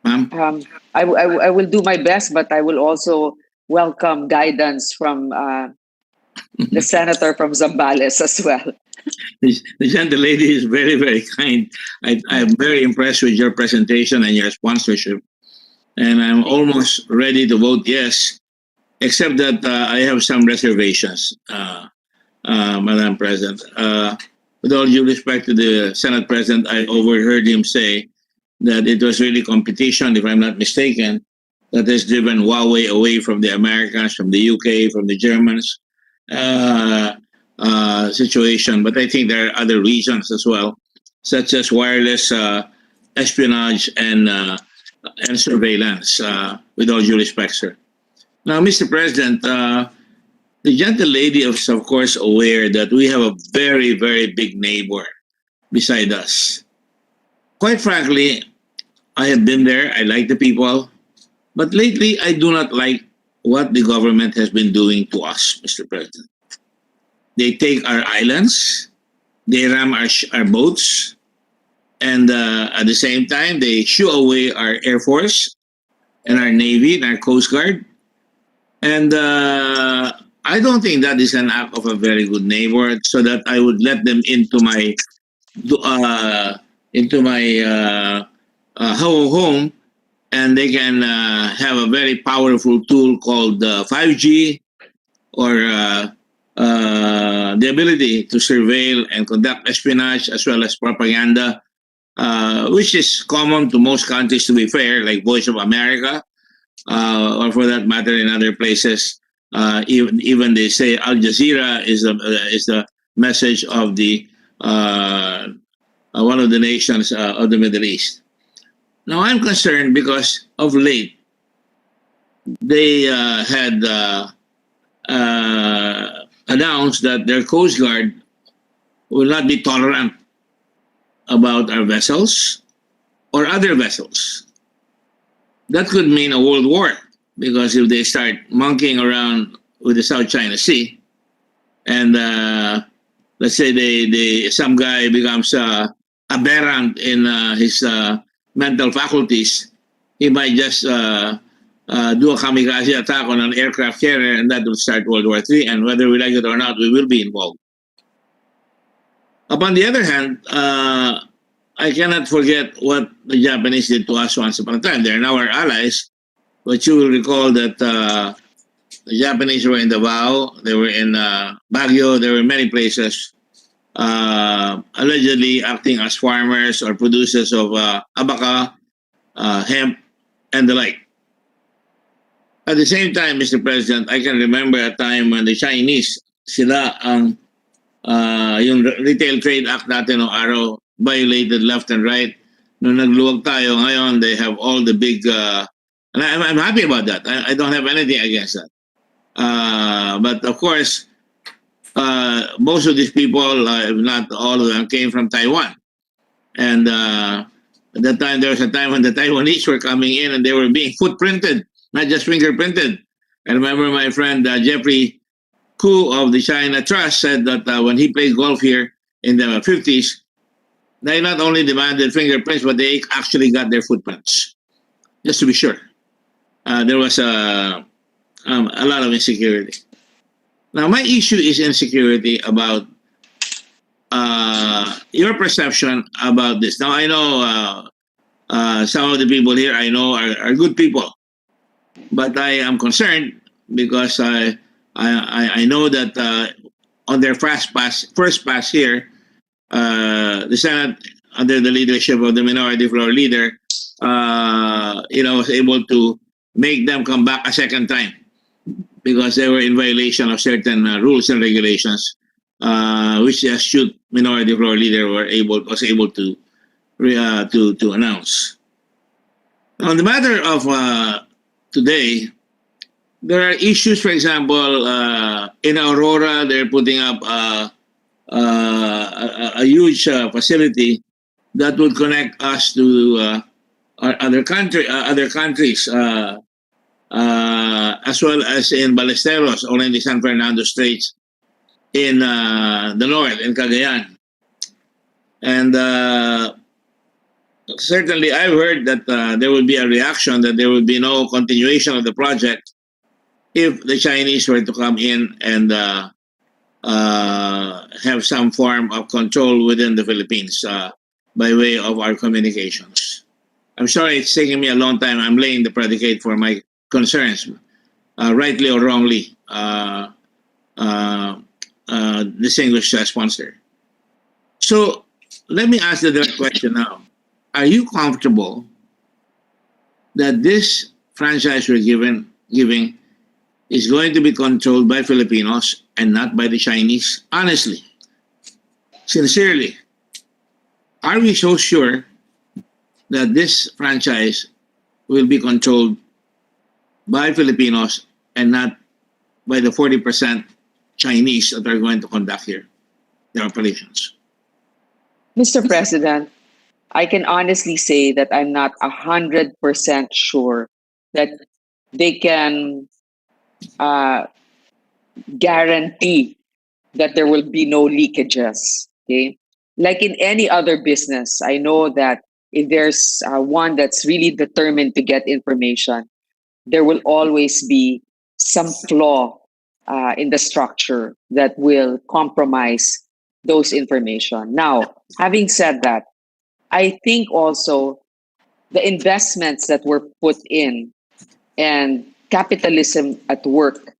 Ma'am? I will do my best, but I will also welcome guidance from the senator from Zambales as well. The gentle lady is very, very kind. I'm very impressed with your presentation and your sponsorship. And I'm almost ready to vote yes, except that I have some reservations, Madam President. With all due respect to the Senate President, I overheard him say that it was really competition, if I'm not mistaken, that has driven Huawei away from the Americans, from the UK, from the Germans. Situation, but I think there are other reasons as well, such as wireless espionage and surveillance, with all due respect, sir. Now, Mr. President, the gentle lady is, of course, aware that we have a very, very big neighbor beside us. Quite frankly, I have been there. I like the people. But lately, I do not like what the government has been doing to us, Mr. President. They take our islands, they ram our boats, and at the same time, they shoo away our Air Force and our Navy and our Coast Guard. And I don't think that is an act of a very good neighbor, so that I would let them into my home, and they can have a very powerful tool called 5G, or the ability to surveil and conduct espionage as well as propaganda, which is common to most countries, to be fair, like Voice of America, or for that matter in other places. Even they say Al Jazeera is the message of the one of the nations of the Middle East. Now I'm concerned because of late they had announced that their Coast Guard will not be tolerant about our vessels or other vessels. That could mean a world war, because if they start monkeying around with the South China Sea, and let's say some guy becomes aberrant in his mental faculties, he might just do a kamikaze attack on an aircraft carrier, and that will start World War III, and whether we like it or not, we will be involved. Upon the other hand, I cannot forget what the Japanese did to us once upon a time. They're now our allies, but you will recall that the Japanese were in Davao, they were in Baguio, they were in many places, allegedly acting as farmers or producers of abaca, hemp, and the like. At the same time, Mr. President, I can remember a time when the Chinese, sila ang yung Retail Trade Act natin ng araw, violated left and right. Nung nagluwag tayo, ngayon they have all the big, and I'm happy about that. I don't have anything against that. But of course, most of these people, if not all of them, came from Taiwan. And at that time, there was a time when the Taiwanese were coming in and they were being footprinted, not just fingerprinted. I remember my friend Jeffrey Koo of the China Trust said that when he played golf here in the 50s, they not only demanded fingerprints, but they actually got their footprints, just to be sure. There was a lot of insecurity. Now, my issue is insecurity about your perception about this. Now, I know some of the people here I know are good people, but I am concerned because I know that on their first pass here, the Senate, under the leadership of the Minority Floor Leader, was able to make them come back a second time because they were in violation of certain rules and regulations, which the astute Minority Floor Leader was able to announce. Now, on the matter of today, there are issues. For example, in Aurora, they're putting up a huge facility that would connect us to other countries, as well as in Ballesteros or in the San Fernando Straits in the north, in Cagayan. And certainly I've heard that there will be a reaction that there will be no continuation of the project if the Chinese were to come in and have some form of control within the Philippines by way of our communications. I'm sorry it's taking me a long time. I'm laying the predicate for my concerns, rightly or wrongly, distinguished sponsor. So let me ask the direct question now. Are you comfortable that this franchise we're giving is going to be controlled by Filipinos and not by the Chinese? Honestly, sincerely, are we so sure that this franchise will be controlled by Filipinos and not by the 40% Chinese that are going to conduct here their operations? Mr. President, I can honestly say that I'm not 100% sure that they can guarantee that there will be no leakages. Okay, like in any other business, I know that if there's one that's really determined to get information, there will always be some flaw in the structure that will compromise those information. Now, having said that, I think also the investments that were put in and capitalism at work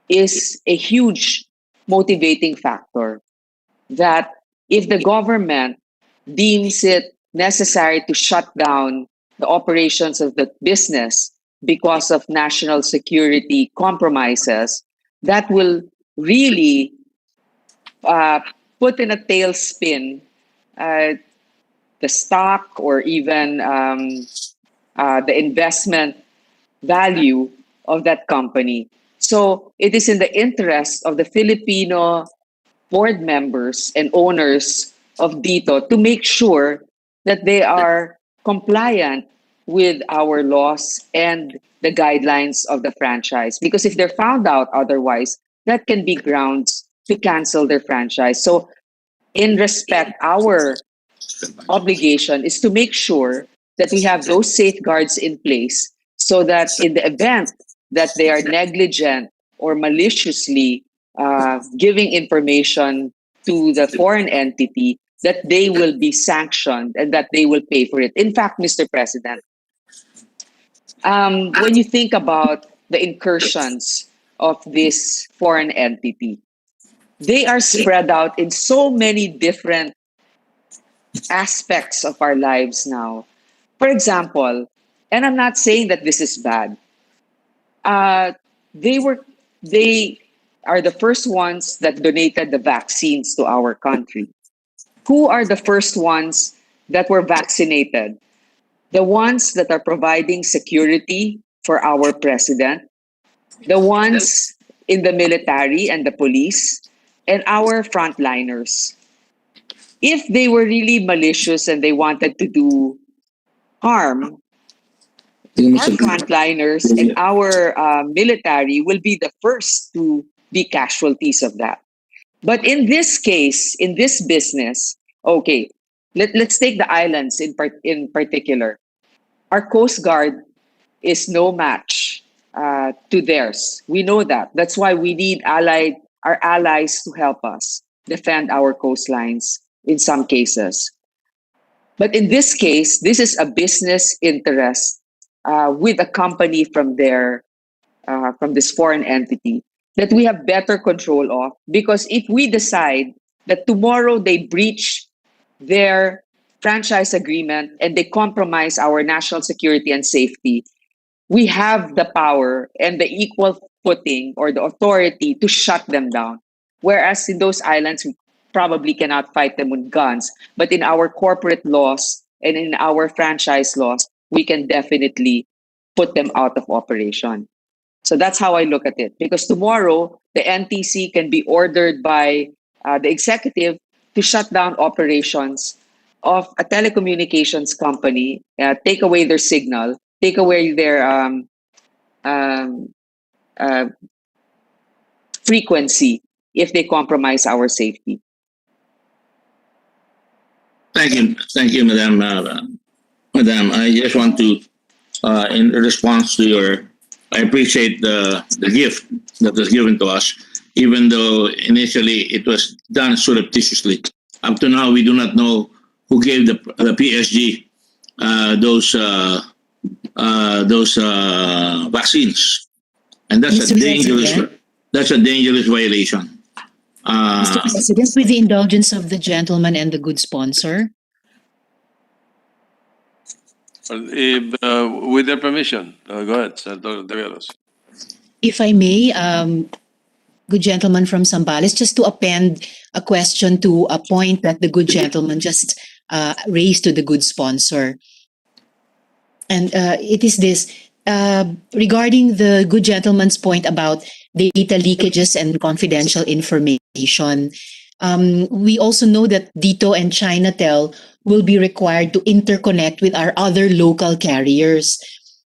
is a huge motivating factor that if the government deems it necessary to shut down the operations of the business because of national security compromises, that will really put in a tailspin the stock or even the investment value of that company. So it is in the interest of the Filipino board members and owners of DITO to make sure that they are compliant with our laws and the guidelines of the franchise. Because if they're found out otherwise, that can be grounds to cancel their franchise. So in respect, our obligation is to make sure that we have those safeguards in place so that in the event that they are negligent or maliciously giving information to the foreign entity, that they will be sanctioned and that they will pay for it. In fact, Mr. President, when you think about the incursions of this foreign entity, they are spread out in so many different aspects of our lives now. For example, and I'm not saying that this is bad, they are the first ones that donated the vaccines to our country. Who are the first ones that were vaccinated? The ones that are providing security for our president, the ones in the military and the police, and our frontliners. If they were really malicious and they wanted to do harm, our frontliners and our military will be the first to be casualties of that. But in this case, in this business, okay, let's take the islands in particular. Our Coast Guard is no match to theirs. We know that. That's why we need our allies to help us defend our coastlines in some cases. But in this case, this is a business interest with a company from this foreign entity that we have better control of. Because if we decide that tomorrow they breach their franchise agreement and they compromise our national security and safety, we have the power and the equal footing or the authority to shut them down. Whereas in those islands, we probably cannot fight them with guns. But in our corporate laws and in our franchise laws, we can definitely put them out of operation. So that's how I look at it. Because tomorrow, the NTC can be ordered by the executive to shut down operations of a telecommunications company, take away their signal, take away their frequency if they compromise our safety. Thank you, Madam. Madam, I just want to, in response to I appreciate the gift that was given to us, even though initially it was done surreptitiously. Up to now, we do not know who gave the PSG those vaccines, and that's a dangerous violation. Mr. President, with the indulgence of the gentleman and the good sponsor. With their permission, go ahead, Senator Deveros. If I may, good gentleman from Zambales, just to append a question to a point that the good gentleman just raised to the good sponsor. And it is this, regarding the good gentleman's point about data leakages and confidential information. We also know that DITO and Chinatel will be required to interconnect with our other local carriers.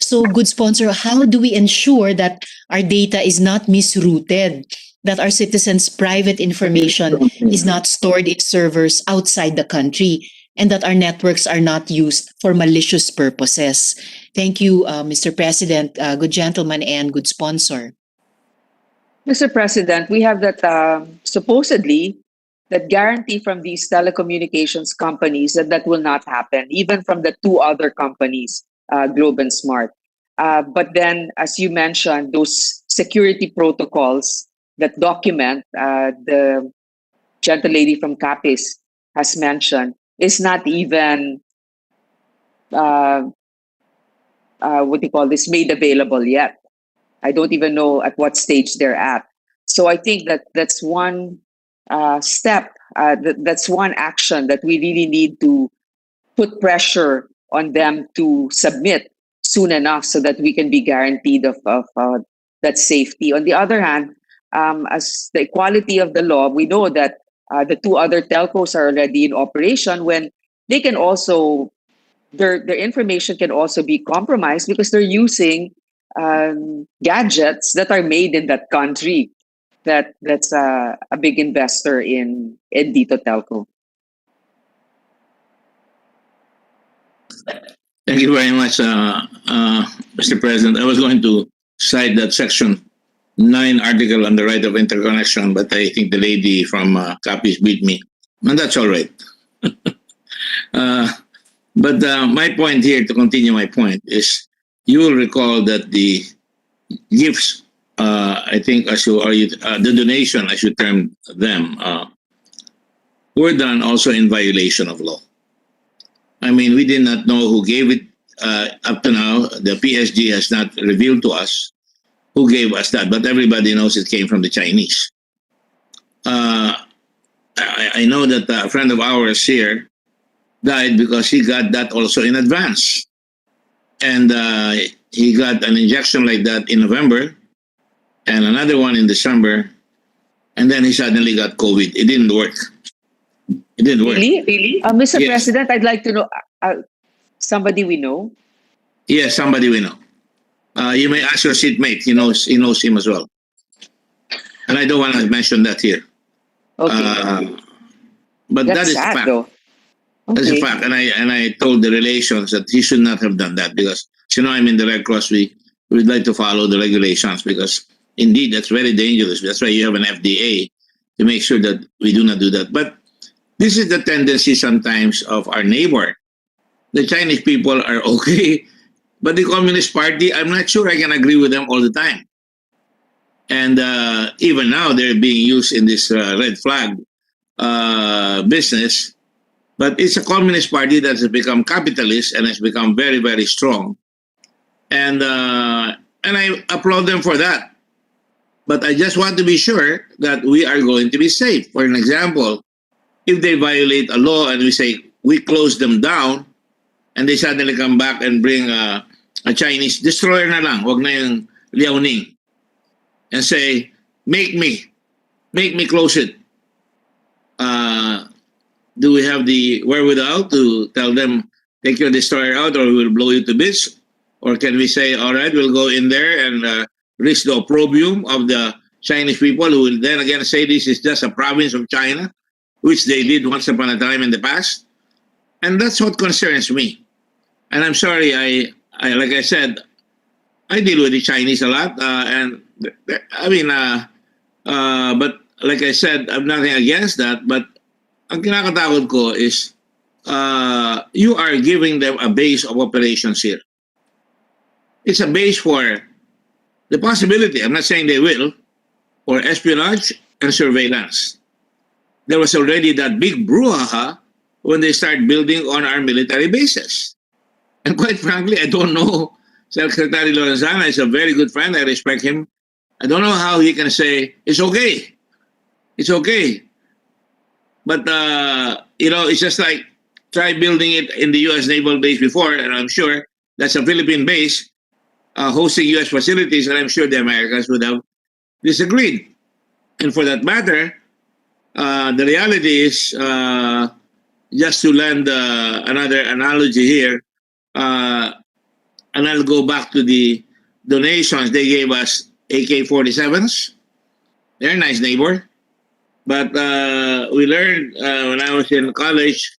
So, good sponsor, how do we ensure that our data is not misrouted, that our citizens' private information is not stored in servers outside the country, and that our networks are not used for malicious purposes? Thank you, Mr. President, good gentleman, and good sponsor. Mr. President, we have that supposedly that guarantee from these telecommunications companies that will not happen, even from the two other companies, Globe and Smart. But then, as you mentioned, those security protocols that document the gentlelady from Capiz has mentioned is not even made available yet. I don't even know at what stage they're at. So I think that's one step, that's one action that we really need to put pressure on them to submit soon enough so that we can be guaranteed of that safety. On the other hand, as the equality of the law, we know that the two other telcos are already in operation when they can also, their information can also be compromised because they're using gadgets that are made in that country that's a big investor in DITO Telco. Thank you very much, Mr. President. I was going to cite that Section 9 article on the right of interconnection, but I think the lady from Capiz beat me, and that's all right. But my point here, to continue my point, is you will recall that the gifts, I think, the donation, as you termed them, were done also in violation of law. I mean, we did not know who gave it up to now. The PSG has not revealed to us who gave us that, but everybody knows it came from the Chinese. I know that a friend of ours here died because he got that also in advance. And he got an injection like that in November and another one in December. And then he suddenly got COVID. It didn't work. It didn't work. Really? Mr. Yes. President, I'd like to know somebody we know. Yes, somebody we know. You may ask your seatmate. He knows him as well. And I don't want to mention that here. Okay. But That's that is sad, fact. though. That's a Okay. fact. And I told the relations that he should not have done that because, I'm in the Red Cross. We'd like to follow the regulations because indeed that's very dangerous. That's why you have an FDA to make sure that we do not do that. But this is the tendency sometimes of our neighbor. The Chinese people are okay, but the Communist Party, I'm not sure I can agree with them all the time. And even now, they're being used in this red flag business. But it's a Communist Party that has become capitalist and has become very, very strong. And I applaud them for that. But I just want to be sure that we are going to be safe. For an example, if they violate a law and we say we close them down, and they suddenly come back and bring a Chinese destroyer na lang, wag na yung Liaoning, and say, make me close it. Do we have the wherewithal to tell them, take your destroyer out or we'll blow you to bits? Or can we say, all right, we'll go in there and risk the opprobrium of the Chinese people who will then again say this is just a province of China, which they did once upon a time in the past? And that's what concerns me. And I'm sorry, I like I said, I deal with the Chinese a lot. But like I said, I'm nothing against that. But ang kinakatakot ko is you are giving them a base of operations here. It's a base for the possibility, I'm not saying they will, for espionage and surveillance. There was already that big brouhaha when they start building on our military bases. And quite frankly, I don't know. Secretary Lorenzana is a very good friend. I respect him. I don't know how he can say, it's okay. It's okay. But, it's just like try building it in the U.S. naval base before, and I'm sure that's a Philippine base hosting U.S. facilities, and I'm sure the Americans would have disagreed. And for that matter, the reality is, just to lend another analogy here, and I'll go back to the donations. They gave us AK-47s. They're a nice neighbor. But we learned when I was in college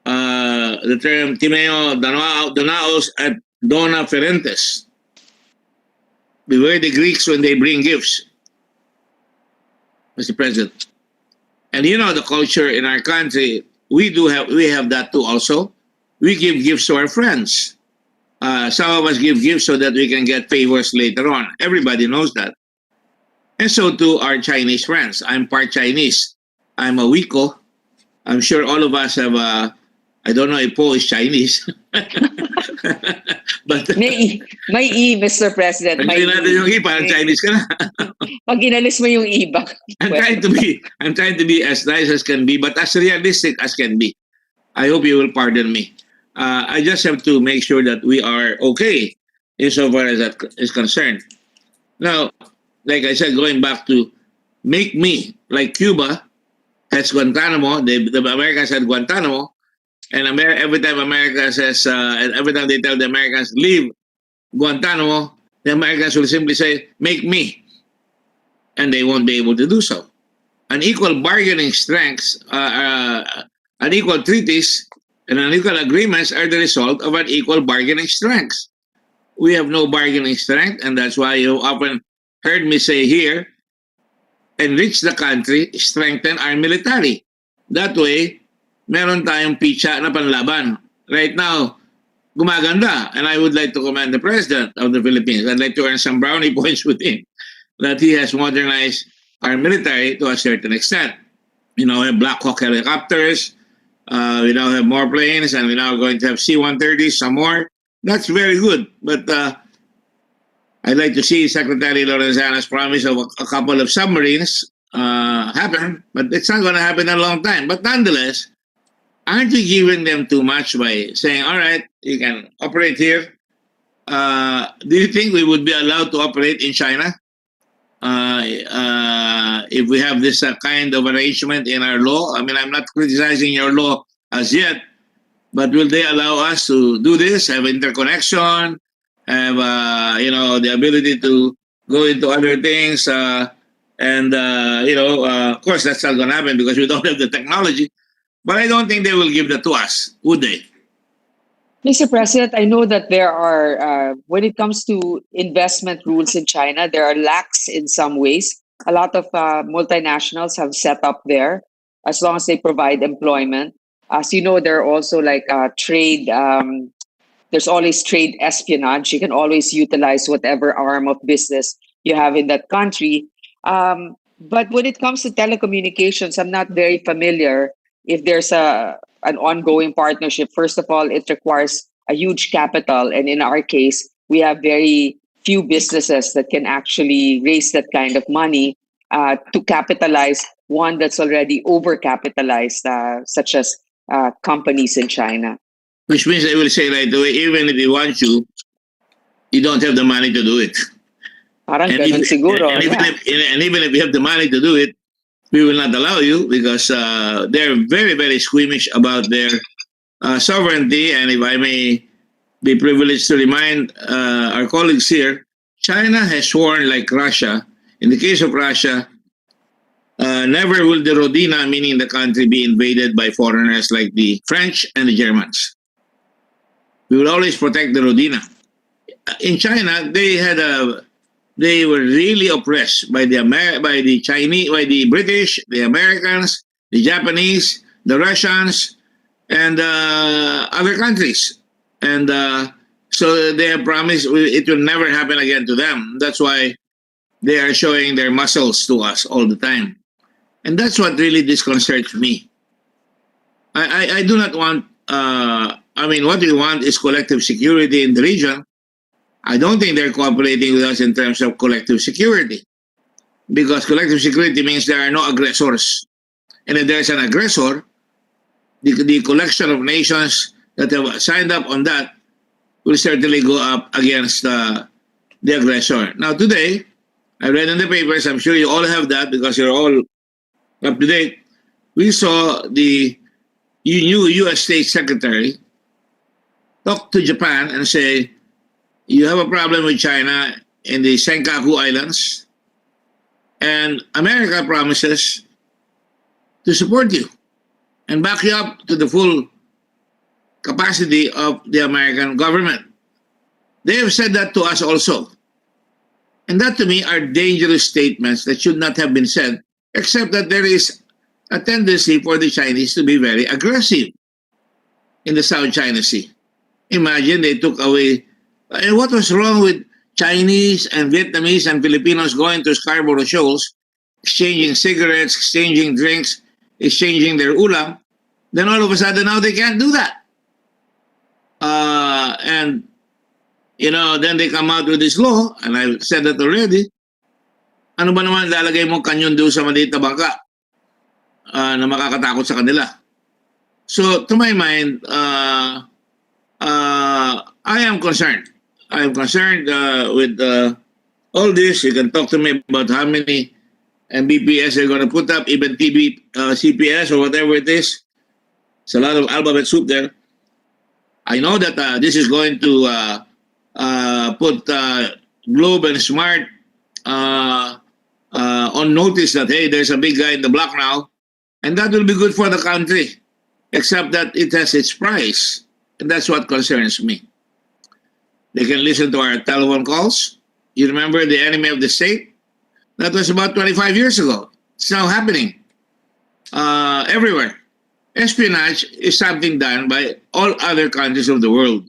the term Timeo Donaos at Dona Ferentes. Beware the Greeks when they bring gifts, Mr. President. And the culture in our country, we have that too also. We give gifts to our friends. Some of us give gifts so that we can get favors later on. Everybody knows that. And so too our Chinese friends. I'm part Chinese. I'm a Wiko. I'm sure all of us have I don't know if Po is Chinese. But May E, Mr. President. pag natin yung I, parang Chinese ka na. Pag inalis mo yung iba. I'm trying to be as nice as can be, but as realistic as can be. I hope you will pardon me. I just have to make sure that we are okay insofar as that is concerned. Now, like I said, going back to make me like Cuba has Guantanamo. The Americans had Guantanamo, and every time America says, and every time they tell the Americans leave Guantanamo, the Americans will simply say, "Make me," and they won't be able to do so. Unequal bargaining strengths, unequal treaties, and unequal agreements are the result of unequal bargaining strengths. We have no bargaining strength, and that's why you often heard me say here, enrich the country, strengthen our military. That way, meron tayong pitsa na panlaban. Right now, gumaganda. And I would like to commend the President of the Philippines. I'd like to earn some brownie points with him that he has modernized our military to a certain extent. We now have Black Hawk helicopters. We now have more planes, and we're now going to have C-130s, some more. That's very good. But I'd like to see Secretary Lorenzana's promise of a couple of submarines happen, but it's not going to happen in a long time. But nonetheless, aren't we giving them too much by saying, all right, you can operate here? Do you think we would be allowed to operate in China if we have this kind of arrangement in our law? I mean, I'm not criticizing your law as yet, but will they allow us to do this, have interconnection, have the ability to go into other things? Of course, that's not going to happen because we don't have the technology. But I don't think they will give that to us, would they? Mr. President, I know that there are, when it comes to investment rules in China, there are lax in some ways. A lot of multinationals have set up there as long as they provide employment. As you know, there are also like trade, there's always trade espionage. You can always utilize whatever arm of business you have in that country. But when it comes to telecommunications, I'm not very familiar if there's an ongoing partnership. First of all, it requires a huge capital. And in our case, we have very few businesses that can actually raise that kind of money to capitalize one that's already overcapitalized, such as companies in China. Which means I will say right away, even if you want to, you don't have the money to do it. Parang And ganun siguro. even if you have the money to do it, we will not allow you because they're very, very squeamish about their sovereignty. And if I may be privileged to remind our colleagues here, China has sworn, like Russia, in the case of Russia, never will the Rodina, meaning the country, be invaded by foreigners like the French and the Germans. We will always protect the Rodina. In China, they were really oppressed by the Chinese, by the British, the Americans, the Japanese, the Russians, and other countries. And so they have promised it will never happen again to them. That's why they are showing their muscles to us all the time. And that's what really disconcerts me. I do not want, what we want is collective security in the region. I don't think they're cooperating with us in terms of collective security, because collective security means there are no aggressors. And if there's an aggressor, the collection of nations that have signed up on that will certainly go up against the aggressor. Now today, I read in the papers, I'm sure you all have that because you're all up to date. We saw the new U.S. State Secretary talk to Japan and say, you have a problem with China in the Senkaku Islands, and America promises to support you and back you up to the full capacity of the American government. They have said that to us also. And that to me are dangerous statements that should not have been said, except that there is a tendency for the Chinese to be very aggressive in the South China Sea. Imagine they took away. And what was wrong with Chinese and Vietnamese and Filipinos going to Scarborough Shoals, exchanging cigarettes, exchanging drinks, exchanging their ulam? Then all of a sudden now they can't do that. Then they come out with this law, and I've said that already. Ano ba naman lalagay mo kanyon doon sa maliit na bangka na makakatakot sa kanila? So to my mind, I am concerned. I am concerned with all this. You can talk to me about how many Mbps they're going to put up, even CPS or whatever it is. It's a lot of alphabet soup there. I know that this is going to put Globe and Smart on notice that, hey, there's a big guy in the block now. And that will be good for the country, except that it has its price. And that's what concerns me. They can listen to our telephone calls. You remember the enemy of the state? That was about 25 years ago. It's now happening everywhere. espionage is something done by all other countries of the world.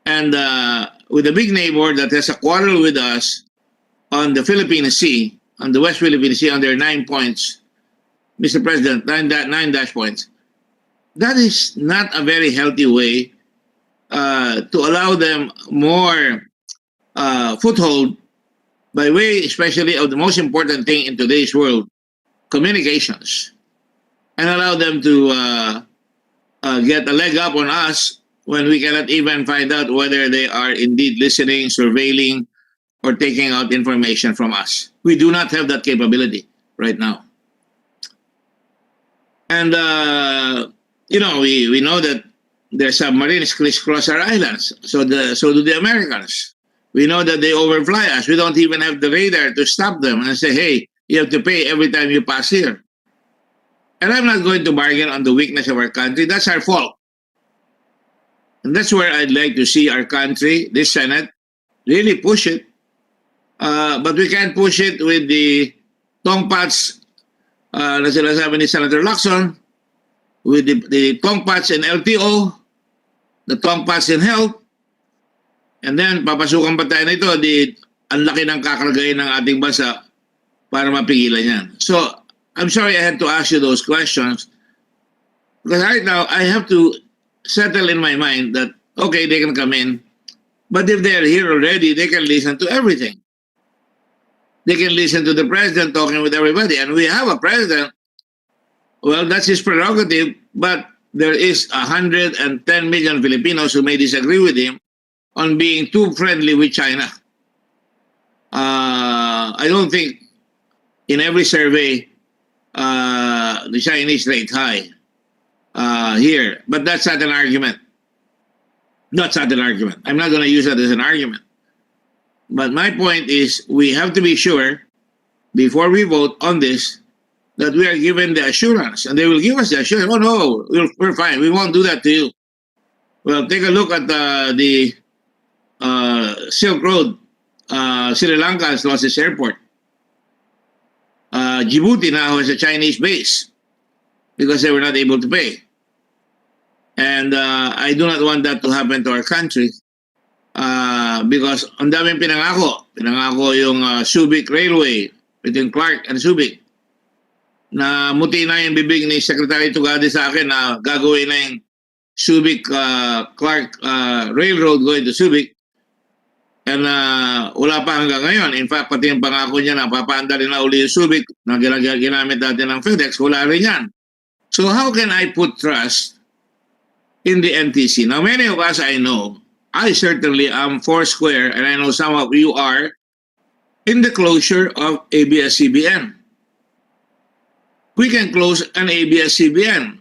And with a big neighbor that has a quarrel with us on the Philippine Sea, on the West Philippine Sea, on their 9 points, Mr. President, nine dash points, that is not a very healthy way to allow them more foothold by way, especially of the most important thing in today's world, communications, and allow them to get a leg up on us when we cannot even find out whether they are indeed listening, surveilling, or taking out information from us. We do not have that capability right now. And, you know, we know that their submarines crisscross our islands. So do the Americans. We know that they overfly us. We don't even have the radar to stop them and say, hey, you have to pay every time you pass here. And I'm not going to bargain on the weakness of our country. That's our fault. And that's where I'd like to see our country, this Senate, really push it. But we can't push it with the tongpats na sinasabi ni Senator Lacson, with the tongpats in LTO, the tongpats in health, and then papasukan pa tayo nito, ang laki ng kakargahin ng ating bansa para mapigilan yan. So, I'm sorry I had to ask you those questions because right now I have to settle in my mind that, okay, they can come in, but if they're here already, they can listen to everything. They can listen to the president talking with everybody. And we have a president, well, that's his prerogative, but there is 110 million Filipinos who may disagree with him on being too friendly with China. I don't think in every survey the Chinese rate high here, but that's not an argument. That's not an argument. I'm not going to use that as an argument. But my point is we have to be sure before we vote on this that we are given the assurance, and they will give us the assurance, oh no, we're fine, we won't do that to you. Well, take a look at the Silk Road. Sri Lanka has lost its airport. Djibouti now has a Chinese base because they were not able to pay. And I do not want that to happen to our country because ang daming pinangako. Pinangako yung Subic Railway between Clark and Subic. Na muti na yung bibig ni Secretary Tugade sa akin na gagawin na yung Subic Clark Railroad going to Subic. And wala pa hanggang ngayon. In fact, pati yung pangako niya na papaanda rin na uli yung Subic na ginamit natin ng FedEx, wala rin yan. So how can I put trust in the NTC? Now, many of us I know, I certainly am foursquare, and I know some of you are, in the closure of ABS-CBN. We can close an ABS-CBN.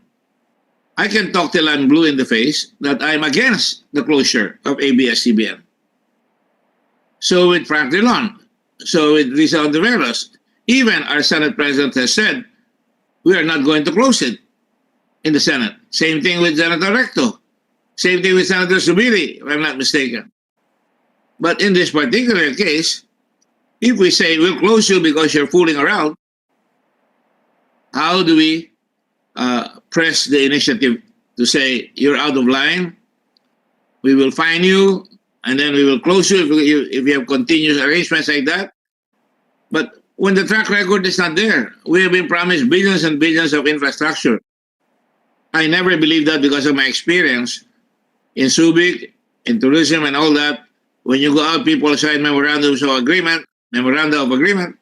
I can talk till I'm blue in the face that I'm against the closure of ABS-CBN. So with Frank Dillon, so with Risa Ontiveros, even our Senate President has said, we are not going to close it in the Senate. Same thing with Senator Recto. Same thing with Senator Subiri, if I'm not mistaken. But in this particular case, if we say we'll close you because you're fooling around, how do we press the initiative to say you're out of line, we will fine you, and then we will close you if you have continuous arrangements like that? But when the track record is not there, we have been promised billions and billions of infrastructure. I never believed that because of my experience in Subic, in tourism and all that. When you go out, people sign memoranda of agreement,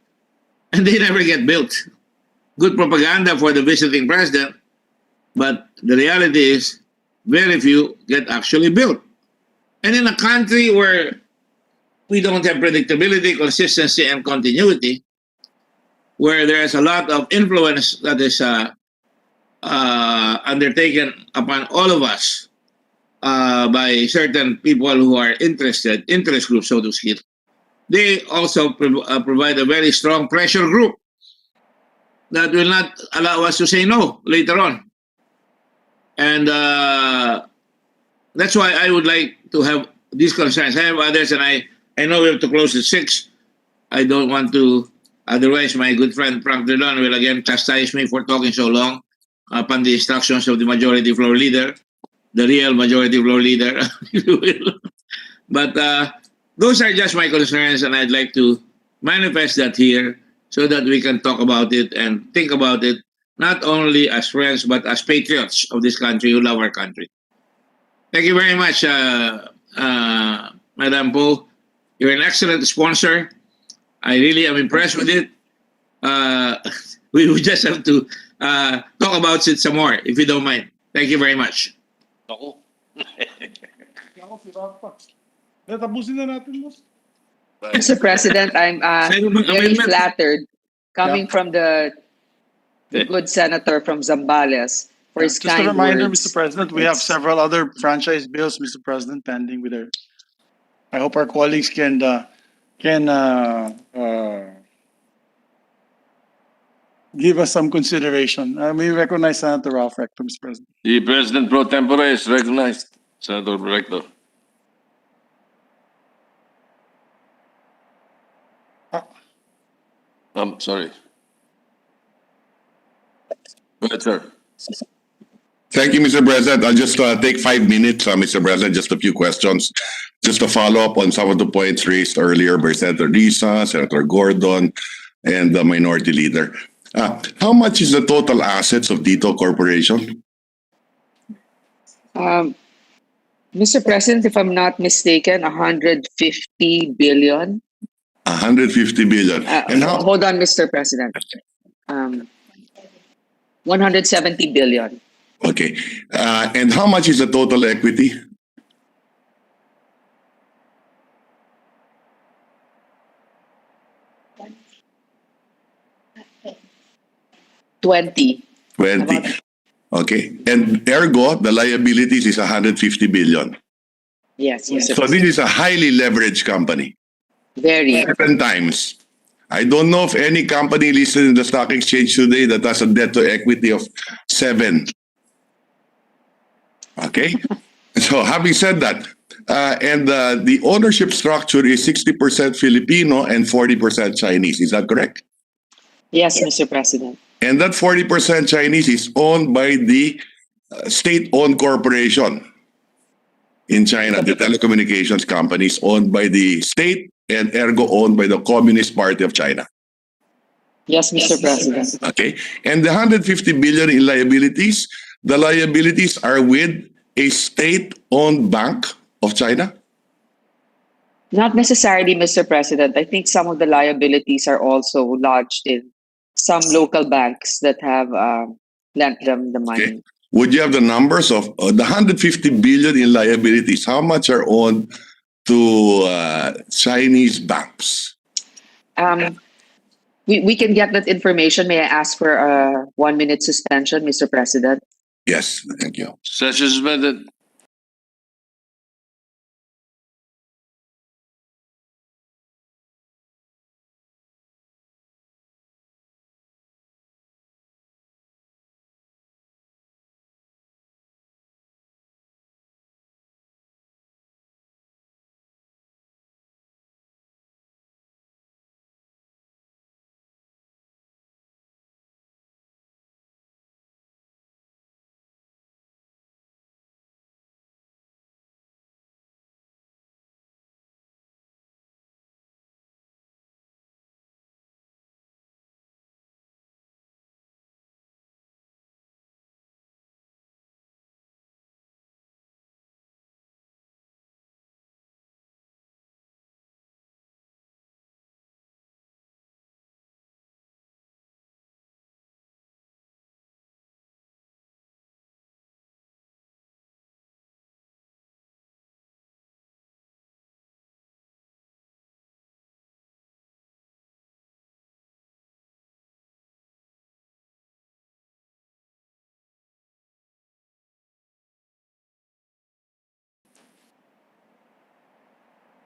and they never get built. Good propaganda for the visiting president, but the reality is very few get actually built. And in a country where we don't have predictability, consistency, and continuity, where there is a lot of influence that is undertaken upon all of us by certain people who are interested, interest groups, so to speak, they also provide a very strong pressure group that will not allow us to say no later on. And that's why I would like to have these concerns. I have others, and I know we have to close at 6. I don't want to, otherwise my good friend Frank Dillon will again chastise me for talking so long. upon the instructions of the majority floor leader, the real majority floor leader, if you will. But those are just my concerns, and I'd like to manifest that here so that we can talk about it and think about it, not only as friends, but as patriots of this country who love our country. Thank you very much, Madam Po. You're an excellent sponsor. I really am impressed with it. We will just have to talk about it some more, if you don't mind. Thank you very much. Tapusin na natin, boss. Mr. President, I'm very flattered coming from the good senator from Zambales for his Just kind a reminder, words. Mr. President, we have several other franchise bills, Mr. President, pending with our. I hope our colleagues can give us some consideration. We recognize Senator Ralph Rector, Mr. President. The President pro tempore is recognized, Senator Rector. I'm sorry. Go ahead, sir. Thank you, Mr. President. I'll just take 5 minutes, Mr. President, just a few questions. Just to follow up on some of the points raised earlier by Senator Risa, Senator Gordon, and the Minority Leader. How much is the total assets of Dito Corporation? Mr. President, if I'm not mistaken, 150 billion. 150 billion. And how, Hold on, Mr. President. 170 billion. okay. And how much is the total equity? $20. 20. Okay. And ergo, the liabilities is 150 billion. Yes, yes. So this is a highly leveraged company. Very. 7 times. I don't know of any company listed in the stock exchange today that has a debt to equity of 7. Okay? So having said that, the ownership structure is 60% Filipino and 40% Chinese. Is that correct? Yes, Mr. President. And that 40% Chinese is owned by the state-owned corporation in China. The telecommunications company is owned by the state and ergo owned by the Communist Party of China. Yes, Mr. President. Okay. And the 150 billion in liabilities, the liabilities are with a state-owned bank of China? Not necessarily, Mr. President. I think some of the liabilities are also lodged in some local banks that have lent them the money. Okay. Would you have the numbers of the 150 billion in liabilities? How much are owned to Chinese banks? We can get that information. May I ask for a 1-minute suspension, Mr. President? Yes, thank you. Session suspended.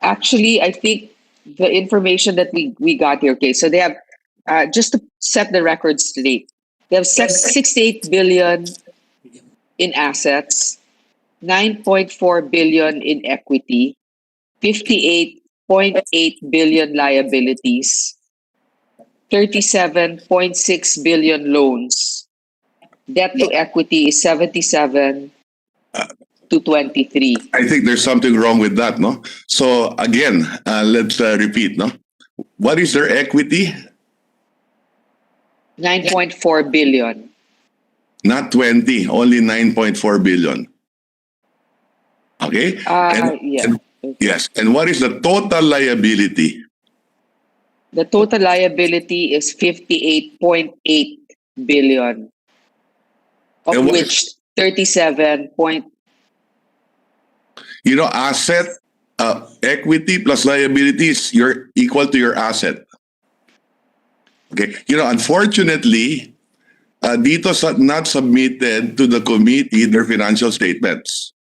Actually, I think the information that we got here, okay, so they have, just to set the record straight, they have 68 billion in assets, 9.4 billion in equity, 58.8 billion liabilities, 37.6 billion loans, Debt to equity is 77 to 23. I think there's something wrong with that, no? So again, let's repeat, no? What is their equity? 9.4 billion. Not 20, only 9.4 billion. Okay? Yeah. Yes. And what is the total liability? The total liability is 58.8 billion, of And what- which 37 point. You know, asset, equity plus liabilities, you're equal to your asset. Okay. You know, unfortunately, dito not submitted to the committee their financial statements.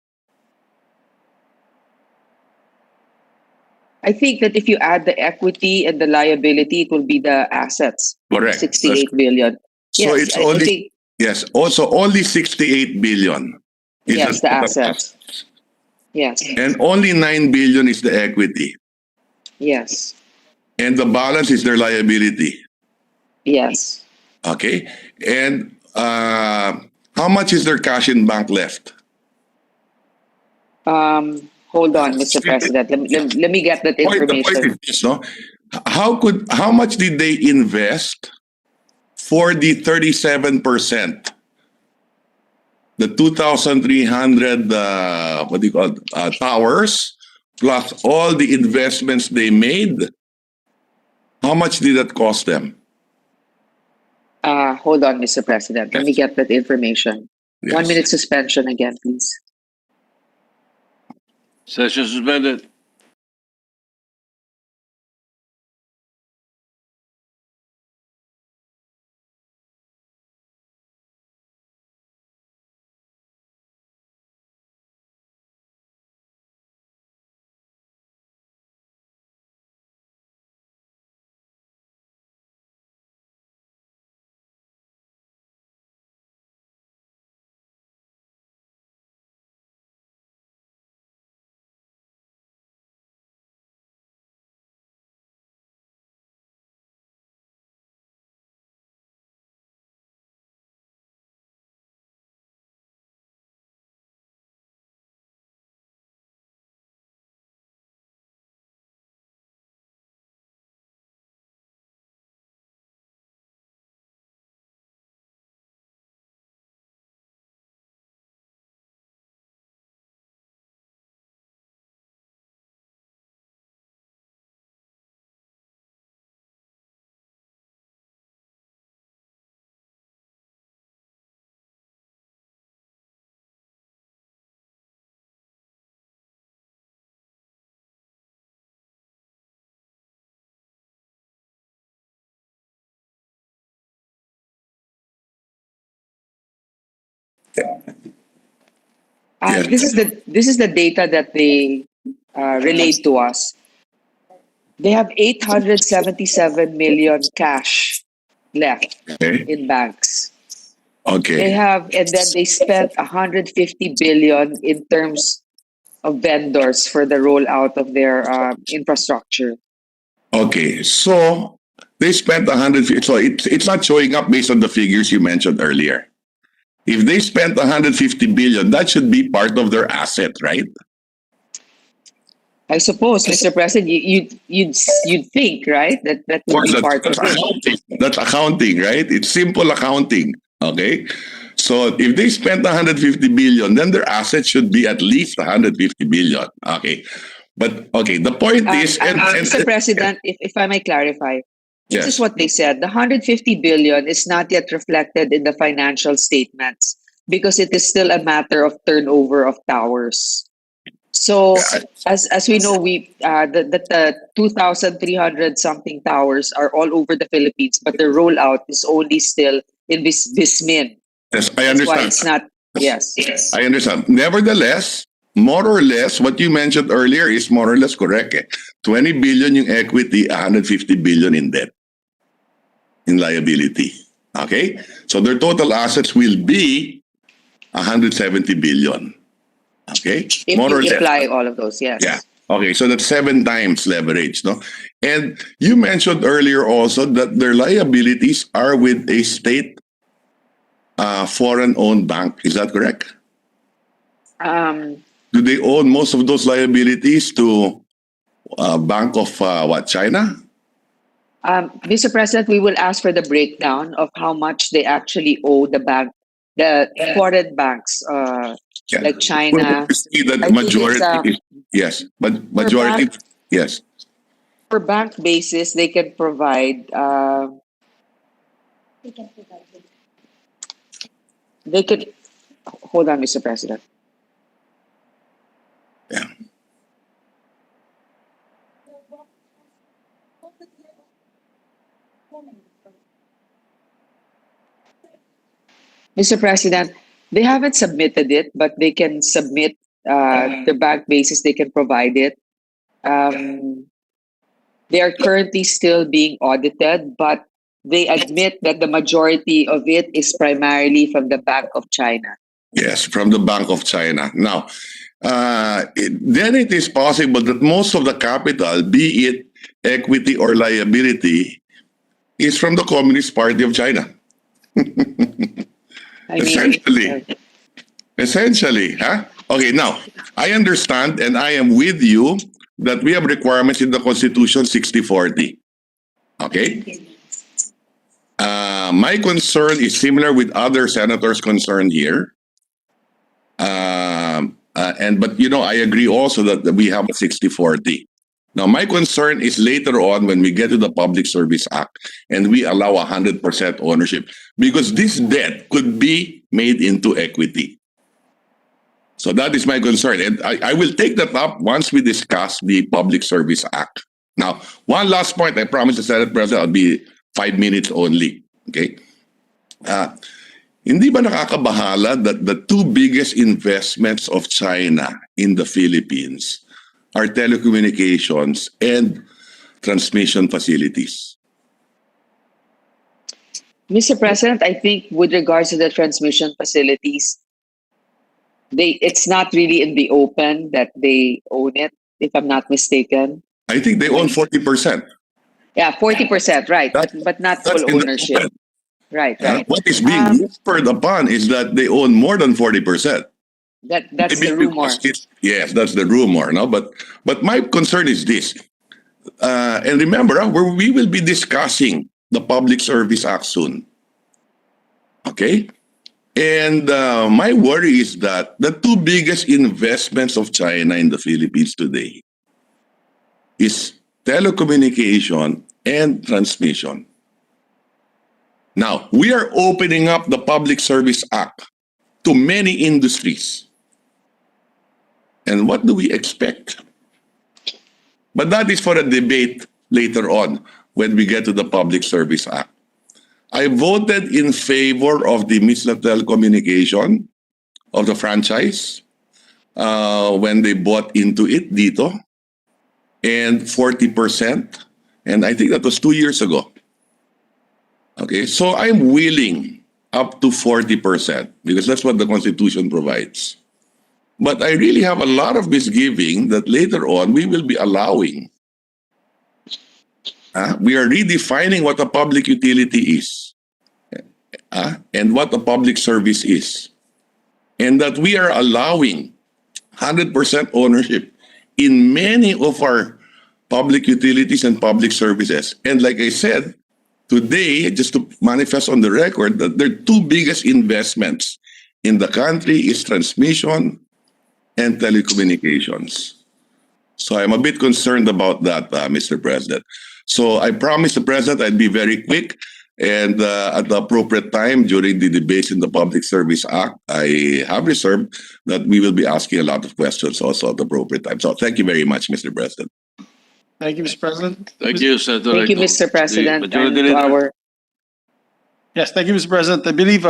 I think that if you add the equity and the liability, it will be the assets. Correct. 68 billion. So Yes, it's I only, think, yes, also only 68 billion. is yes, the total assets. Yes, And only 9 billion is the equity. yes, And the balance is their liability. yes. Okay? And how much is their cash in bank left? Hold on, Mr. President. Let me get that The point information. is this, no? How much did they invest for the 37%? The 2,300 what do you call it, towers, plus all the investments they made. How much did that cost them? Hold on, Mr. President. Let me get that information. Yes. 1 minute suspension again, please. Session suspended. Yes. This is the data that they relate to us. They have 877 million cash left Okay. in banks. Okay. They have, and then they spent 150 billion in terms of vendors for the rollout of their infrastructure. Okay. So they spent 150. So it's not showing up based on the figures you mentioned earlier. If they spent 150 billion, that should be part of their asset, right? I suppose, Mr. President, you'd think, right, that Of would course, be part that's of it. accounting. That's accounting, right? It's simple accounting. Okay. So if they spent 150 billion, then their assets should be at least 150 billion. Okay. But okay, the point is, Mr. President, if I may clarify, this Yes. is what they said. The 150 billion is not yet reflected in the financial statements because it is still a matter of turnover of towers. So as we know, the 2,300 something towers are all over the Philippines, but the rollout is only still in this Bismin. Yes, I That's why understand. it's not. Yes. I understand. Nevertheless, more or less, what you mentioned earlier is more or less correct. 20 billion yung equity, 150 billion in debt, in liability. Okay? So their total assets will be 170 billion. Okay? If More or you less. apply all of those, yes. Yeah. Okay, so that's 7 times leverage, no? And you mentioned earlier also that their liabilities are with a state foreign-owned bank. Is that correct? Um, Do they own most of those liabilities to Bank of China? Mr. President, we will ask for the breakdown of how much they actually owe the bank, the foreign banks, Yeah. like China. We see that I think it's, majority, yes, but majority, bank- yes. For bank basis, they can provide. They can. Hold on, Mr. President. Yeah. Mr. President, they haven't submitted it, but they can submit the bank basis. They can provide it. They are currently still being audited, but they admit that the majority of it is primarily from the Bank of China. Yes, from the Bank of China. Now, then it is possible that most of the capital, be it equity or liability, is from the Communist Party of China. Essentially, huh? Okay, now, I understand and I am with you that we have requirements in the Constitution 60-40. Okay? My concern is similar with other senators concerned here. But I agree also that we have a 60-40. Now, my concern is later on when we get to the Public Service Act and we allow 100% ownership, because this debt could be made into equity. So that is my concern. And I will take that up once we discuss the Public Service Act. Now, one last point, I promise the Senate President, I'll be 5 minutes only. Okay? Hindi ba nakakabahala that the two biggest investments of China in the Philippines are telecommunications and transmission facilities? Mr. President, I think with regards to the transmission facilities, it's not really in the open that they own it, if I'm not mistaken. I think they own 40%. Yeah, 40%, right, but not full ownership. Right. What is being whispered upon is that they own more than 40%. That's the rumor. Yes, that's the rumor. No, but my concern is this. And remember, we will be discussing the Public Service Act soon. Okay? And my worry is that the two biggest investments of China in the Philippines today is telecommunication and transmission. Now, we are opening up the Public Service Act to many industries. And what do we expect? But that is for a debate later on when we get to the Public Service Act. I voted in favor of the Ministry of Telecommunication, of the franchise, when they bought into it, dito, and 40%. And I think that was 2 years ago. Okay, so I'm willing up to 40% because that's what the Constitution provides. But I really have a lot of misgiving that later on we will be allowing. We are redefining what a public utility is and what a public service is. And that we are allowing 100% ownership in many of our public utilities and public services. And like I said, today, just to manifest on the record, that their two biggest investments in the country is transmission and telecommunications. So I'm a bit concerned about that, Mr. President. So I promised the President I'd be very quick, and at the appropriate time during the debates in the Public Service Act, I have reserved that we will be asking a lot of questions also at the appropriate time. So thank you very much, Mr. President. Thank you, Mr. President. Thank you, Senator. Thank you, Mr. President. And to our Yes, thank you, Mr. President. I believe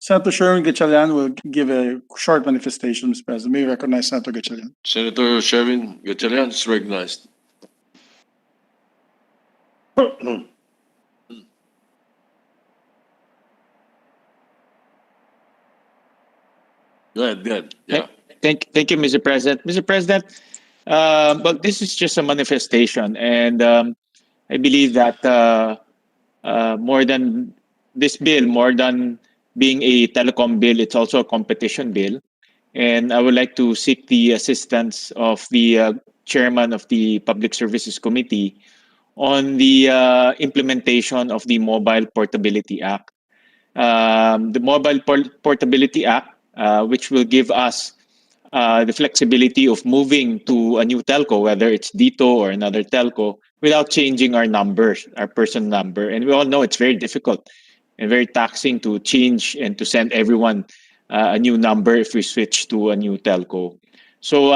Senator Sherwin Gatchalian will give a short manifestation, Mr. President. May we recognize Senator Gatchalian? Senator Sherwin Gatchalian is recognized. Go ahead. Yeah. Thank you, Mr. President. Mr. President, but this is just a manifestation, and I believe that more than this bill, more than being a telecom bill, it's also a competition bill. And I would like to seek the assistance of the chairman of the Public Services Committee on the implementation of the Mobile Portability Act. The Mobile Portability Act, which will give us the flexibility of moving to a new telco, whether it's Dito or another telco, without changing our numbers, our person number. And we all know it's very difficult and very taxing to change and to send everyone a new number if we switch to a new telco. So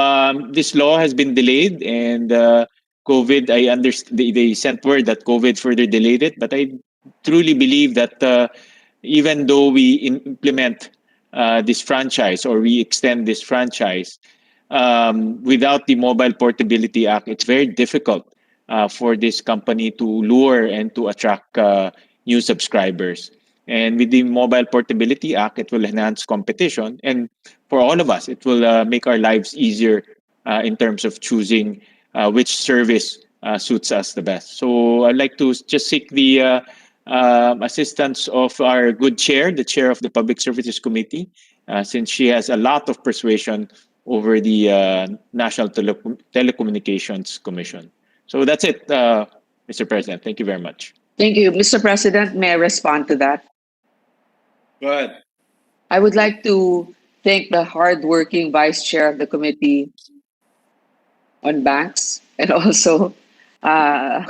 this law has been delayed, and COVID, I understand they sent word that COVID further delayed it, but I truly believe that even though we implement this franchise or we extend this franchise, without the Mobile Portability Act, it's very difficult for this company to lure and to attract new subscribers. And with the Mobile Portability Act, it will enhance competition. And for all of us, it will make our lives easier in terms of choosing which service suits us the best. So I'd like to just seek the assistance of our good chair, the chair of the Public Services Committee, since she has a lot of persuasion over the National Telecommunications Commission. So that's it, Mr. President. Thank you very much. Thank you. Mr. President, may I respond to that? Go ahead. I would like to thank the hardworking vice chair of the Committee on Banks and also a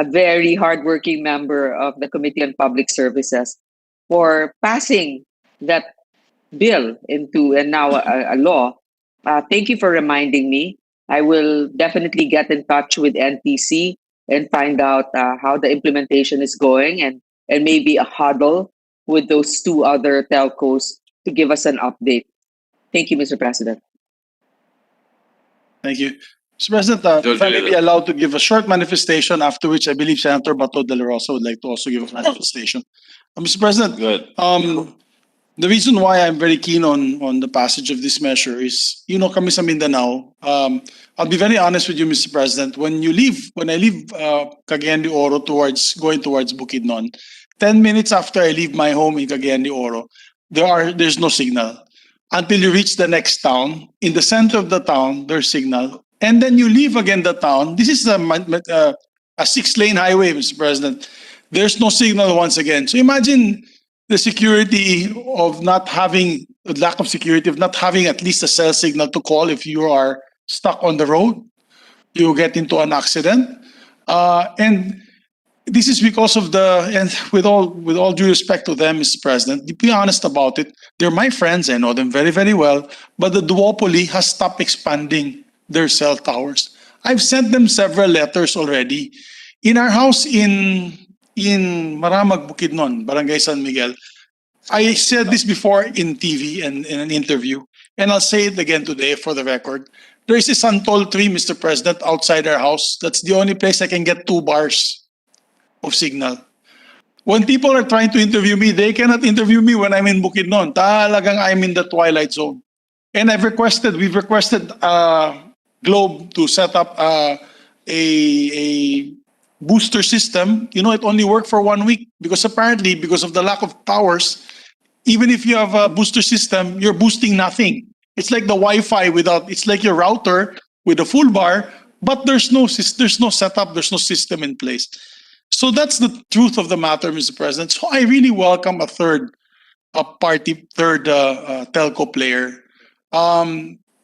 very hardworking member of the Committee on Public Services for passing that bill into and now a law. Thank you for reminding me. I will definitely get in touch with NTC and find out how the implementation is going, and maybe a huddle with those two other telcos to give us an update. Thank you, Mr. President. Thank you. Mr. President, if I may be allowed to give a short manifestation, after which I believe Senator Bato de la Rosa would like to also give a manifestation. Mr. President, Good. the reason why I'm very keen on the passage of this measure is, kami sa Mindanao, I'll be very honest with you, Mr. President, when I leave Cagayan de Oro going towards Bukidnon, 10 minutes after I leave my home in Cagayan de Oro, there's no signal. Until you reach the next town, in the center of the town, there's signal. And then you leave again the town. This is a 6-lane highway, Mr. President. There's no signal once again. So imagine the security of not having, lack of security of not having at least a cell signal to call if you are stuck on the road, you get into an accident. And this is because of and with all due respect to them, Mr. President, to be honest about it, they're my friends, I know them very, very well, but the duopoly has stopped expanding their cell towers. I've sent them several letters already. In our house in Maramag, Bukidnon, Barangay San Miguel, I said this before in TV and in an interview, and I'll say it again today for the record. There is a santol tree, Mr. President, outside our house. That's the only place I can get 2 bars of signal. When people are trying to interview me, they cannot interview me when I'm in Bukidnon. Talagang I'm in the twilight zone. And we've requested Globe to set up a booster system. It only worked for 1 week because apparently, because of the lack of towers, even if you have a booster system, you're boosting nothing. It's like the Wi-Fi it's like your router with a full bar, but there's no setup, there's no system in place. So that's the truth of the matter, Mr. President. So I really welcome a third telco player.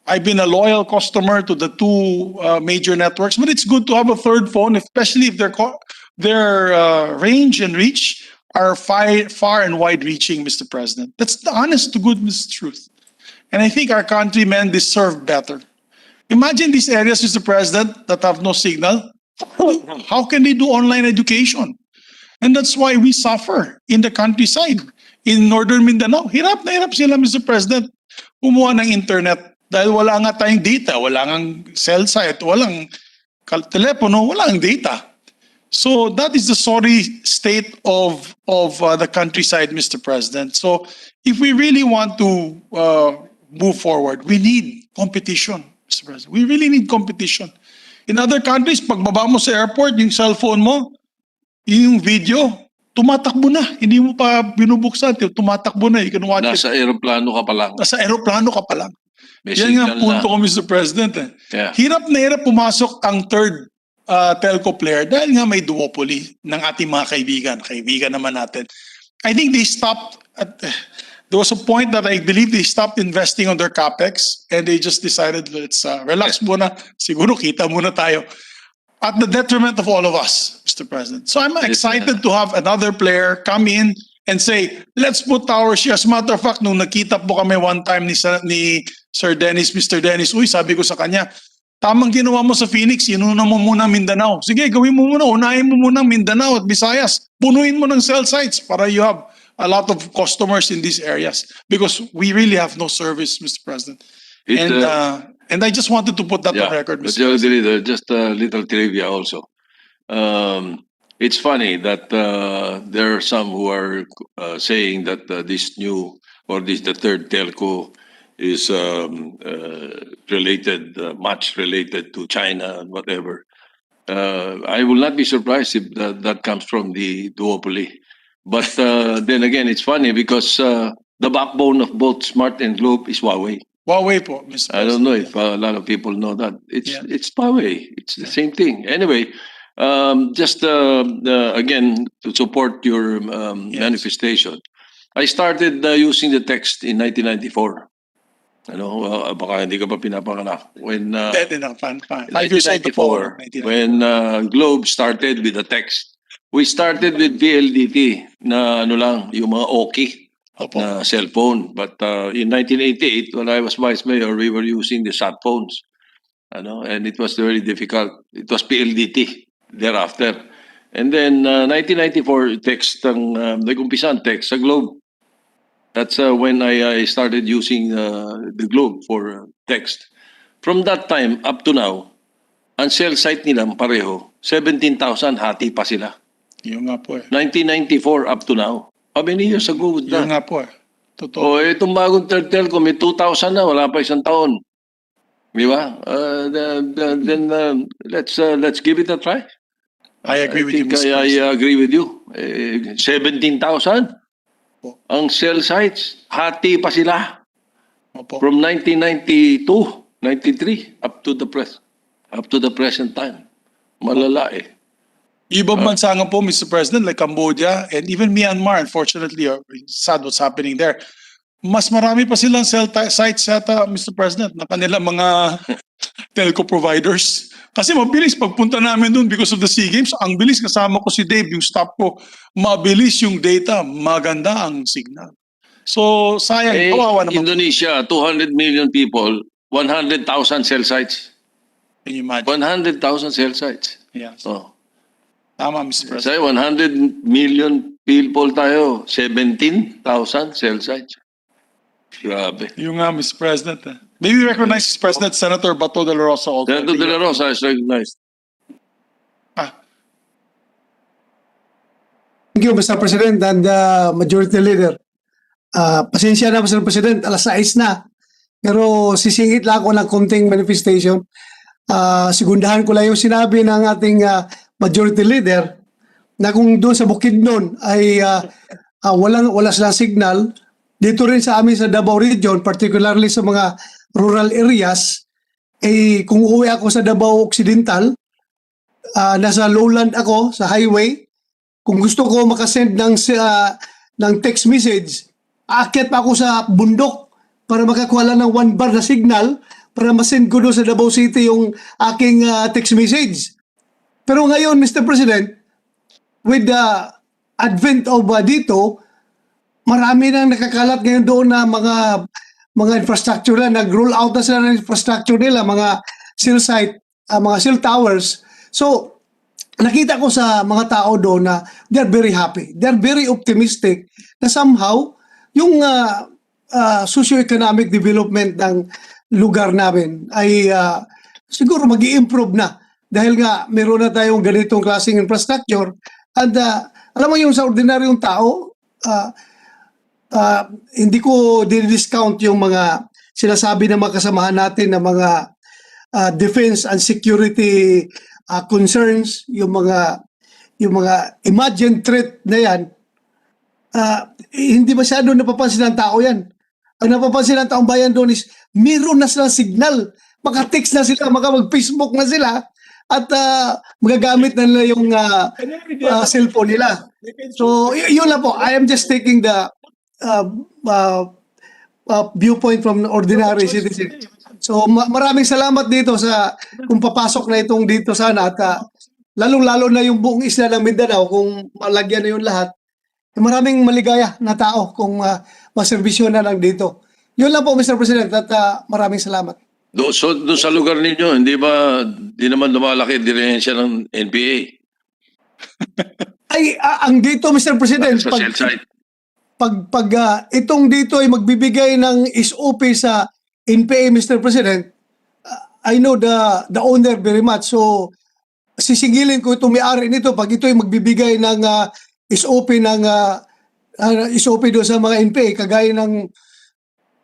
I've been a loyal customer to the 2 major networks, but it's good to have a third phone, especially if their range and reach are far and wide-reaching, Mr. President. That's the honest to goodness truth. And I think our countrymen deserve better. Imagine these areas, Mr. President, that have no signal. How can they do online education? And that's why we suffer in the countryside. In Northern Mindanao, hirap na hirap sila, Mr. President, kumuha ng internet dahil wala nga tayong data, wala nga cell site, walang telepono, walang data. So that is the sorry state of the countryside, Mr. President. So if we really want to move forward, we need competition, Mr. President. We really need competition. In other countries, pagbaba mo sa airport, yung cellphone mo, yung video, tumatakbo na. Hindi mo pa binubuksan, tumatakbo na. You can watch it. Nasa aeroplano ka pa lang. Nasa aeroplano ka pa lang. May Yan nga signal ang punto na. ko, Mr. President. Yeah. Hirap na hirap pumasok ang third telco player dahil nga may duopoly ng ating mga kaibigan. Kaibigan naman natin. I think they stopped there was a point that I believe they stopped investing on their capex and they just decided, let's relax muna. Siguro kita muna tayo. At the detriment of all of us, Mr. President. So I'm excited to have another player come in and say, let's put our shares. As a matter of fact, nung nakita po kami one time ni Sir Dennis, Mr. Dennis, sabi ko sa kanya, tamang ginawa mo sa Phoenix, inuna mo muna Mindanao. Sige, gawin mo muna, unahin mo muna Mindanao at Visayas. Punuin mo ng cell sites para you have a lot of customers in these areas. Because we really have no service, Mr. President. And I just wanted to put that on record, Mr. President. Just a little trivia also. It's funny that there are some who are saying that this new or the third telco is related, much related to China and whatever. I will not be surprised if that comes from the duopoly. But then again, it's funny because the backbone of both Smart and Globe is Huawei. Huawei po, Mr. President. I don't know if a lot of people know that. It's Huawei. It's the same thing. Anyway, just again to support your manifestation, I started using the text in 1994. Ano, baka hindi ka pa pinapanganak. When 5 years old before. 1994, when Globe started with the text. We started with PLDT na ano lang, yung mga OKI na cellphone. But in 1988, when I was vice mayor, we were using the sat phones. And it was very difficult. It was PLDT thereafter. And then 1994, nag-umpisa ang text sa Globe. That's when I started using the Globe for text. From that time up to now, ang cell site nila pareho, 17,000 hati pa sila. Yung nga po 1994 up to now. How many years ago was that? Yung nga po Totoo. Itong bagong third telco, may 2,000 na, wala pa isang taon. Di ba? Then let's give it a try. I agree with you, Mr. I agree with you. 17,000 ang cell sites, hati pa sila. From 1992, 93 up to the present time. Malala eh. Ibang bansa nga po, Mr. President, like Cambodia and even Myanmar, unfortunately, sad what's happening there. Mas marami pa silang cell sites yata, Mr. President, na kanilang mga telco providers. Kasi mabilis pagpunta namin dun because of the SEA Games. Ang bilis, kasama ko si Dave, yung staff ko. Mabilis yung data, maganda ang signal. So, sayang, kawawa naman. Indonesia, 200 million people, 100,000 cell sites. Can you imagine? 100,000 cell sites. Yes. Oh. Tama, Mr. President. Say 100 million people tayo, 17,000 cell sites. Grabe. Yung nga, Mr. President. Maybe recognize Mr. President Senator Bato de la Rosa also. Senator de la Rosa is recognized. Thank you, Mr. President and Majority Leader. Pasensya na, Mr. President, alas 6 na. Pero sisingit lang ako ng konting manifestation. Sigundahan ko lang yung sinabi ng ating Majority Leader na kung doon sa Bukidnon ay wala silang signal, dito rin sa amin sa Davao Region, particularly sa mga rural areas, kung uwi ako sa Davao Occidental, nasa lowland ako, sa highway, kung gusto ko makasend ng text message, aakyat pa ako sa bundok para makakuha lang ng 1 bar na signal para masend ko doon sa Davao City yung aking text message. Pero ngayon, Mr. President, with the advent of dito, marami nang nakakalat ngayon doon na mga infrastructure na nag-roll out na sila ng infrastructure nila, mga cell site, mga cell towers. So, nakita ko sa mga tao doon na they're very happy. They're very optimistic na somehow yung socio-economic development ng lugar namin ay siguro mag-i-improve na dahil nga meron na tayong ganitong klaseng infrastructure. And alam mo yung sa ordinaryong tao, hindi ko dinidiscount yung mga sinasabi ng mga kasamahan natin na mga defense and security concerns, yung mga yung mga imagined threat na yan, hindi masyado napapansin ng tao yan. Ang napapansin ng taong bayan doon is meron na silang signal. Maka-text na sila, mag-Facebook na sila, at magagamit na nila yung cellphone nila. So, yun lang po. I am just taking the viewpoint from ordinary citizen. So, maraming salamat dito sa kung papasok na itong dito sana at lalong-lalo na yung buong isla ng Mindanao kung malagyan na yung lahat. Maraming maligaya na tao kung maserbisyo na lang dito. Yun lang po, Mr. President, at maraming salamat. So, doon sa lugar ninyo, hindi naman lumalaki direhensya ng NPA? Ay, ang dito, Mr. President, Sa cell site? pag itong dito ay magbibigay ng SOP sa NPA, Mr. President, I know the owner very much. So, sisingilin ko itong may-ari nito pag ito ay magbibigay ng SOP SOP doon sa mga NPA, kagaya ng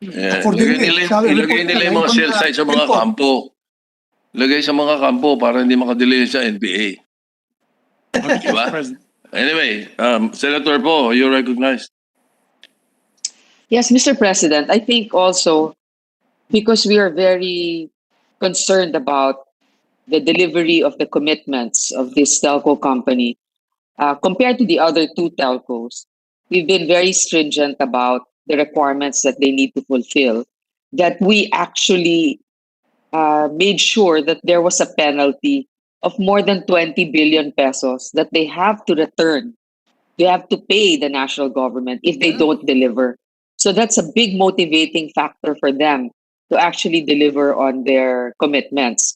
Ilagay nila yung mga cell site sa mga kampo. Ilagay sa mga kampo para hindi makadelay sa NPA. Diba? Anyway, Senator Po, you're recognized. Yes, Mr. President, I think also because we are very concerned about the delivery of the commitments of this telco company, compared to the other two telcos, we've been very stringent about the requirements that they need to fulfill, that we actually made sure that there was a penalty of more than 20 billion pesos that they have to return. They have to pay the national government if they don't deliver. So that's a big motivating factor for them to actually deliver on their commitments.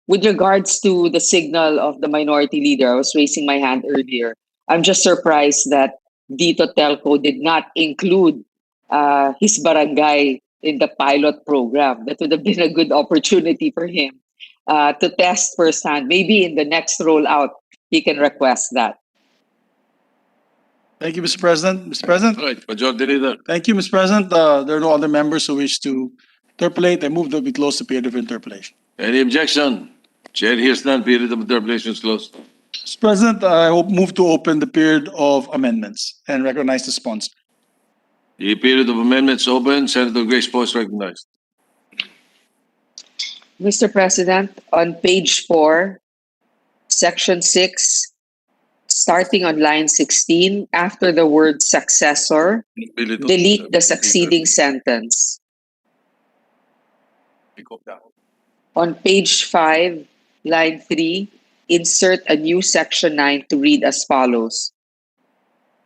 With regards to the signal of the minority leader, I was raising my hand earlier. I'm just surprised that Dito Telco did not include his barangay in the pilot program. That would have been a good opportunity for him to test firsthand. Maybe in the next rollout, he can request that. Thank you, Mr. President. Mr. President. Right, Majority Leader. Thank you, Mr. President. There are no other members who wish to interpolate. I move that we close the period of interpolation. Any objection? Chair hears none. Period of interpolation is closed. Mr. President, I move to open the period of amendments and recognize the sponsor. The period of amendments open. Senator Grace Poe is recognized. Mr. President, on page 4, section 6, starting on line 16, after the word successor, delete the succeeding sentence. On page 5, line 3, insert a new section 9 to read as follows.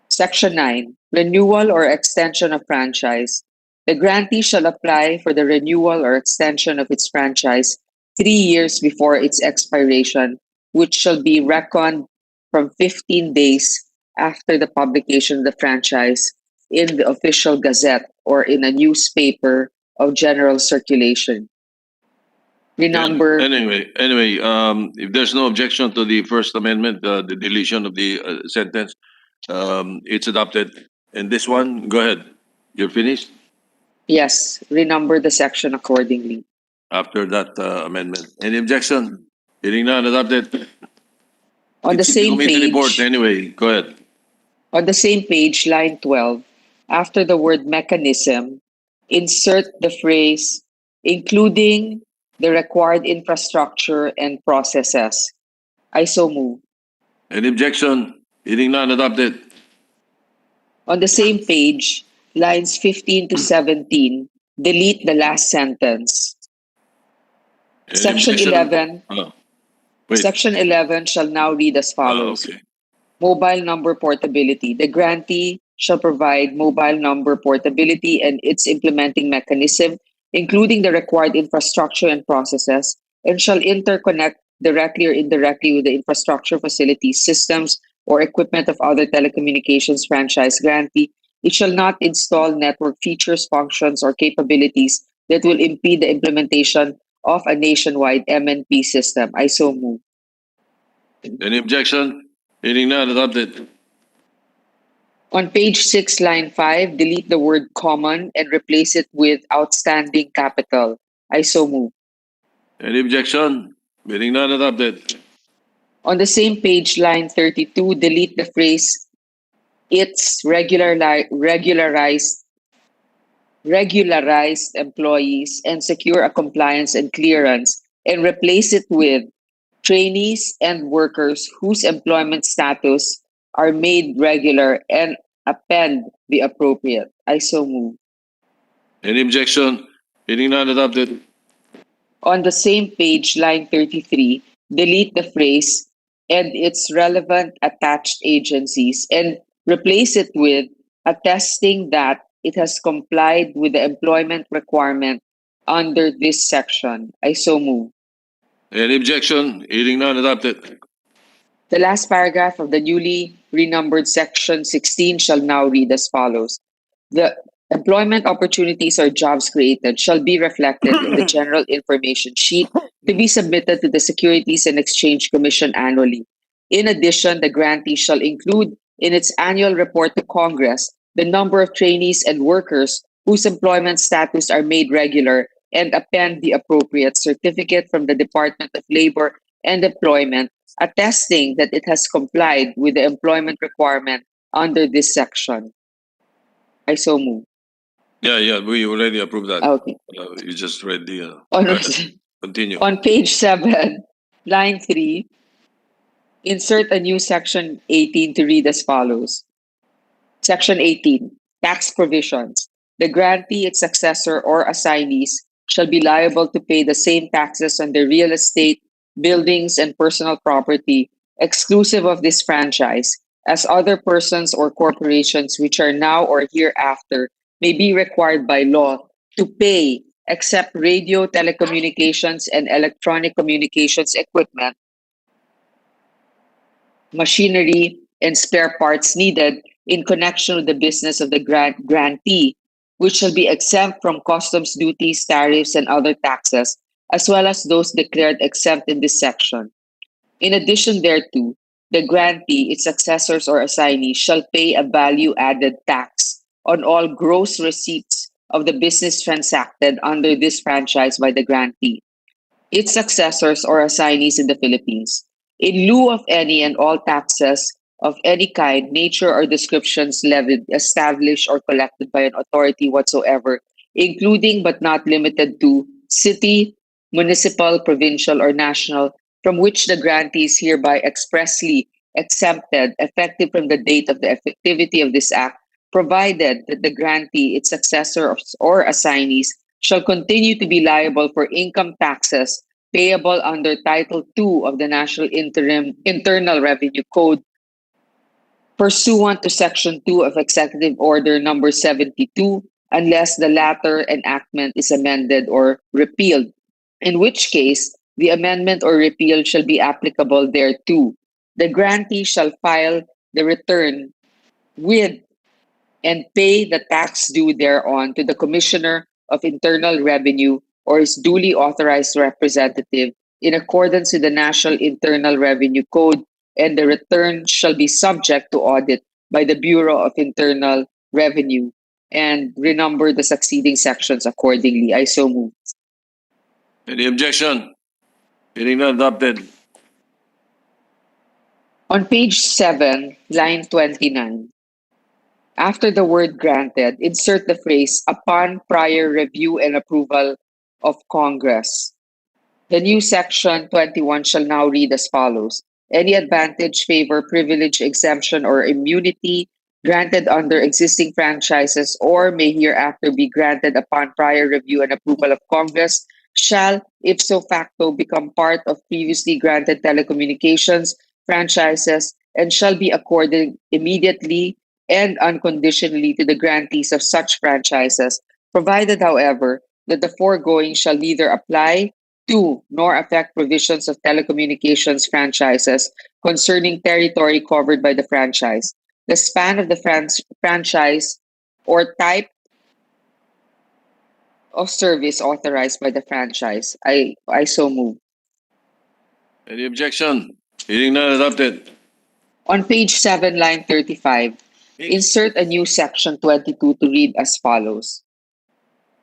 Section 9, renewal or extension of franchise. The grantee shall apply for the renewal or extension of its franchise 3 years before its expiration, which shall be reckoned from 15 days after the publication of the franchise in the official gazette or in a newspaper of general circulation. Renumber. Anyway, if there's no objection to the first amendment, the deletion of the sentence, it's adopted. And this one, go ahead. You're finished? Yes, renumber the section accordingly. After that amendment. Any objection? Hearing none, adopted. On the It's same committee page, report anyway. Go ahead. on the same page, line 12, after the word mechanism, insert the phrase including the required infrastructure and processes. I so move. Any objection? Hearing none, adopted. On the same page, lines 15 to 17, delete the last sentence. Any Section objection? 11, Oh, wait. Section 11 shall now read as follows. Okay. Mobile number portability. The grantee shall provide mobile number portability and its implementing mechanism, including the required infrastructure and processes, and shall interconnect directly or indirectly with the infrastructure, facilities, systems, or equipment of other telecommunications franchise grantee. It shall not install network features, functions, or capabilities that will impede the implementation of a nationwide MNP system. I so move. Any objection? Hearing none, adopted. On page 6, line 5, delete the word common and replace it with outstanding capital. I so move. Any objection? Hearing none, adopted. On the same page, line 32, delete the phrase its regularized employees and secure a compliance and clearance, and replace it with trainees and workers whose employment status are made regular, and append the appropriate. I so move. Any objection? Hearing none, adopted. On the same page, line 33, delete the phrase and its relevant attached agencies, and replace it with attesting that it has complied with the employment requirement under this section. I so move. Any objection? Hearing none, adopted. The last paragraph of the newly renumbered section 16 shall now read as follows. The employment opportunities or jobs created shall be reflected in the general information sheet to be submitted to the Securities and Exchange Commission annually. In addition, the grantee shall include in its annual report to Congress the number of trainees and workers whose employment status are made regular, and append the appropriate certificate from the Department of Labor and Employment attesting that it has complied with the employment requirement under this section. I so move. Yeah, we already approved that. Okay. You just read the. On, Continue. on page 7, line 3, insert a new section 18 to read as follows. Section 18, tax provisions. The grantee, its successor, or assignees shall be liable to pay the same taxes on their real estate, buildings, and personal property, exclusive of this franchise, as other persons or corporations which are now or hereafter may be required by law to pay, except radio, telecommunications, and electronic communications equipment, machinery, and spare parts needed in connection with the business of the grantee, which shall be exempt from customs duties, tariffs, and other taxes, as well as those declared exempt in this section. In addition thereto, the grantee, its successors or assignees, shall pay a value-added tax on all gross receipts of the business transacted under this franchise by the grantee, its successors or assignees in the Philippines, in lieu of any and all taxes of any kind, nature, or descriptions levied, established, or collected by an authority whatsoever, including but not limited to city, municipal, provincial, or national, from which the grantee is hereby expressly exempted, effective from the date of the effectivity of this act, provided that the grantee, its successor, or assignees shall continue to be liable for income taxes payable under Title II of the National Internal Revenue Code, pursuant to Section 2 of Executive Order Number 72, unless the latter enactment is amended or repealed, in which case the amendment or repeal shall be applicable thereto. The grantee shall file the return with and pay the tax due thereon to the Commissioner of Internal Revenue or his duly authorized representative in accordance with the National Internal Revenue Code, and the return shall be subject to audit by the Bureau of Internal Revenue, and renumber the succeeding sections accordingly. I so move. Any objection? Hearing none, adopted. On page 7, line 29, after the word granted, insert the phrase upon prior review and approval of Congress. The new section 21 shall now read as follows. Any advantage, favor, privilege, exemption, or immunity granted under existing franchises or may hereafter be granted upon prior review and approval of Congress shall, ipso facto, become part of previously granted telecommunications franchises and shall be accorded immediately and unconditionally to the grantees of such franchises, provided, however, that the foregoing shall neither apply to nor affect provisions of telecommunications franchises concerning territory covered by the franchise, the span of the franchise, or type of service authorized by the franchise. I so move. Any objection? Hearing none, adopted. On page 7, line 35, insert a new section 22 to read as follows.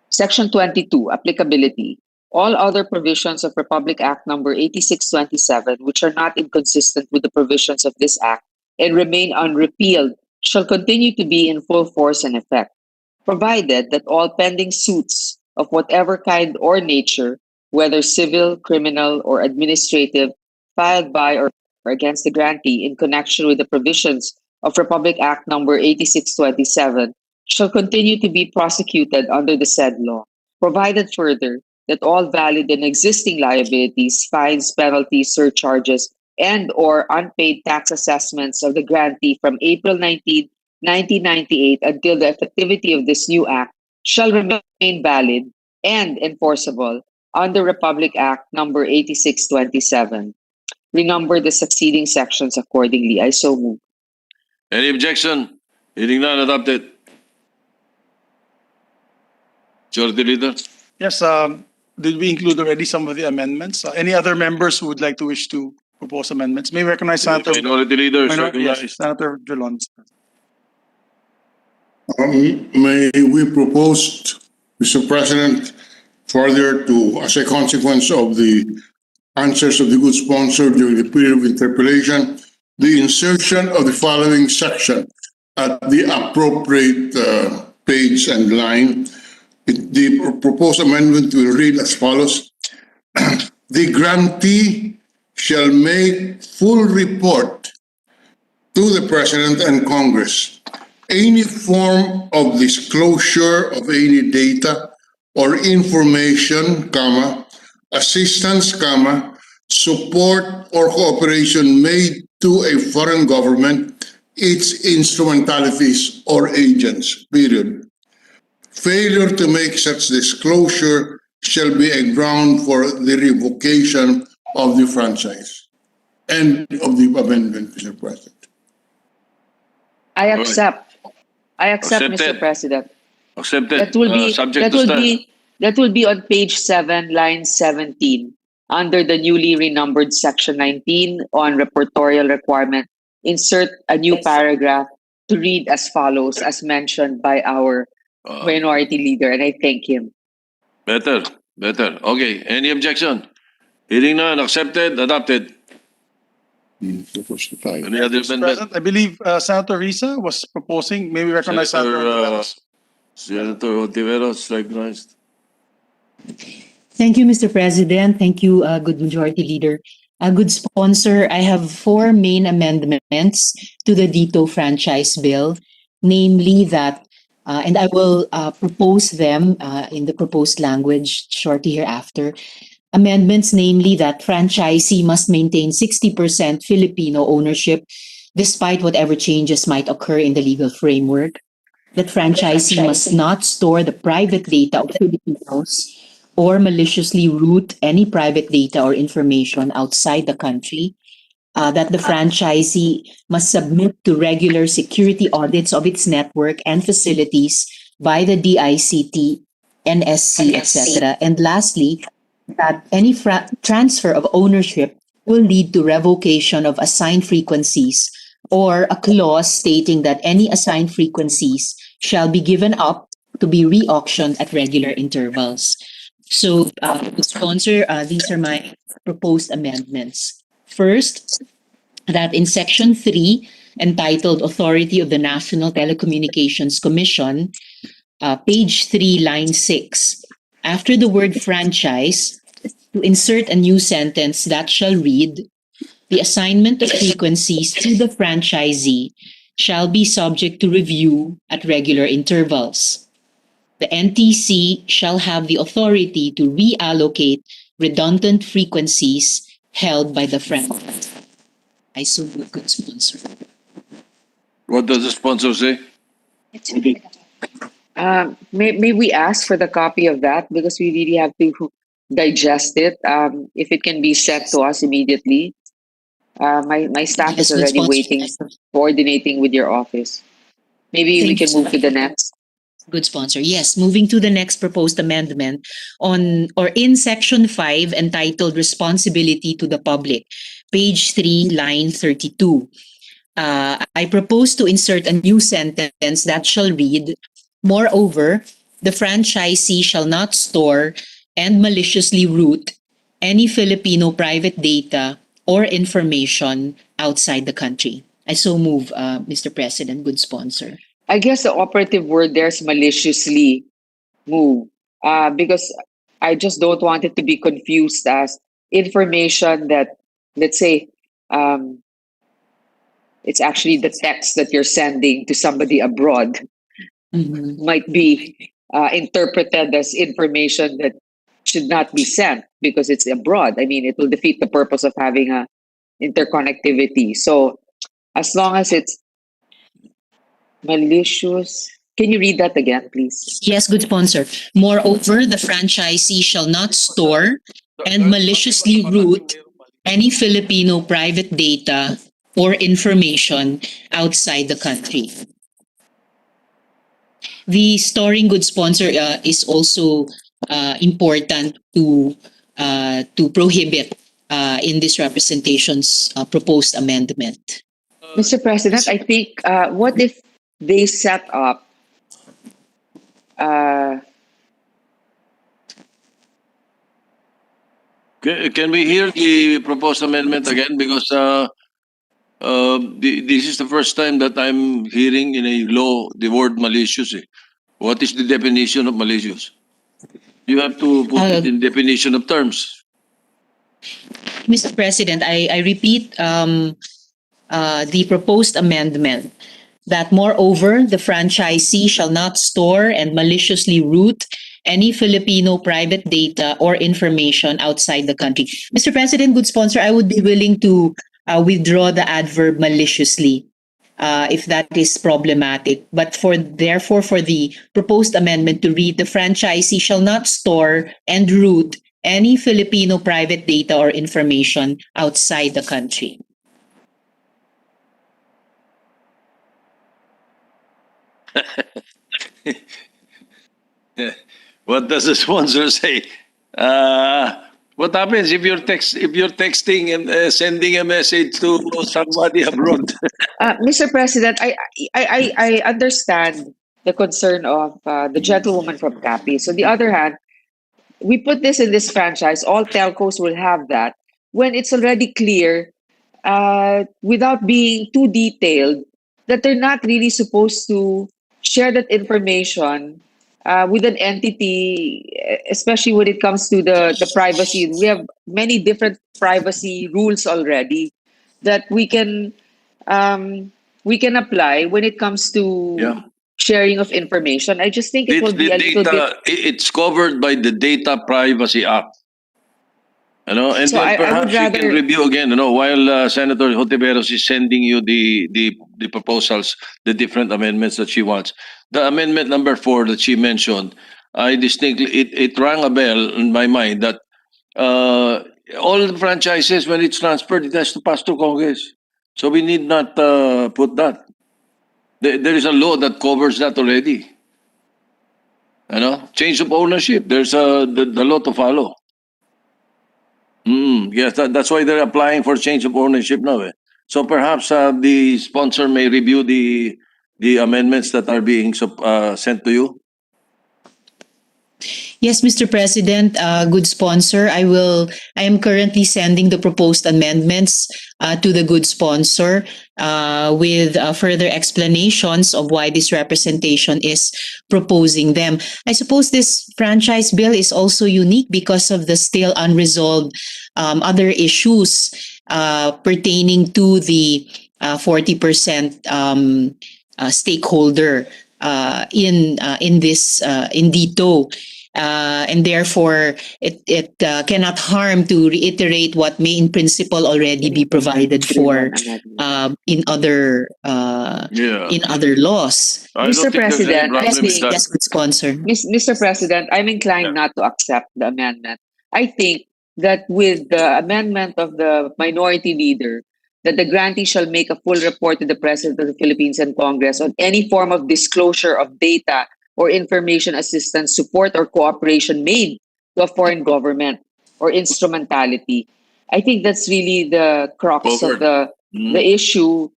Section 22, applicability. all other provisions of Republic Act number 8627, which are not inconsistent with the provisions of this act and remain unrepealed, shall continue to be in full force and effect, provided that all pending suits of whatever kind or nature, whether civil, criminal, or administrative, filed by or against the grantee in connection with the provisions of Republic Act number 8627 shall continue to be prosecuted under the said law, provided further that all valid and existing liabilities, fines, penalties, surcharges, and or unpaid tax assessments of the grantee from April 19, 1998 until the effectivity of this new act shall remain valid and enforceable under Republic Act number 8627. Renumber the succeeding sections accordingly. I so move. Any objection? Hearing none, adopted. Majority Leader? Yes, did we include already some of the amendments? Any other members who would like to wish to propose amendments? May we recognize Senator Minority Leader, Yes, Senator Vilon. May we propose, Mr. President, further to, as a consequence of the answers of the good sponsor during the period of interpellation, the insertion of the following section at the appropriate page and line. The proposed amendment will read as follows. The grantee shall make full report to the President and Congress any form of disclosure of any data or information, assistance, support or cooperation made to a foreign government, its instrumentalities or agents, period. Failure to make such disclosure shall be a ground for the revocation of the franchise. End of the amendment, Mr. President. I accept. I accept, Accepted. Mr. President. Accepted. That will be Subject to staff. that will be on page 7, line 17, under the newly renumbered section 19 on reportorial requirement. Insert a new paragraph to read as follows, as mentioned by our minority leader, and I thank him. Better. Okay, any objection? Hearing none, accepted, adopted. Any other Mr. amendment? President, I believe Senator Risa was proposing. May we recognize Senator Ontiveros? Senator Ontiveros, recognized. Thank you, Mr. President. Thank you, good majority leader. Good sponsor, I have 4 main amendments to the DITO franchise bill, namely that, and I will propose them in the proposed language shortly hereafter. Amendments, namely that franchisee must maintain 60% Filipino ownership despite whatever changes might occur in the legal framework. That franchisee must not store the private data of Filipinos or maliciously route any private data or information outside the country. That the franchisee must submit to regular security audits of its network and facilities by the DICT, NSC, etc. And lastly, that any transfer of ownership will lead to revocation of assigned frequencies or a clause stating that any assigned frequencies shall be given up to be re-auctioned at regular intervals. So, sponsor, these are my proposed amendments. First, that in Section 3, entitled Authority of the National Telecommunications Commission, page 3, line 6, after the word franchise, to insert a new sentence that shall read, the assignment of frequencies to the franchisee shall be subject to review at regular intervals. The NTC shall have the authority to reallocate redundant frequencies held by the franchise. I so good sponsor. What does the sponsor say? May we ask for the copy of that, because we really have to digest it. If it can be sent to us immediately. My staff is already waiting, coordinating with your office. Maybe we can move to the next. Good sponsor. Yes, moving to the next proposed amendment on or in Section 5 entitled Responsibility to the Public, page 3, line 32. I propose to insert a new sentence that shall read, moreover, the franchisee shall not store and maliciously route any Filipino private data or information outside the country. I so move, Mr. President, good sponsor. I guess the operative word there is maliciously move, because I just don't want it to be confused as information that, let's say, it's actually the text that you're sending to somebody abroad might be interpreted as information that should not be sent because it's abroad. I mean, it will defeat the purpose of having a interconnectivity. So as long as it's malicious, can you read that again, please? Yes, good sponsor. Moreover, the franchisee shall not store and maliciously route any Filipino private data or information outside the country. The storing good sponsor is also important to prohibit in this representation's proposed amendment. Mr. President, I think, what if they set up Can we hear the proposed amendment again? Because this is the first time that I'm hearing in a law the word malicious. What is the definition of malicious? You have to put it in definition of terms. Mr. President, I repeat the proposed amendment that moreover, the franchisee shall not store and maliciously route any Filipino private data or information outside the country. Mr. President, good sponsor, I would be willing to withdraw the adverb maliciously if that is problematic. But therefore, for the proposed amendment to read, the franchisee shall not store and route any Filipino private data or information outside the country. What does the sponsor say? What happens if you're texting and sending a message to somebody abroad? Mr. President, I understand the concern of the gentlewoman from Capiz. On the other hand, we put this in this franchise, all telcos will have that, when it's already clear, without being too detailed, that they're not really supposed to share that information with an entity, especially when it comes to the privacy. We have many different privacy rules already that we can apply when it comes to sharing of information. I just think it will be a little bit. It's covered by the Data Privacy Act. And So then I would perhaps you can rather- review again, while Senator Hotiveros is sending you the proposals, the different amendments that she wants. The amendment number 4 that she mentioned, I distinctly, it rang a bell in my mind that all the franchises, when it's transferred, it has to pass through Congress. So we need not put that. There is a law that covers that already. Change of ownership. There's the law to follow. Yes, that's why they're applying for change of ownership now. So perhaps the sponsor may review the amendments that are being sent to you. Yes, Mr. President, good sponsor. I am currently sending the proposed amendments to the good sponsor with further explanations of why this representation is proposing them. I suppose this franchise bill is also unique because of the still unresolved other issues pertaining to the 40% stakeholder in DITO. And therefore, it cannot harm to reiterate what may in principle already be provided for in other laws. I don't Mr. think there's any President, problem with that. Yes, good sponsor. Mr. President, I'm inclined not to accept the amendment. I think that with the amendment of the minority leader, that the grantee shall make a full report to the President of the Philippines and Congress on any form of disclosure of data or information assistance, support, or cooperation made to a foreign government or instrumentality. I think that's really the crux of the issue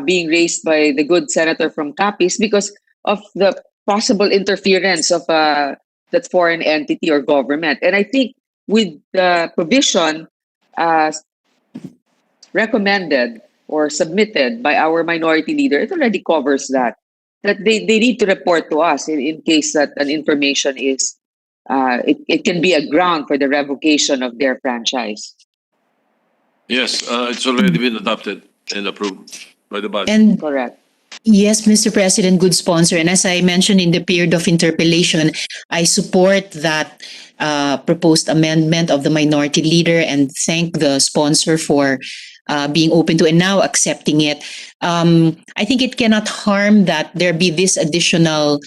being raised by the good senator from Capiz because of the possible interference of the that foreign entity or government. And I think with the provision recommended or submitted by our minority leader, it already covers that. That they need to report to us in case that an information is, it can be a ground for the revocation of their franchise. Yes, it's already been adopted and approved by the body. And Correct. yes, Mr. President, good sponsor. And as I mentioned in the period of interpellation, I support that proposed amendment of the minority leader and thank the sponsor for being open to and now accepting it. I think it cannot harm that there be this additional,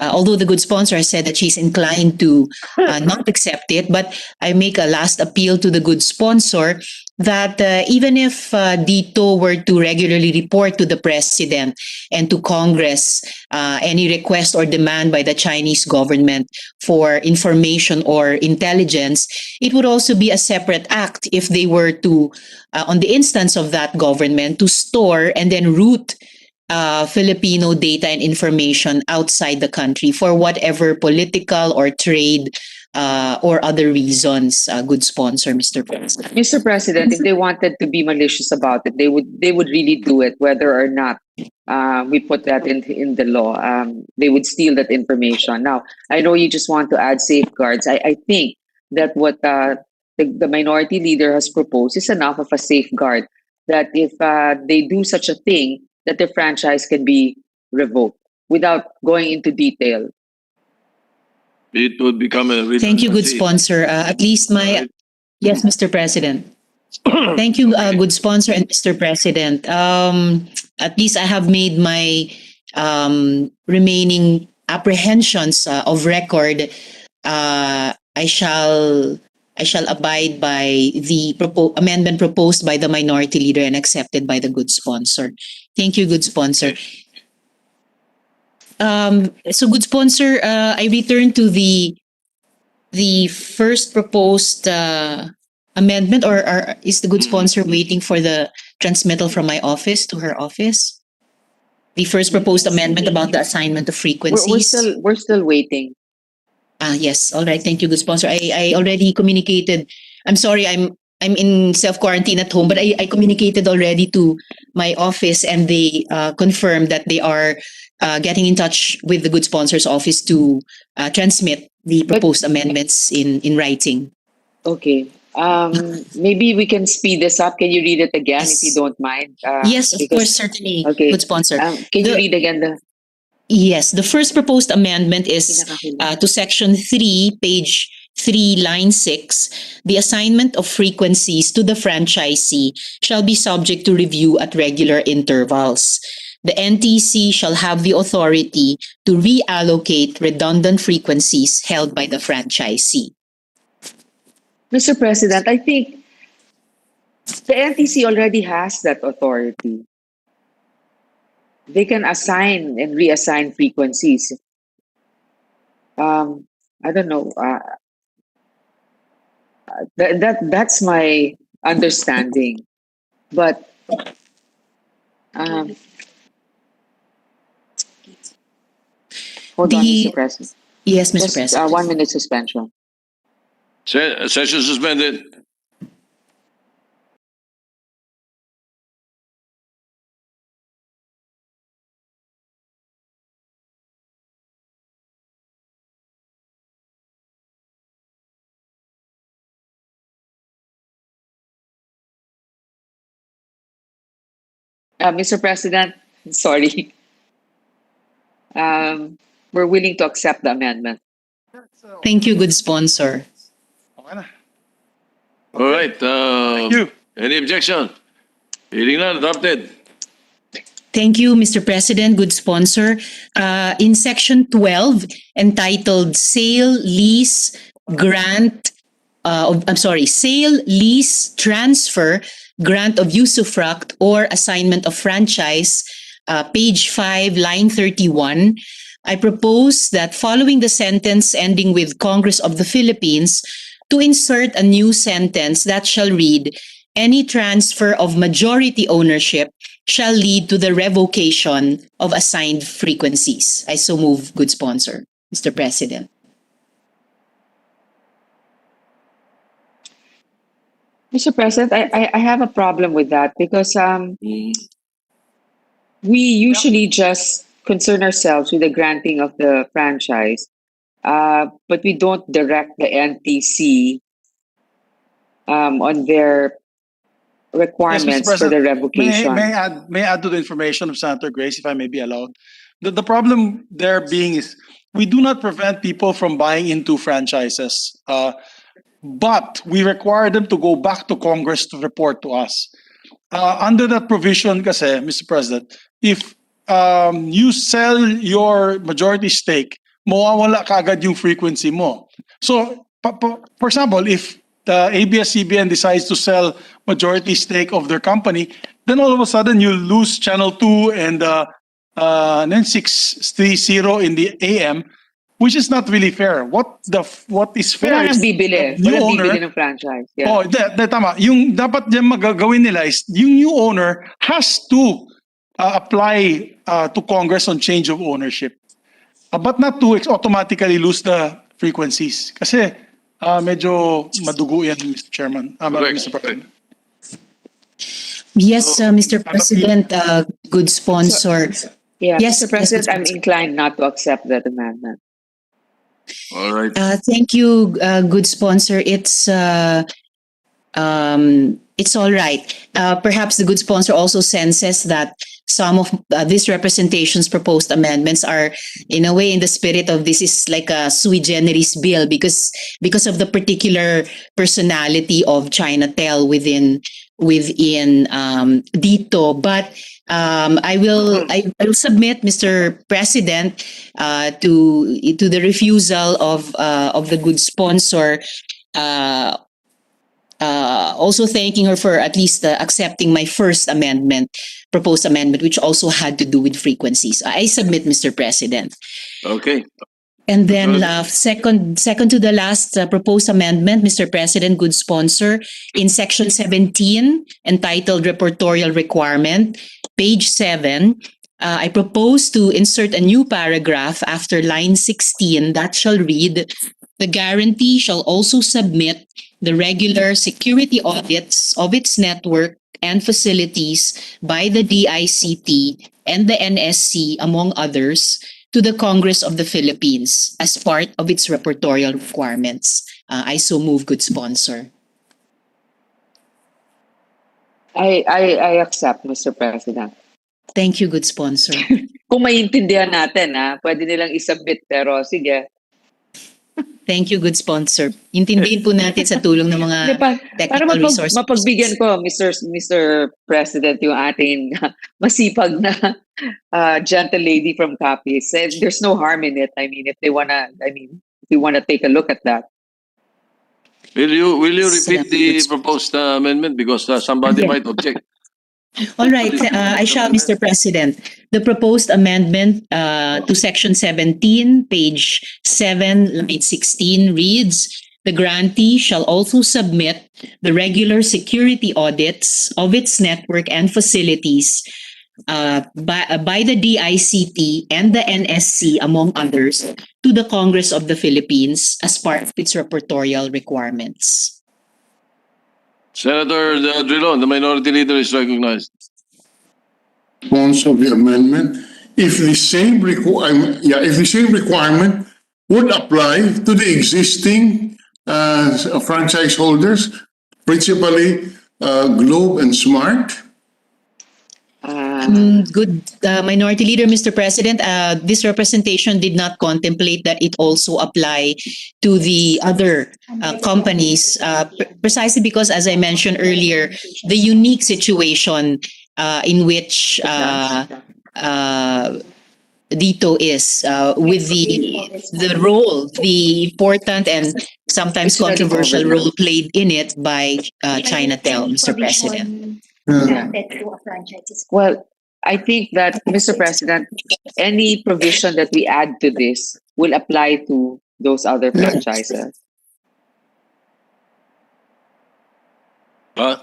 although the good sponsor has said that she's inclined to not accept it, but I make a last appeal to the good sponsor that even if Dito were to regularly report to the president and to Congress any request or demand by the Chinese government for information or intelligence, it would also be a separate act if they were to, on the instance of that government, to store and then route Filipino data and information outside the country for whatever political or trade or other reasons. Good sponsor, Mr. President. Mr. President, if they wanted to be malicious about it, they would really do it, whether or not we put that in the law. They would steal that information. Now, I know you just want to add safeguards. I think that what the minority leader has proposed is enough of a safeguard that if they do such a thing, that the franchise can be revoked without going into detail. It would become a Thank you, good redundancy. sponsor. At least my Right. yes, Mr. President. Thank you, good sponsor and Mr. President. At least I have made my remaining apprehensions of record. I shall abide by the amendment proposed by the minority leader and accepted by the good sponsor. Thank you, good sponsor. So good sponsor, I return to the first proposed amendment, or is the good sponsor waiting for the transmittal from my office to her office? The first proposed amendment about the assignment of frequencies. We're still waiting. Yes. All right. Thank you, good sponsor. I already communicated. I'm sorry. I'm in self-quarantine at home, but I communicated already to my office and they confirmed that they are getting in touch with the good sponsor's office to transmit the proposed amendments in writing. Okay. Maybe we can speed this up. Can you read it again Yes. if you don't mind? Yes, of because- course, certainly, Okay. good sponsor. Can you read again the? Yes, the first proposed amendment is to Section 3, page 3, line 6. The assignment of frequencies to the franchisee shall be subject to review at regular intervals. The NTC shall have the authority to reallocate redundant frequencies held by the franchisee. Mr. President, I think the NTC already has that authority. They can assign and reassign frequencies. I don't know. That's my understanding. But hold on, The- Mr. President. Yes, Mr. Just President. 1 minute suspension. Session suspended. Mr. President, sorry. We're willing to accept the amendment. Thank you, good sponsor. Okay na. All right. Thank you. Any objection? Hearing none, adopted. Thank you, Mr. President, good sponsor. In Section 12, entitled Sale, Lease, Grant, Sale, Lease, Transfer, Grant of Usufruct, or Assignment of Franchise, page 5, line 31, I propose that following the sentence ending with Congress of the Philippines, to insert a new sentence that shall read, any transfer of majority ownership shall lead to the revocation of assigned frequencies. I so move, good sponsor, Mr. President. Mr. President, I have a problem with that because Mm. we usually just concern ourselves with the granting of the franchise, but we don't direct the NTC on their requirements for the revocation. May I add to the information of Senator Grace, if I may be allowed? The problem there being is we do not prevent people from buying into franchises, but we require them to go back to Congress to report to us. Under that provision kasi, Mr. President, if you sell your majority stake, mawawala kaagad yung frequency mo. So, for example, if the ABS-CBN decides to sell majority stake of their company, then all of a sudden you lose Channel 2 and then 630 in the AM, which is not really fair. What is fair Wala nang is bibili. new Wala owner. bibili ng franchise. Yeah. Oh, tama. Yung dapat diyan magagawin nila is yung new owner has to apply to Congress on change of ownership. But not to automatically lose the frequencies. Kasi medyo madugo yan, Mr. Chairman. Correct. Mr. President. Yes, Mr. President, good sponsor. Yeah, Yes, Mr. President, yes, I'm inclined not to accept that amendment. All right. Thank you, good sponsor. It's all right. Perhaps the good sponsor also senses that some of this representation's proposed amendments are, in a way, in the spirit of this is like a sui generis bill because of the particular personality of Chinatel within dito. But I will submit, Mr. President, to the refusal of the good sponsor. Also thanking her for at least accepting my first proposed amendment, which also had to do with frequencies. I submit, Mr. President. Okay. And then second to the last proposed amendment, Mr. President, good sponsor, in section 17, entitled Reportorial Requirement, page 7, I propose to insert a new paragraph after line 16 that shall read, the guarantee shall also submit the regular security audits of its network and facilities by the DICT and the NSC, among others, to the Congress of the Philippines as part of its reportorial requirements. I so move, good sponsor. I accept, Mr. President. Thank you, good sponsor. Kung maintindihan natin, pwede nilang isubmit, pero sige. Thank you, good sponsor. Intindihin po natin sa tulong ng mga Para technical resources. mapagbigyan ko, Mr. President, yung ating masipag na gentle lady from Capiz. There's no harm in it. I mean, if we wanna take a look at that. Will you repeat the proposed amendment because somebody might object? All right, I shall, Mr. President. The proposed amendment to section 17, page 7, line 16 reads, the grantee shall also submit the regular security audits of its network and facilities by the DICT and the NSC, among others, to the Congress of the Philippines as part of its reportorial requirements. Senator Drilon, the minority leader is recognized. Response of the amendment, if the same requirement would apply to the existing franchise holders, principally Globe and Smart. Good minority leader, Mr. President. This representation did not contemplate that it also apply to the other companies, precisely because, as I mentioned earlier, the unique situation in which Dito is with the role, the important and sometimes controversial role played in it by Chinatel, Mr. President. Well, I think that, Mr. President, any provision that we add to this will apply to those other franchises. Huh?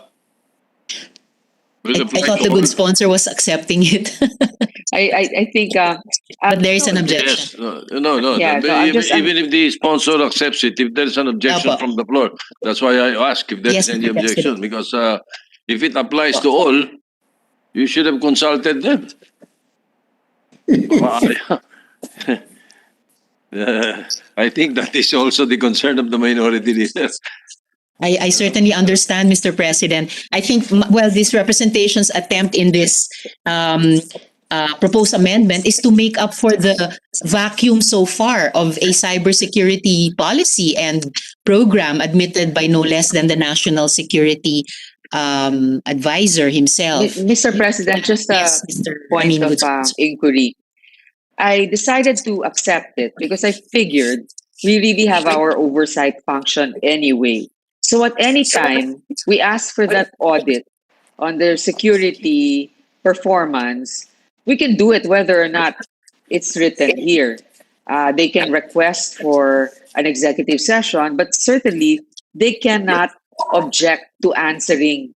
I thought the good sponsor was accepting it. I think. But there is an no, objection. Yes, no. Yeah, no, I'm just- Even if the sponsor accepts it, if there is an objection Apo. from the floor, that's why I ask if there is Yes, any Mr. President. objection, because if it applies to all, you should have consulted them. I think that is also the concern of the minority leaders. I certainly understand, Mr. President. I think, well, this representation's attempt in this proposed amendment is to make up for the vacuum so far of a cybersecurity policy and program admitted by no less than the National Security Advisor himself. Mr. President, just a Yes, Mr. point of good sponsor. inquiry. I decided to accept it because I figured we really have our oversight function anyway. So at any time we ask for that audit on their security performance, we can do it whether or not it's written here. They can request for an executive session, but certainly they cannot object to answering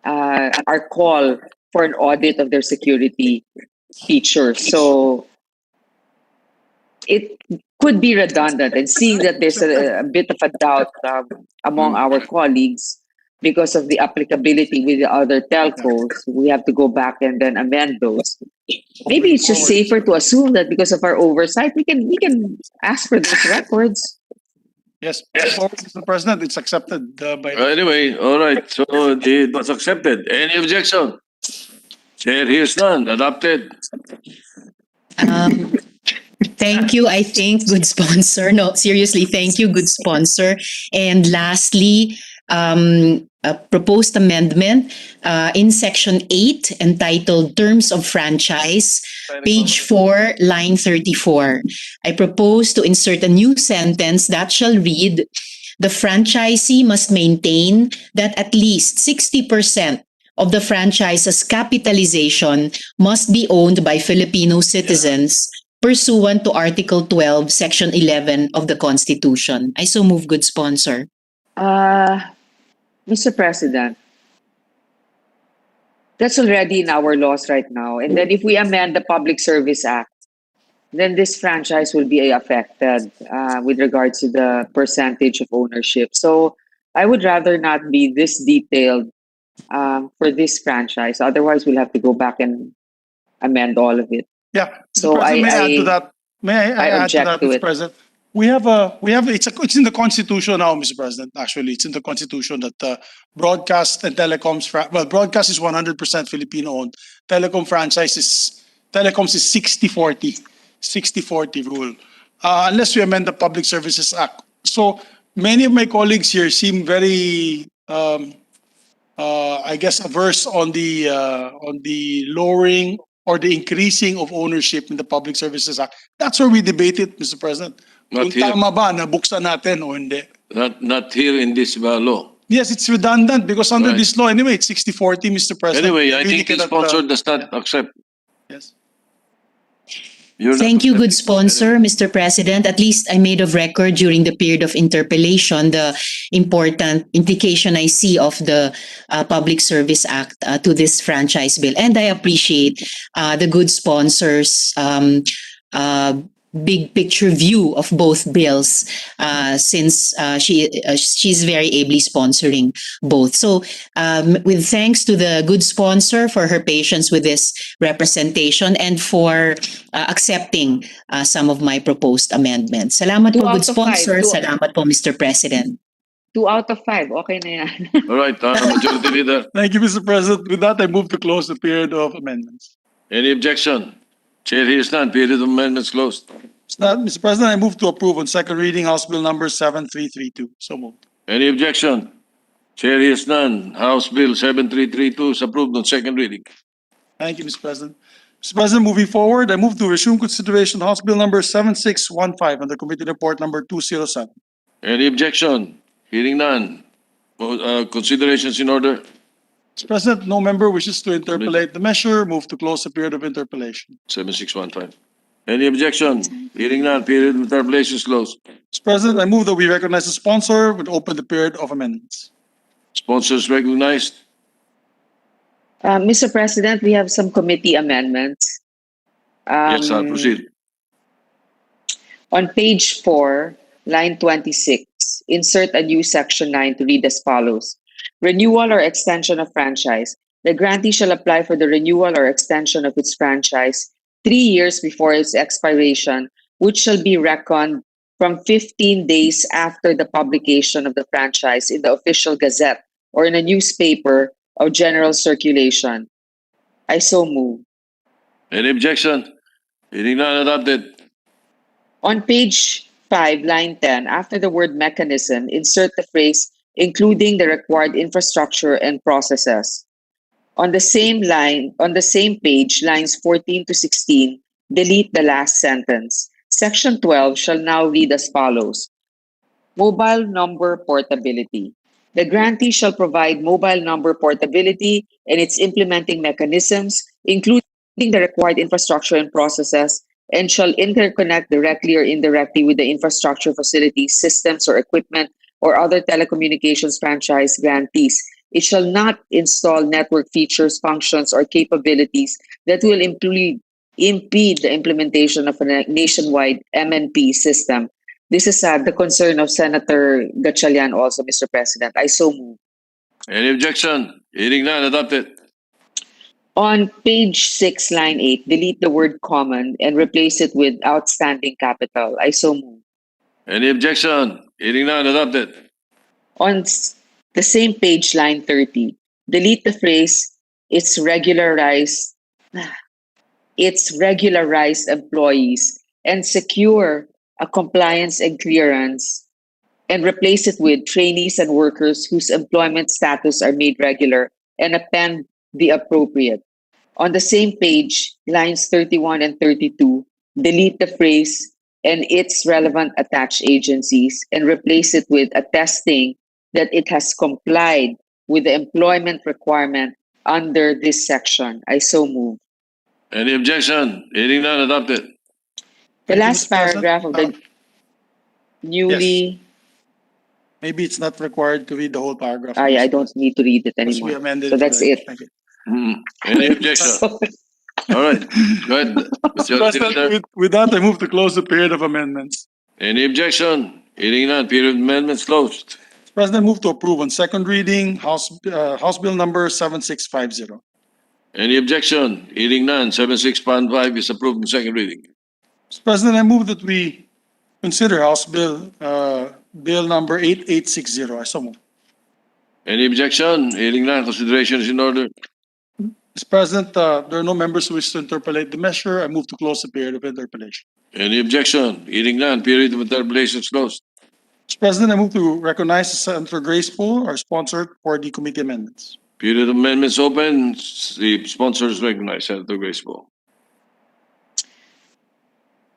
our call for an audit of their security features. So it could be redundant, and seeing that there's a bit of a doubt among our colleagues because of the applicability with the other telcos, we have to go back and then amend those. Maybe it's just safer to assume that because of our oversight, we can ask for those records. Yes, Mr. President, it's accepted by. Anyway, all right. So it was accepted. Any objection? Chair hears none. Adopted. Thank you, I think, good sponsor. No, seriously, thank you, good sponsor. And lastly, a proposed amendment in Section 8 entitled Terms of Franchise, page 4, line 34. I propose to insert a new sentence that shall read, the franchisee must maintain that at least 60% of the franchise's capitalization must be owned by Filipino citizens pursuant to Article 12, Section 11 of the Constitution. I so move, good sponsor. Mr. President, that's already in our laws right now. And then if we amend the Public Service Act, then this franchise will be affected with regards to the percentage of ownership. So I would rather not be this detailed for this franchise. Otherwise, we'll have to go back and amend all of it. Yeah. So Mr. President, I may I add to that? May I add to object that, to Mr. it. President? It's in the Constitution now, Mr. President. Actually, it's in the Constitution that broadcast and telecoms, broadcast is 100% Filipino owned. Telecoms is 60-40, 60-40 rule. Unless we amend the Public Services Act. So many of my colleagues here seem very, I guess, averse on the lowering or the increasing of ownership in the Public Services Act. That's where we debate it, Mr. President. Not Kung here. tama ba, nabuksan natin o hindi. Not here in this law. Yes, it's redundant because under Right. this law, anyway, it's 60-40, Mr. President. Anyway, We I really think the cannot, sponsor does not accept. Yes. You're not Thank you, good accepting. sponsor, Mr. President. At least I made of record during the period of interpellation the important implication I see of the Public Service Act to this franchise bill. And I appreciate the good sponsors' big picture view of both bills since she's very ably sponsoring both. So with thanks to the good sponsor for her patience with this representation and for accepting some of my proposed amendments. Salamat 2 po, out good of 5. sponsor. Salamat po, Mr. President. 2 out of 5, okay na yan. All right, Majority Leader. Thank you, Mr. President. With that, I move to close the period of amendments. Any objection? Chair hears none. Period of amendments closed. Mr. President, I move to approve on second reading House Bill number 7332. So moved. Any objection? Chair hears none. House Bill 7332 is approved on second reading. Thank you, Mr. President. Mr. President, moving forward, I move to resume consideration House Bill number 7615 under Committee Report number 207. Any objection? Hearing none. Considerations in order. Mr. President, no member wishes to interpolate the measure. Move to close the period of interpolation. 7615. Any objection? Hearing none. Period of interpolation is closed. Mr. President, I move that we recognize the sponsor and open the period of amendments. Sponsors recognized. Mr. President, we have some committee amendments. Yes, proceed. On page 4, line 26, insert a new section 9 to read as follows. Renewal or extension of franchise. The grantee shall apply for the renewal or extension of its franchise 3 years before its expiration, which shall be reckoned from 15 days after the publication of the franchise in the official gazette or in a newspaper of general circulation. I so move. Any objection? Hearing none, adopted. On page 5, line 10, after the word mechanism, insert the phrase including the required infrastructure and processes. On the same page, lines 14 to 16, delete the last sentence. Section 12 shall now read as follows. Mobile number portability. The grantee shall provide mobile number portability and its implementing mechanisms, including the required infrastructure and processes, and shall interconnect directly or indirectly with the infrastructure facilities, systems, or equipment or other telecommunications franchise grantees. It shall not install network features, functions, or capabilities that will impede the implementation of a nationwide MNP system. This is the concern of Senator Gatchalian also, Mr. President. I so move. Any objection? Hearing none, adopted. On page 6, line 8, delete the word common and replace it with outstanding capital. I so move. Any objection? Hearing none, adopted. On the same page, line 30, delete the phrase its regularized employees and secure a compliance and clearance and replace it with trainees and workers whose employment status are made regular and append the appropriate. On the same page, lines 31 and 32, delete the phrase and its relevant attached agencies and replace it with attesting that it has complied with the employment requirement under this section. I so move. Any objection? Hearing none, adopted. The Thank you, last Mr. President. paragraph of the newly... Maybe it's not required to read the whole paragraph. I don't need to read it Because we anymore. amended So that's already. it. Thank you. Any objection? All right. Go ahead. Mr. President, Leader. with that, I move to close the period of amendments. Any objection? Hearing none, period of amendments closed. President, move to approve on second reading, House Bill number 7650. Any objection? Hearing none, 7615 is approved in second reading. Mr. President, I move that we consider House Bill number 8860. I so move. Any objection? Hearing none, consideration is in order. Mr. President, there are no members who wish to interpolate the measure. I move to close the period of interpolation. Any objection? Hearing none, period of interpolation is closed. Mr. President, I move to recognize Senator Grace Poe, our sponsor, for the committee amendments. Period of amendments open. The sponsors recognize Senator Grace Poe.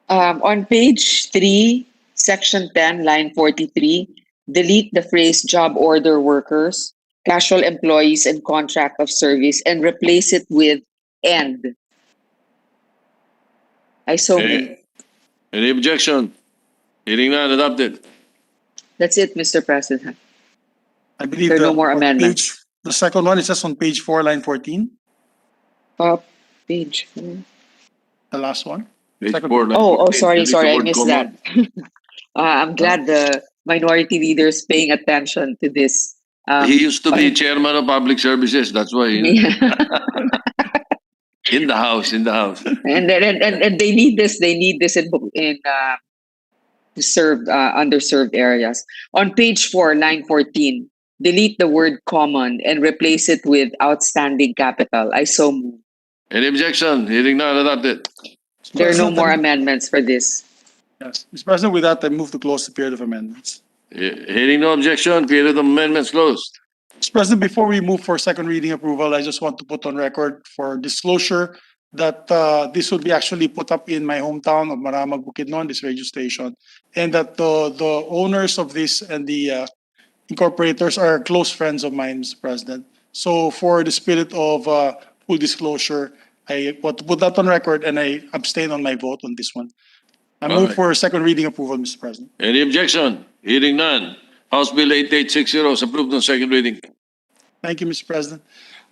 On page 3, section 10, line 43, delete the phrase job order workers, casual employees, and contract of service and replace it with end. I so move. Any objection? Hearing none, adopted. That's it, Mr. President. I believe There are no more on amendments. the second one is just on page 4, line 14. Page. The last one. Page Second- 4, line Oh, 14. sorry, Delete the I word missed common. that. I'm glad the minority leader is paying attention to this. He used to be chairman of public services. That's why. In the house. and they need this. They need this in to serve underserved areas. On page 4, line 14, delete the word common and replace it with outstanding capital. I so move. Any objection? Hearing none, adopted. There are no President, more amendments for this. Yes. Mr. President, with that, I move to close the period of amendments. Hearing no objection, period of amendments closed. Mr. President, before we move for second reading approval, I just want to put on record for disclosure that this will be actually put up in my hometown of Maramag, Bukidnon, this radio station, and that the owners of this and the incorporators are close friends of mine, Mr. President. So for the spirit of full disclosure, I want to put that on record and I abstain on my vote on this one. I All move right. for second reading approval, Mr. President. Any objection? Hearing none. House Bill 8860 is approved on second reading. Thank you, Mr. President.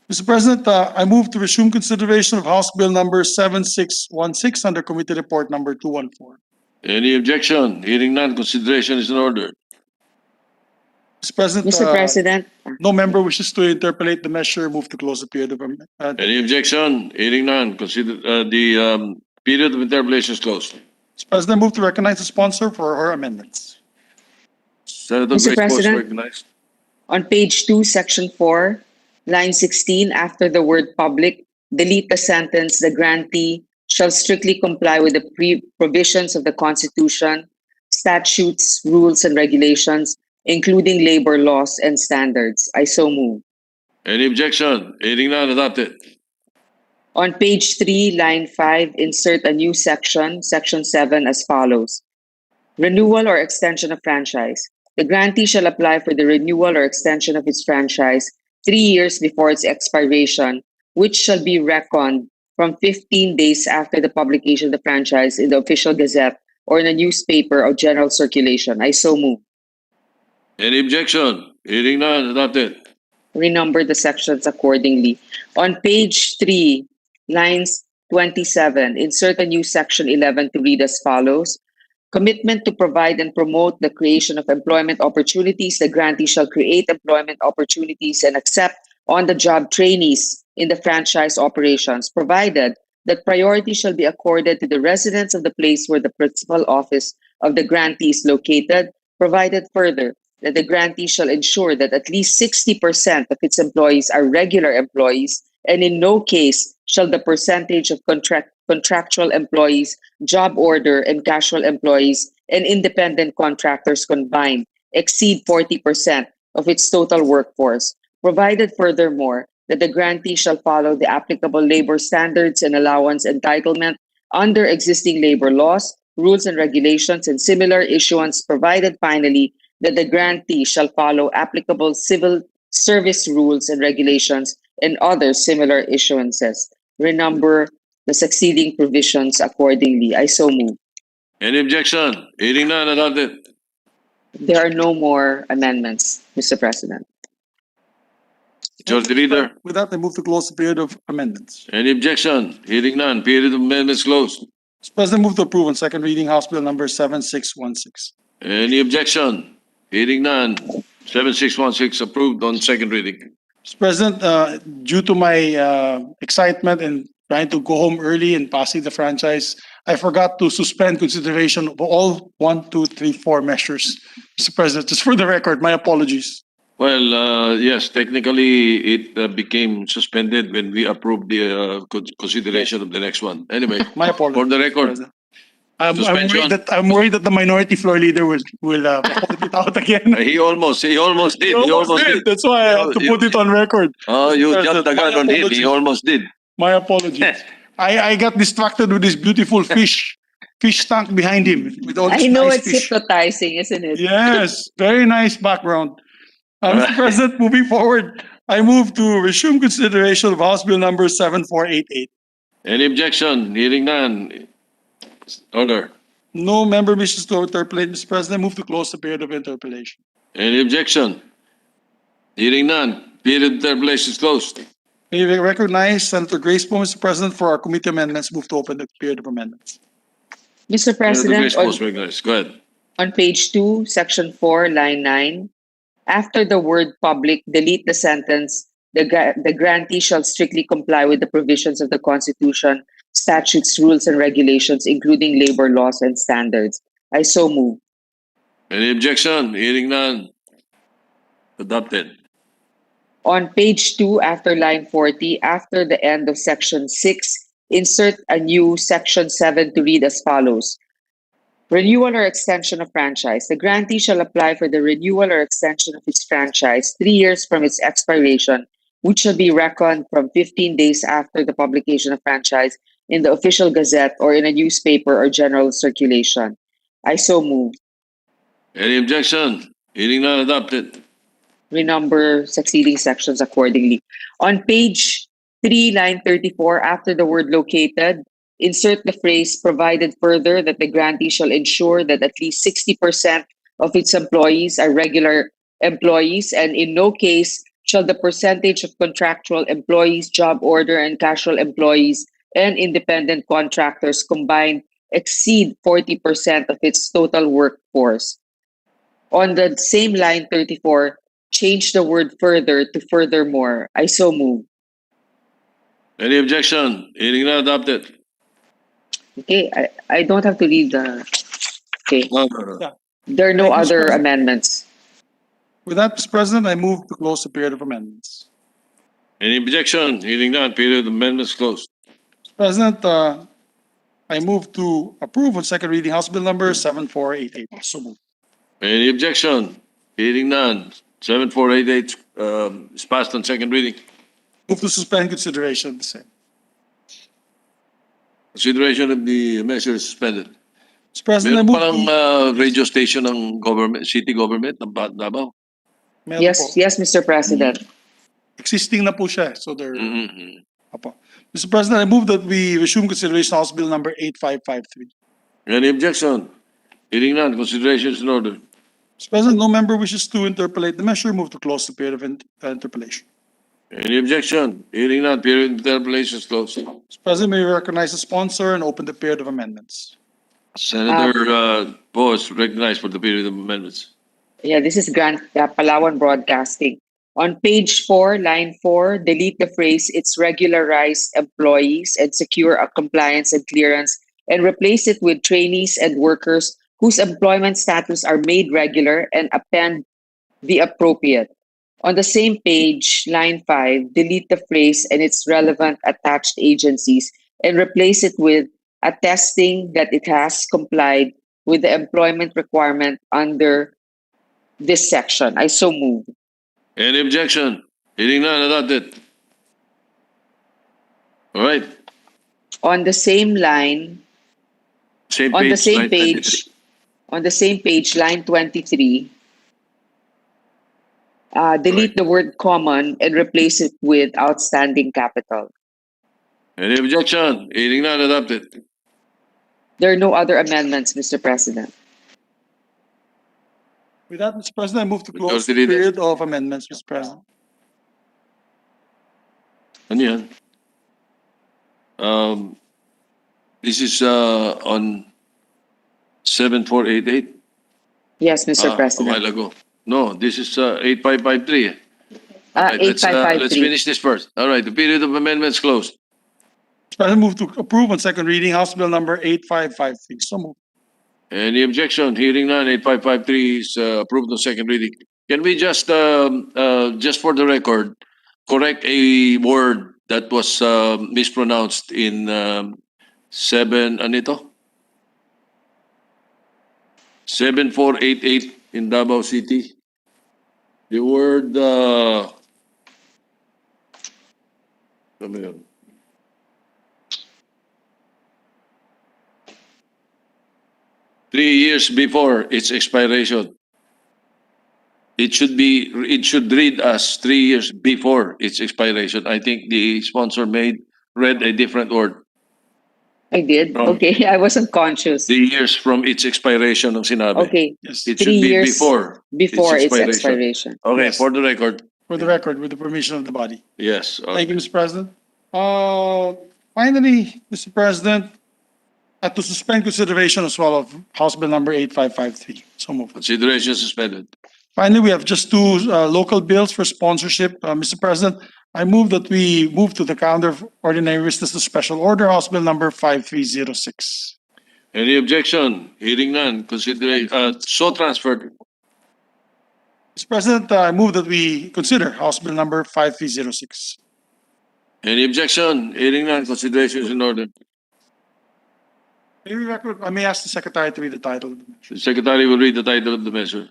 Mr. President, I move to resume consideration of House Bill number 7616 under Committee Report number 214. Any objection? Hearing none, consideration is in order. Mr. President, Mr. President, no member wishes to interpolate the measure. Move to close the period of Any objection? Hearing none, consider the period of interpolation is closed. Mr. President, move to recognize the sponsor for her amendments. Senator Mr. Grace Post President. recognized. on page 2, section 4, line 16, after the word public, delete the sentence, the grantee shall strictly comply with the provisions of the Constitution, statutes, rules, and regulations, including labor laws and standards. I so move. Any objection? Hearing none, adopted. On page 3, line 5, insert a new section, section 7, as follows. Renewal or extension of franchise. The grantee shall apply for the renewal or extension of its franchise 3 years before its expiration, which shall be reckoned from 15 days after the publication of the franchise in the official gazette or in a newspaper of general circulation. I so move. Any objection? Hearing none, adopted. Renumber the sections accordingly. On page 3, lines 27, insert a new section 11 to read as follows. Commitment to provide and promote the creation of employment opportunities. The grantee shall create employment opportunities and accept on-the-job trainees in the franchise operations, provided that priority shall be accorded to the residents of the place where the principal office of the grantee is located, provided further that the grantee shall ensure that at least 60% of its employees are regular employees, and in no case shall the percentage of contractual employees, job order, and casual employees and independent contractors combined exceed 40% of its total workforce, provided furthermore that the grantee shall follow the applicable labor standards and allowance entitlement under existing labor laws, rules and regulations, and similar issuance, provided finally that the grantee shall follow applicable civil service rules and regulations and other similar issuances. Renumber the succeeding provisions accordingly. I so move. Any objection? Hearing none, adopted. There are no more amendments, Mr. President. Majority Leader. With that, I move to close the period of amendments. Any objection? Hearing none, period of amendments closed. Mr. President, move to approve on second reading House Bill number 7616. Any objection? Hearing none, 7616 approved on second reading. Mr. President, due to my excitement and trying to go home early and passing the franchise, I forgot to suspend consideration of all 1, 2, 3, 4 measures. Mr. President, just for the record, my apologies. Well, yes, technically it became suspended when we approved the consideration of the next one. Anyway, My apologies. for the record, President. I'm suspension. worried that the minority floor leader will put it out again. he almost did. He almost did. That's why I have to put it on record. Oh, you President, jumped the gun my on him. He apologies. almost did. My apologies. I got distracted with this beautiful fish tank behind him with all this I know nice it's fish. hypnotizing, isn't it? Yes, very nice background. Mr. President, moving forward, I move to resume consideration of House Bill number 7488. Any objection? Hearing none. Order. No member wishes to interpolate, Mr. President. Move to close the period of interpolation. Any objection? Hearing none. Period of interpolation is closed. May we recognize Senator Grace Poe, Mr. President, for our committee amendments. Move to open the period of amendments. Mr. Senator President, Grace Post recognized. Go ahead. on page 2, section 4, line 9, after the word public, delete the sentence, the grantee shall strictly comply with the provisions of the Constitution, statutes, rules, and regulations, including labor laws and standards. I so move. Any objection? Hearing none. Adopted. On page 2, after line 40, after the end of section 6, insert a new section 7 to read as follows. Renewal or extension of franchise. The grantee shall apply for the renewal or extension of its franchise 3 years from its expiration, which shall be reckoned from 15 days after the publication of franchise in the official gazette or in a newspaper or general circulation. I so move. Any objection? Hearing none. Adopted. Renumber succeeding sections accordingly. On page 3, line 34, after the word located, insert the phrase provided further that the grantee shall ensure that at least 60% of its employees are regular employees, and in no case shall the percentage of contractual employees, job order, and casual employees and independent contractors combined exceed 40% of its total workforce. On the same line 34, change the word further to furthermore. I so move. Any objection? Hearing none, adopted. Okay, I don't have to read the. Okay, No. there are no Thank you, Mr. other President. amendments. With that, Mr. President, I move to close the period of amendments. Any objection? Hearing none, period of amendments closed. Mr. President, I move to approve on second reading House Bill number 7488. So moved. Any objection? Hearing none. 7488 is passed on second reading. Move to suspend consideration of the same. Consideration of the measure is suspended. Mr. President, I Meron move palang radio station ng government, city government ng Davao. Meron Yes, po. yes, Mr. President. Existing na po siya. So they're... Mhm. Apo. Mr. President, I move that we resume consideration of House Bill number 8553. Any objection? Hearing none, consideration is in order. Mr. President, no member wishes to interpolate the measure. Move to close the period of interpolation. Any objection? Hearing none, period of interpolation is closed. Mr. President, may we recognize the sponsor and open the period of amendments. Senator Poe is recognized for the period of amendments. Yeah, this is Grant Palawan Broadcasting. On page 4, line 4, delete the phrase "its regularized employees" and secure a compliance and clearance, and replace it with trainees and workers whose employment status are made regular, and append the appropriate. On the same page, line 5, delete the phrase "and its relevant attached agencies" and replace it with attesting that it has complied with the employment requirement under this section. I so move. Any objection? Hearing none, adopted. All right, On the same line, same on page. the same line 23. page, on the same page, line 23, delete the word "common" and replace it with "outstanding capital." Any objection? Hearing none, adopted. There are no other amendments, Mr. President. With that, Mr. President, I move to close the Majority Leader. period of amendments, Mr. President. Ano yan? This is on 7488. Yes, Mr. A while President. ago. No, this is 8553. Right, let's 8553. finish this first. All right, the period of amendments closed. Mr. President, move to approve on second reading House Bill number 8553. So moved. Any objection? Hearing none, 8553 is approved on second reading. Can we just for the record, correct a word that was mispronounced in 7488 in Davao City? The word, ano yun? Three years before its expiration. It should read as 3 years before its expiration. I think the sponsor read a different word. I did. Wrong. Okay, I wasn't conscious. 3 years from its expiration ng sinabi. Okay, Yes. It 3 should be years before its expiration. Okay, Yes. for the record. For the record, with the permission of the body. Yes. Thank you, Mr. President. Finally, Mr. President, to suspend consideration as well of House Bill number 8553. So moved. Consideration suspended. Finally, we have just two local bills for sponsorship. Mr. President, I move that we move to the calendar of ordinary business to special order, House Bill number 5306. Any objection? Hearing none. So transferred. Mr. President, I move that we consider House Bill number 5306. Any objection? Hearing none. Consideration is in order. I may ask the Secretary to read the title. The Secretary will read the title of the measure.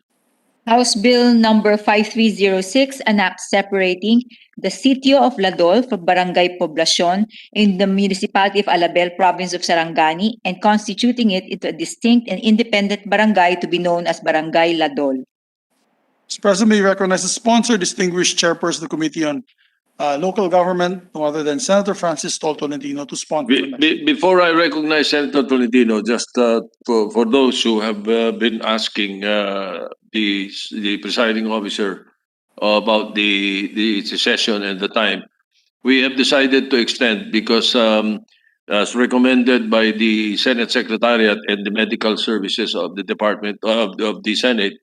House Bill number 5306, an act separating the Sitio of Ladol from Barangay Poblacion in the municipality of Alabel, province of Sarangani, and constituting it into a distinct and independent barangay to be known as Barangay Ladol. Mr. President, may recognize the sponsor, distinguished chairperson of the Committee on Local Government, no other than Senator Francis Tolentino, to sponsor the measure. Before I recognize Senator Tolentino, just for those who have been asking the presiding officer about the session and the time. We have decided to extend because as recommended by the Senate Secretariat and the medical services of the Department of the Senate,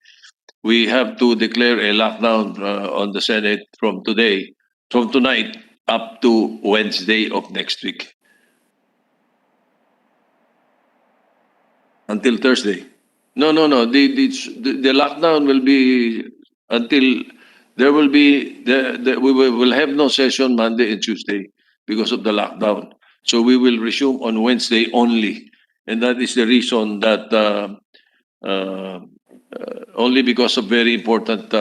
we have to declare a lockdown on the Senate from tonight up to Wednesday of next week. Until Thursday. No. The lockdown will be until there will be we will have no session Monday and Tuesday because of the lockdown. So we will resume on Wednesday only, and that is the reason that only because of very important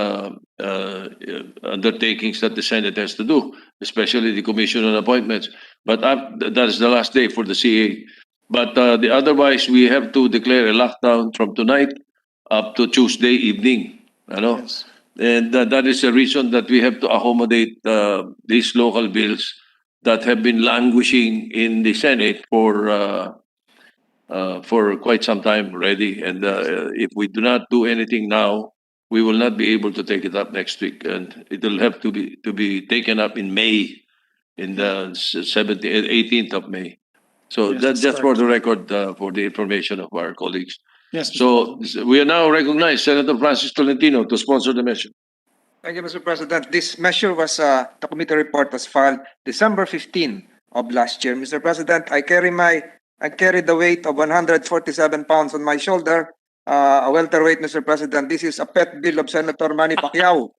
undertakings that the Senate has to do, especially the commission on appointments. But that is the last day for the CA. But otherwise, we have to declare a lockdown from tonight up to Tuesday evening. Yes. And that is the reason that we have to accommodate these local bills that have been languishing in the Senate for quite some time already. And if we do not do anything now, we will not be able to take it up next week, and it will have to be taken up in May, in the 18th of May. So Yes, that's that's just for the record, for the information of our colleagues. Yes. So we are now recognize Senator Francis Tolentino to sponsor the measure. Thank you, Mr. President. This measure was, the committee report was filed December 15 of last year. Mr. President, I carry the weight of 147 pounds on my shoulder, a welterweight, Mr. President. This is a pet bill of Senator Manny Pacquiao.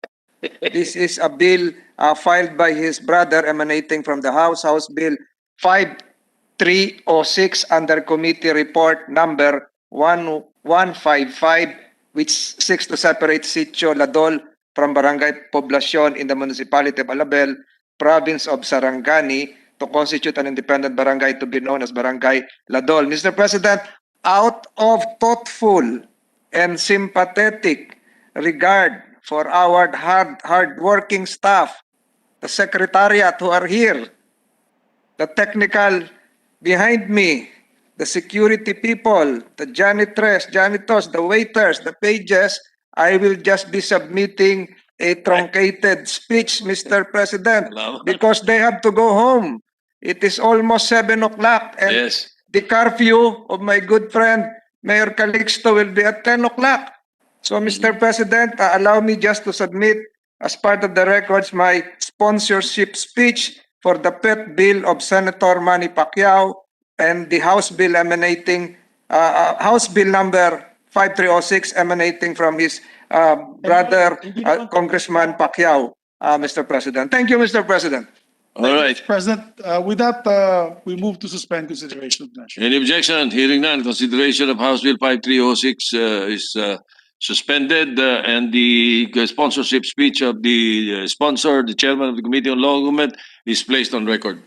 This is a bill filed by his brother emanating from the House Bill 5306 under committee report number 1155, which seeks to separate Sitio Ladol from Barangay Poblacion in the municipality of Alabel, province of Sarangani, to constitute an independent barangay to be known as Barangay Ladol. Mr. President, out of thoughtful and sympathetic regard for our hard-working staff, the secretariat who are here, the technical behind me, the security people, the janitors, the waiters, the pages, I will just be submitting a truncated speech, Mr. President, because they have to go home. It is almost 7 o'clock, and Yes. the curfew of my good friend, Mayor Calixto, will be at 10 o'clock. So, Mr. President, allow me just to submit as part of the records my sponsorship speech for the pet bill of Senator Manny Pacquiao and the House bill emanating, House Bill number 5306 emanating from his brother, Congressman Pacquiao, Mr. President. Thank you, Mr. President. All right. Mr. President, with that, we move to suspend consideration of the measure. Any objection? Hearing none. Consideration of House Bill 5306 is suspended, and the sponsorship speech of the sponsor, the chairman of the Committee on Law and Government, is placed on record.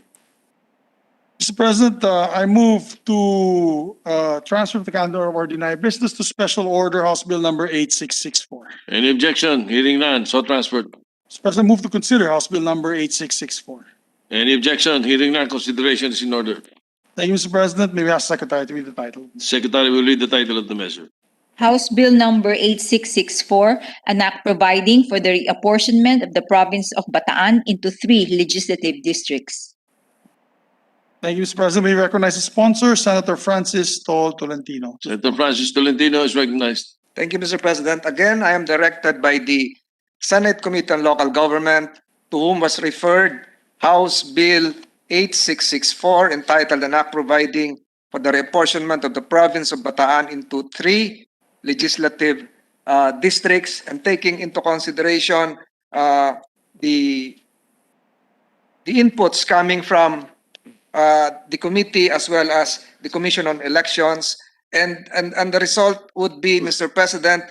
Mr. President, I move to transfer the calendar of ordinary business to special order House Bill number 8664. Any objection? Hearing none. So transferred. Mr. President, move to consider House Bill number 8664. Any objection? Hearing none. Consideration is in order. Thank you, Mr. President. May we ask Secretary to read the title? Secretary will read the title of the measure. House Bill number 8664, an act providing for the reapportionment of the province of Bataan into 3 legislative districts. Thank you, Mr. President. May we recognize the sponsor, Senator Francis Tolentino. Senator Francis Tolentino is recognized. Thank you, Mr. President. Again, I am directed by the Senate Committee on Local Government, to whom was referred House Bill 8664, entitled an act providing for the reapportionment of the province of Bataan into 3 legislative districts, and taking into consideration the inputs coming from the committee as well as the Commission on Elections, and the result would be, Mr. President,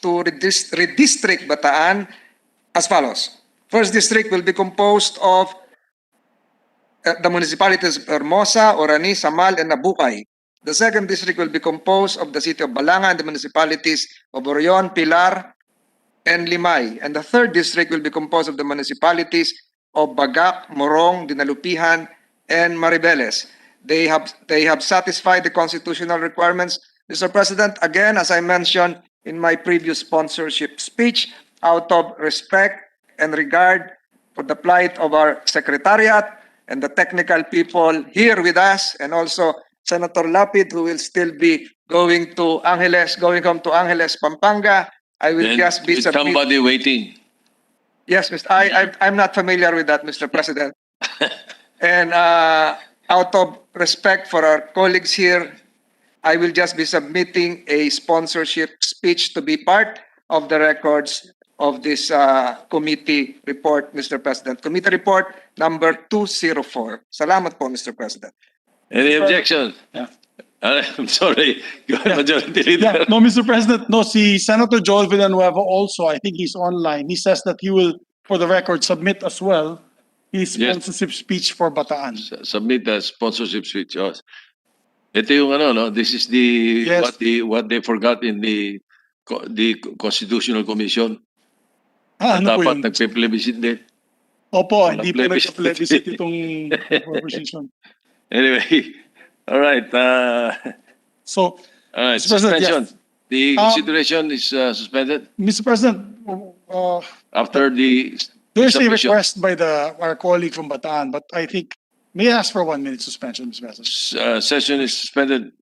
to redistrict Bataan as follows. First district will be composed of the municipalities of Hermosa, Orani, Samal, and Nabukay. The second district will be composed of the city of Balanga and the municipalities of Orion, Pilar, and Limay. And the third district will be composed of the municipalities of Bagak, Morong, Dinalupihan, and Maribeles. They have satisfied the constitutional requirements. Mr. President, again, as I mentioned in my previous sponsorship speech, out of respect and regard for the plight of our secretariat and the technical people here with us, and also Senator Lapid, who will still be going home to Angeles, Pampanga. I will Then just be with somebody waiting. Yes, I'm not familiar with that, Mr. President. And out of respect for our colleagues here, I will just be submitting a sponsorship speech to be part of the records of this committee report, Mr. President. Committee report number 204. Salamat po, Mr. President. Any objection? Yeah. I'm sorry. Majority Yeah, Leader. no, Mr. President, no, si Senator Joel Villanueva also, I think he's online. He says that he will, for the record, submit as well his Yes. sponsorship speech for Bataan. Submit the sponsorship switch. Oh. Ito yung ano, no? This is the Yes. what they forgot in the Constitutional Commission. Ah, ano po Dapat yun? nagpe-plebiscite din. Opo, Walang hindi po plebiscite. nagka-plebiscite itong proposition. Anyway, all right. So, All right. Mr. President, Suspension. yes. The consideration is suspended Mr. President, after the there's a submission. request by our colleague from Bataan, but I think, may I ask for 1 minute suspension, Mr. President? Session is suspended.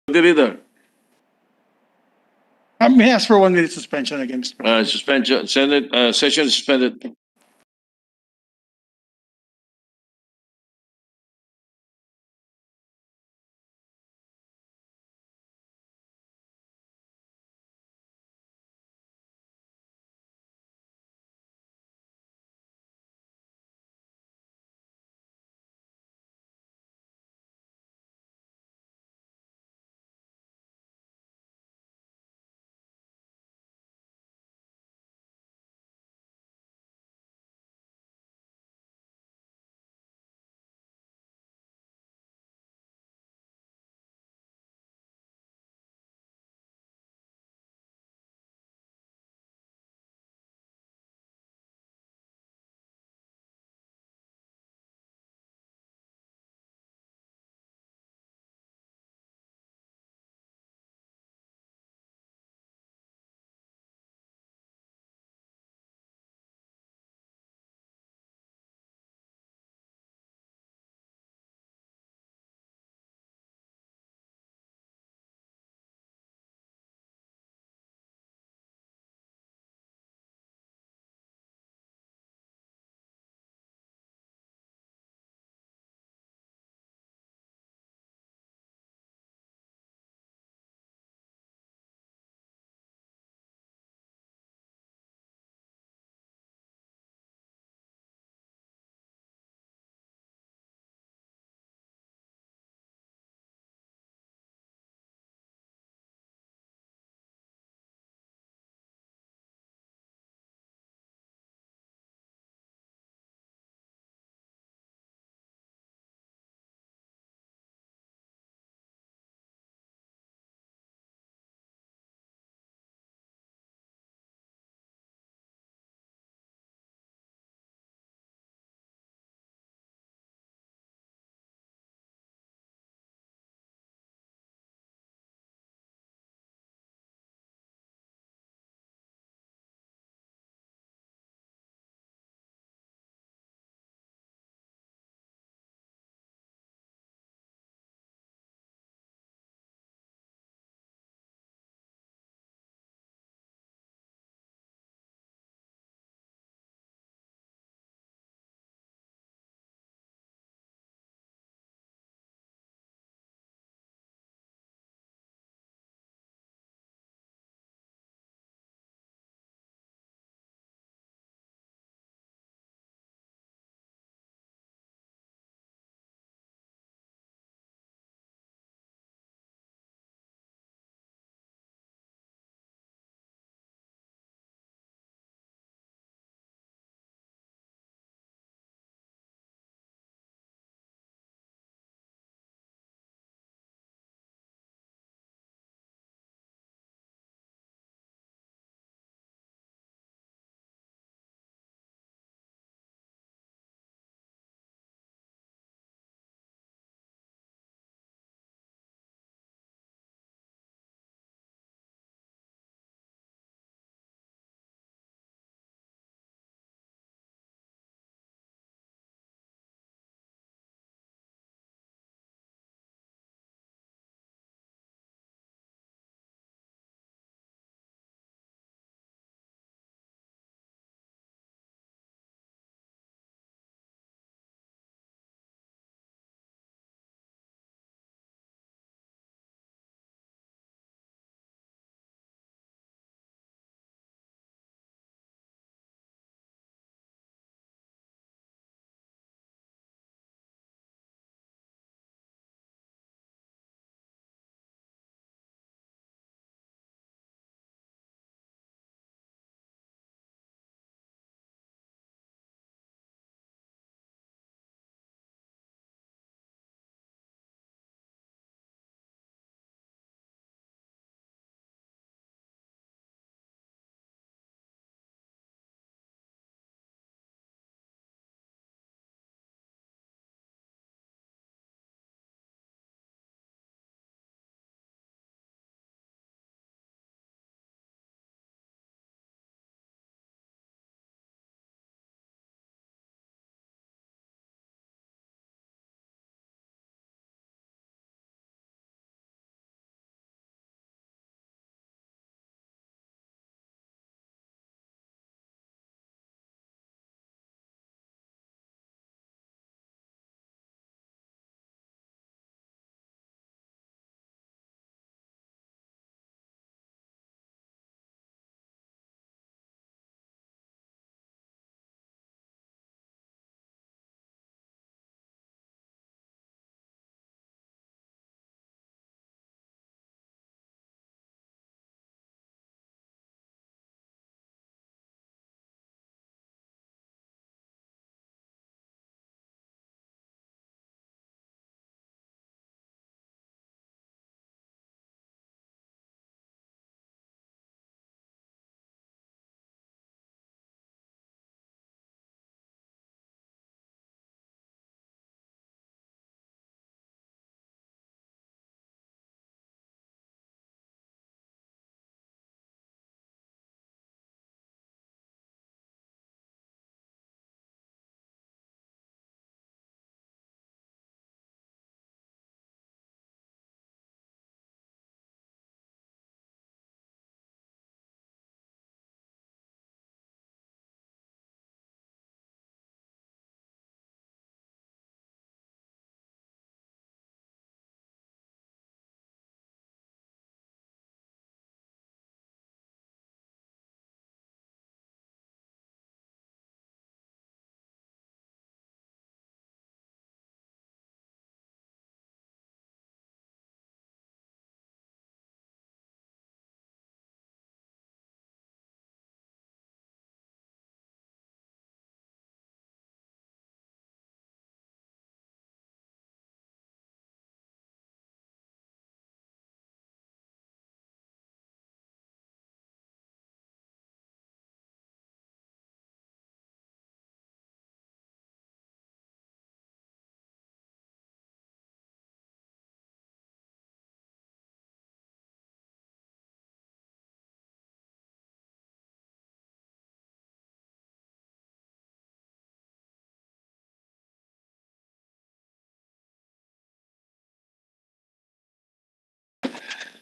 The leader, May I ask for 1 minute suspension again, Mr. President? suspension, Senate, session suspended.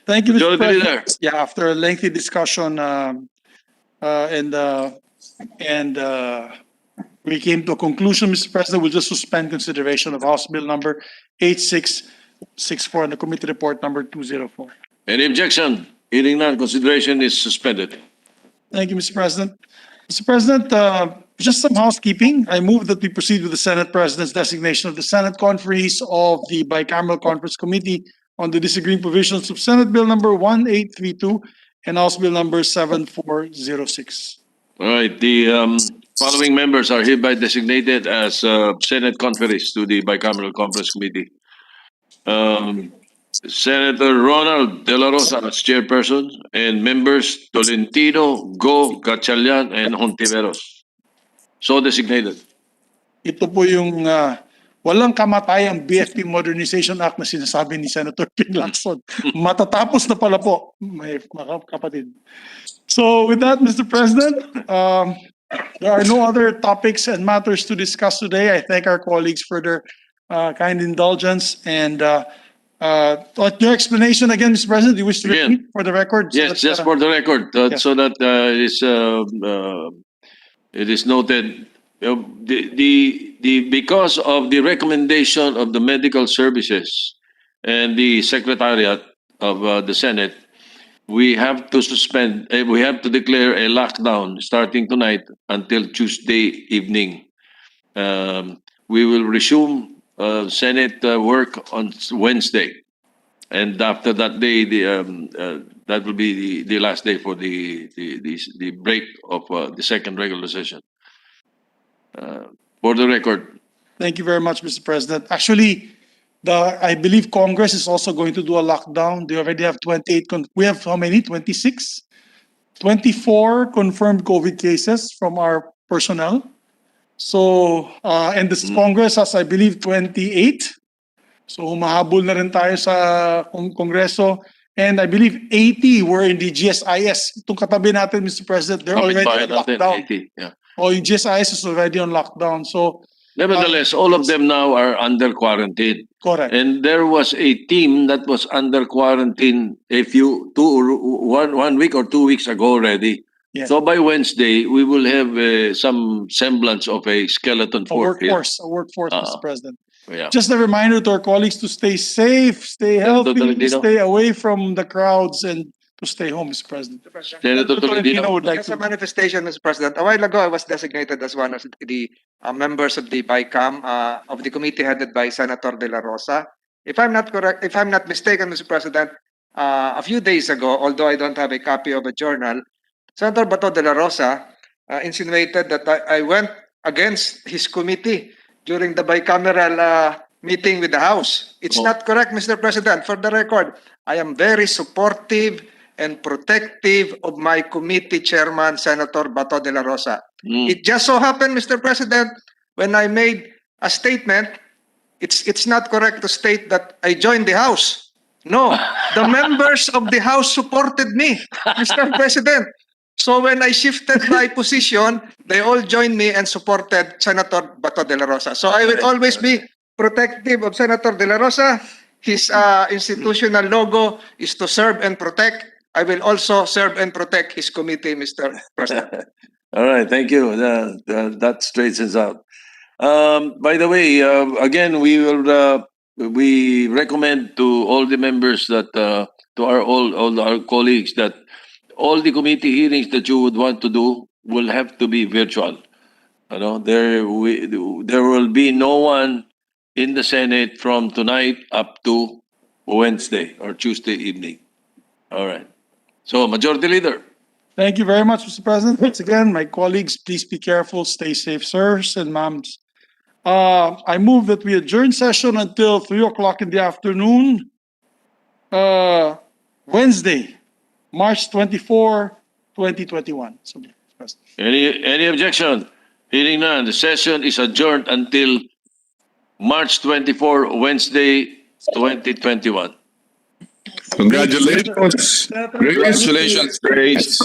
Thank you, Mr. Majority President. Leader. Yeah, after a lengthy discussion, we came to a conclusion, Mr. President. We'll just suspend consideration of House Bill number 8664 and the committee report number 204. Any objection? Hearing none, consideration is suspended. Thank you, Mr. President. Mr. President, just some housekeeping. I move that we proceed with the Senate President's designation of the Senate conferees of the Bicameral Conference Committee on the disagreeing provisions of Senate Bill number 1832 and House Bill number 7406. All right, the following members are hereby designated as Senate conferees to the Bicameral Conference Committee. Senator Ronald De La Rosa as chairperson and members Tolentino, Go, Gatchalian, and Hontiveros. So designated. Ito po yung walang kamatayang BFP Modernization Act na sinasabi ni Senator Ping Lacson. Matatapos na pala po, may mga kapatid. So with that, Mr. President, there are no other topics and matters to discuss today. I thank our colleagues for their kind indulgence and your explanation again, Mr. President, you wish to repeat for the record? So Yes, that, just for the record, yeah. so that it is noted. Because of the recommendation of the medical services and the secretariat of the Senate, we have to suspend. We have to declare a lockdown starting tonight until Tuesday evening. We will resume Senate work on Wednesday, and after that day, that will be the last day for the break of the second regular session. For the record. Thank you very much, Mr. President. Actually, I believe Congress is also going to do a lockdown. They already have 28. We have how many? 26? 24 confirmed COVID cases from our personnel. So, and this Congress has, I believe, 28. So, humahabol na rin tayo sa Kongreso. And I believe 80 were in the GSIS. Itong katabi natin, Mr. President, they're already on lockdown. 80, yeah. Oh, yung GSIS is already on lockdown. So, nevertheless, all of them now are under quarantine. correct. And there was a team that was under quarantine one week or 2 weeks ago already. Yes. So by Wednesday, we will have some semblance of a skeleton A force. workforce, Mr. President. Yeah. Just a reminder to our colleagues to stay safe, stay healthy, Tolentino. stay away from the crowds, and to stay home, Mr. President. Senator Tolentino. would like As a to. manifestation, Mr. President, a while ago I was designated as one of the members of the BICAM of the committee headed by Senator De La Rosa. If I'm not mistaken, Mr. President, a few days ago, although I don't have a copy of a journal, Senator Bato De La Rosa insinuated that I went against his committee during the bicameral meeting with the House. It's not correct, Mr. President. For the record, I am very supportive and protective of my committee chairman, Senator Bato De La Rosa. It just so happened, Mr. President, when I made a statement, it's not correct to state that I joined the House. No, the members of the House supported me, Mr. President. So when I shifted my position, they all joined me and supported Senator Bato De La Rosa. So I will always be protective of Senator De La Rosa. His institutional logo is to serve and protect. I will also serve and protect his committee, Mr. President. All right, thank you. That straightens out. By the way, again, we recommend to all the members that to all our colleagues that all the committee hearings that you would want to do will have to be virtual. You know, there will be no one in the Senate from tonight up to Wednesday or Tuesday evening. All right. So, Majority Leader. Thank you very much, Mr. President. Once again, my colleagues, please be careful, stay safe, sirs and ma'ams. I move that we adjourn session until 3 o'clock in the afternoon, Wednesday, March 24, 2021. So, Any objection? Hearing none, the session is adjourned until March 24, Wednesday, 2021. Congratulations. Congratulations, Grace.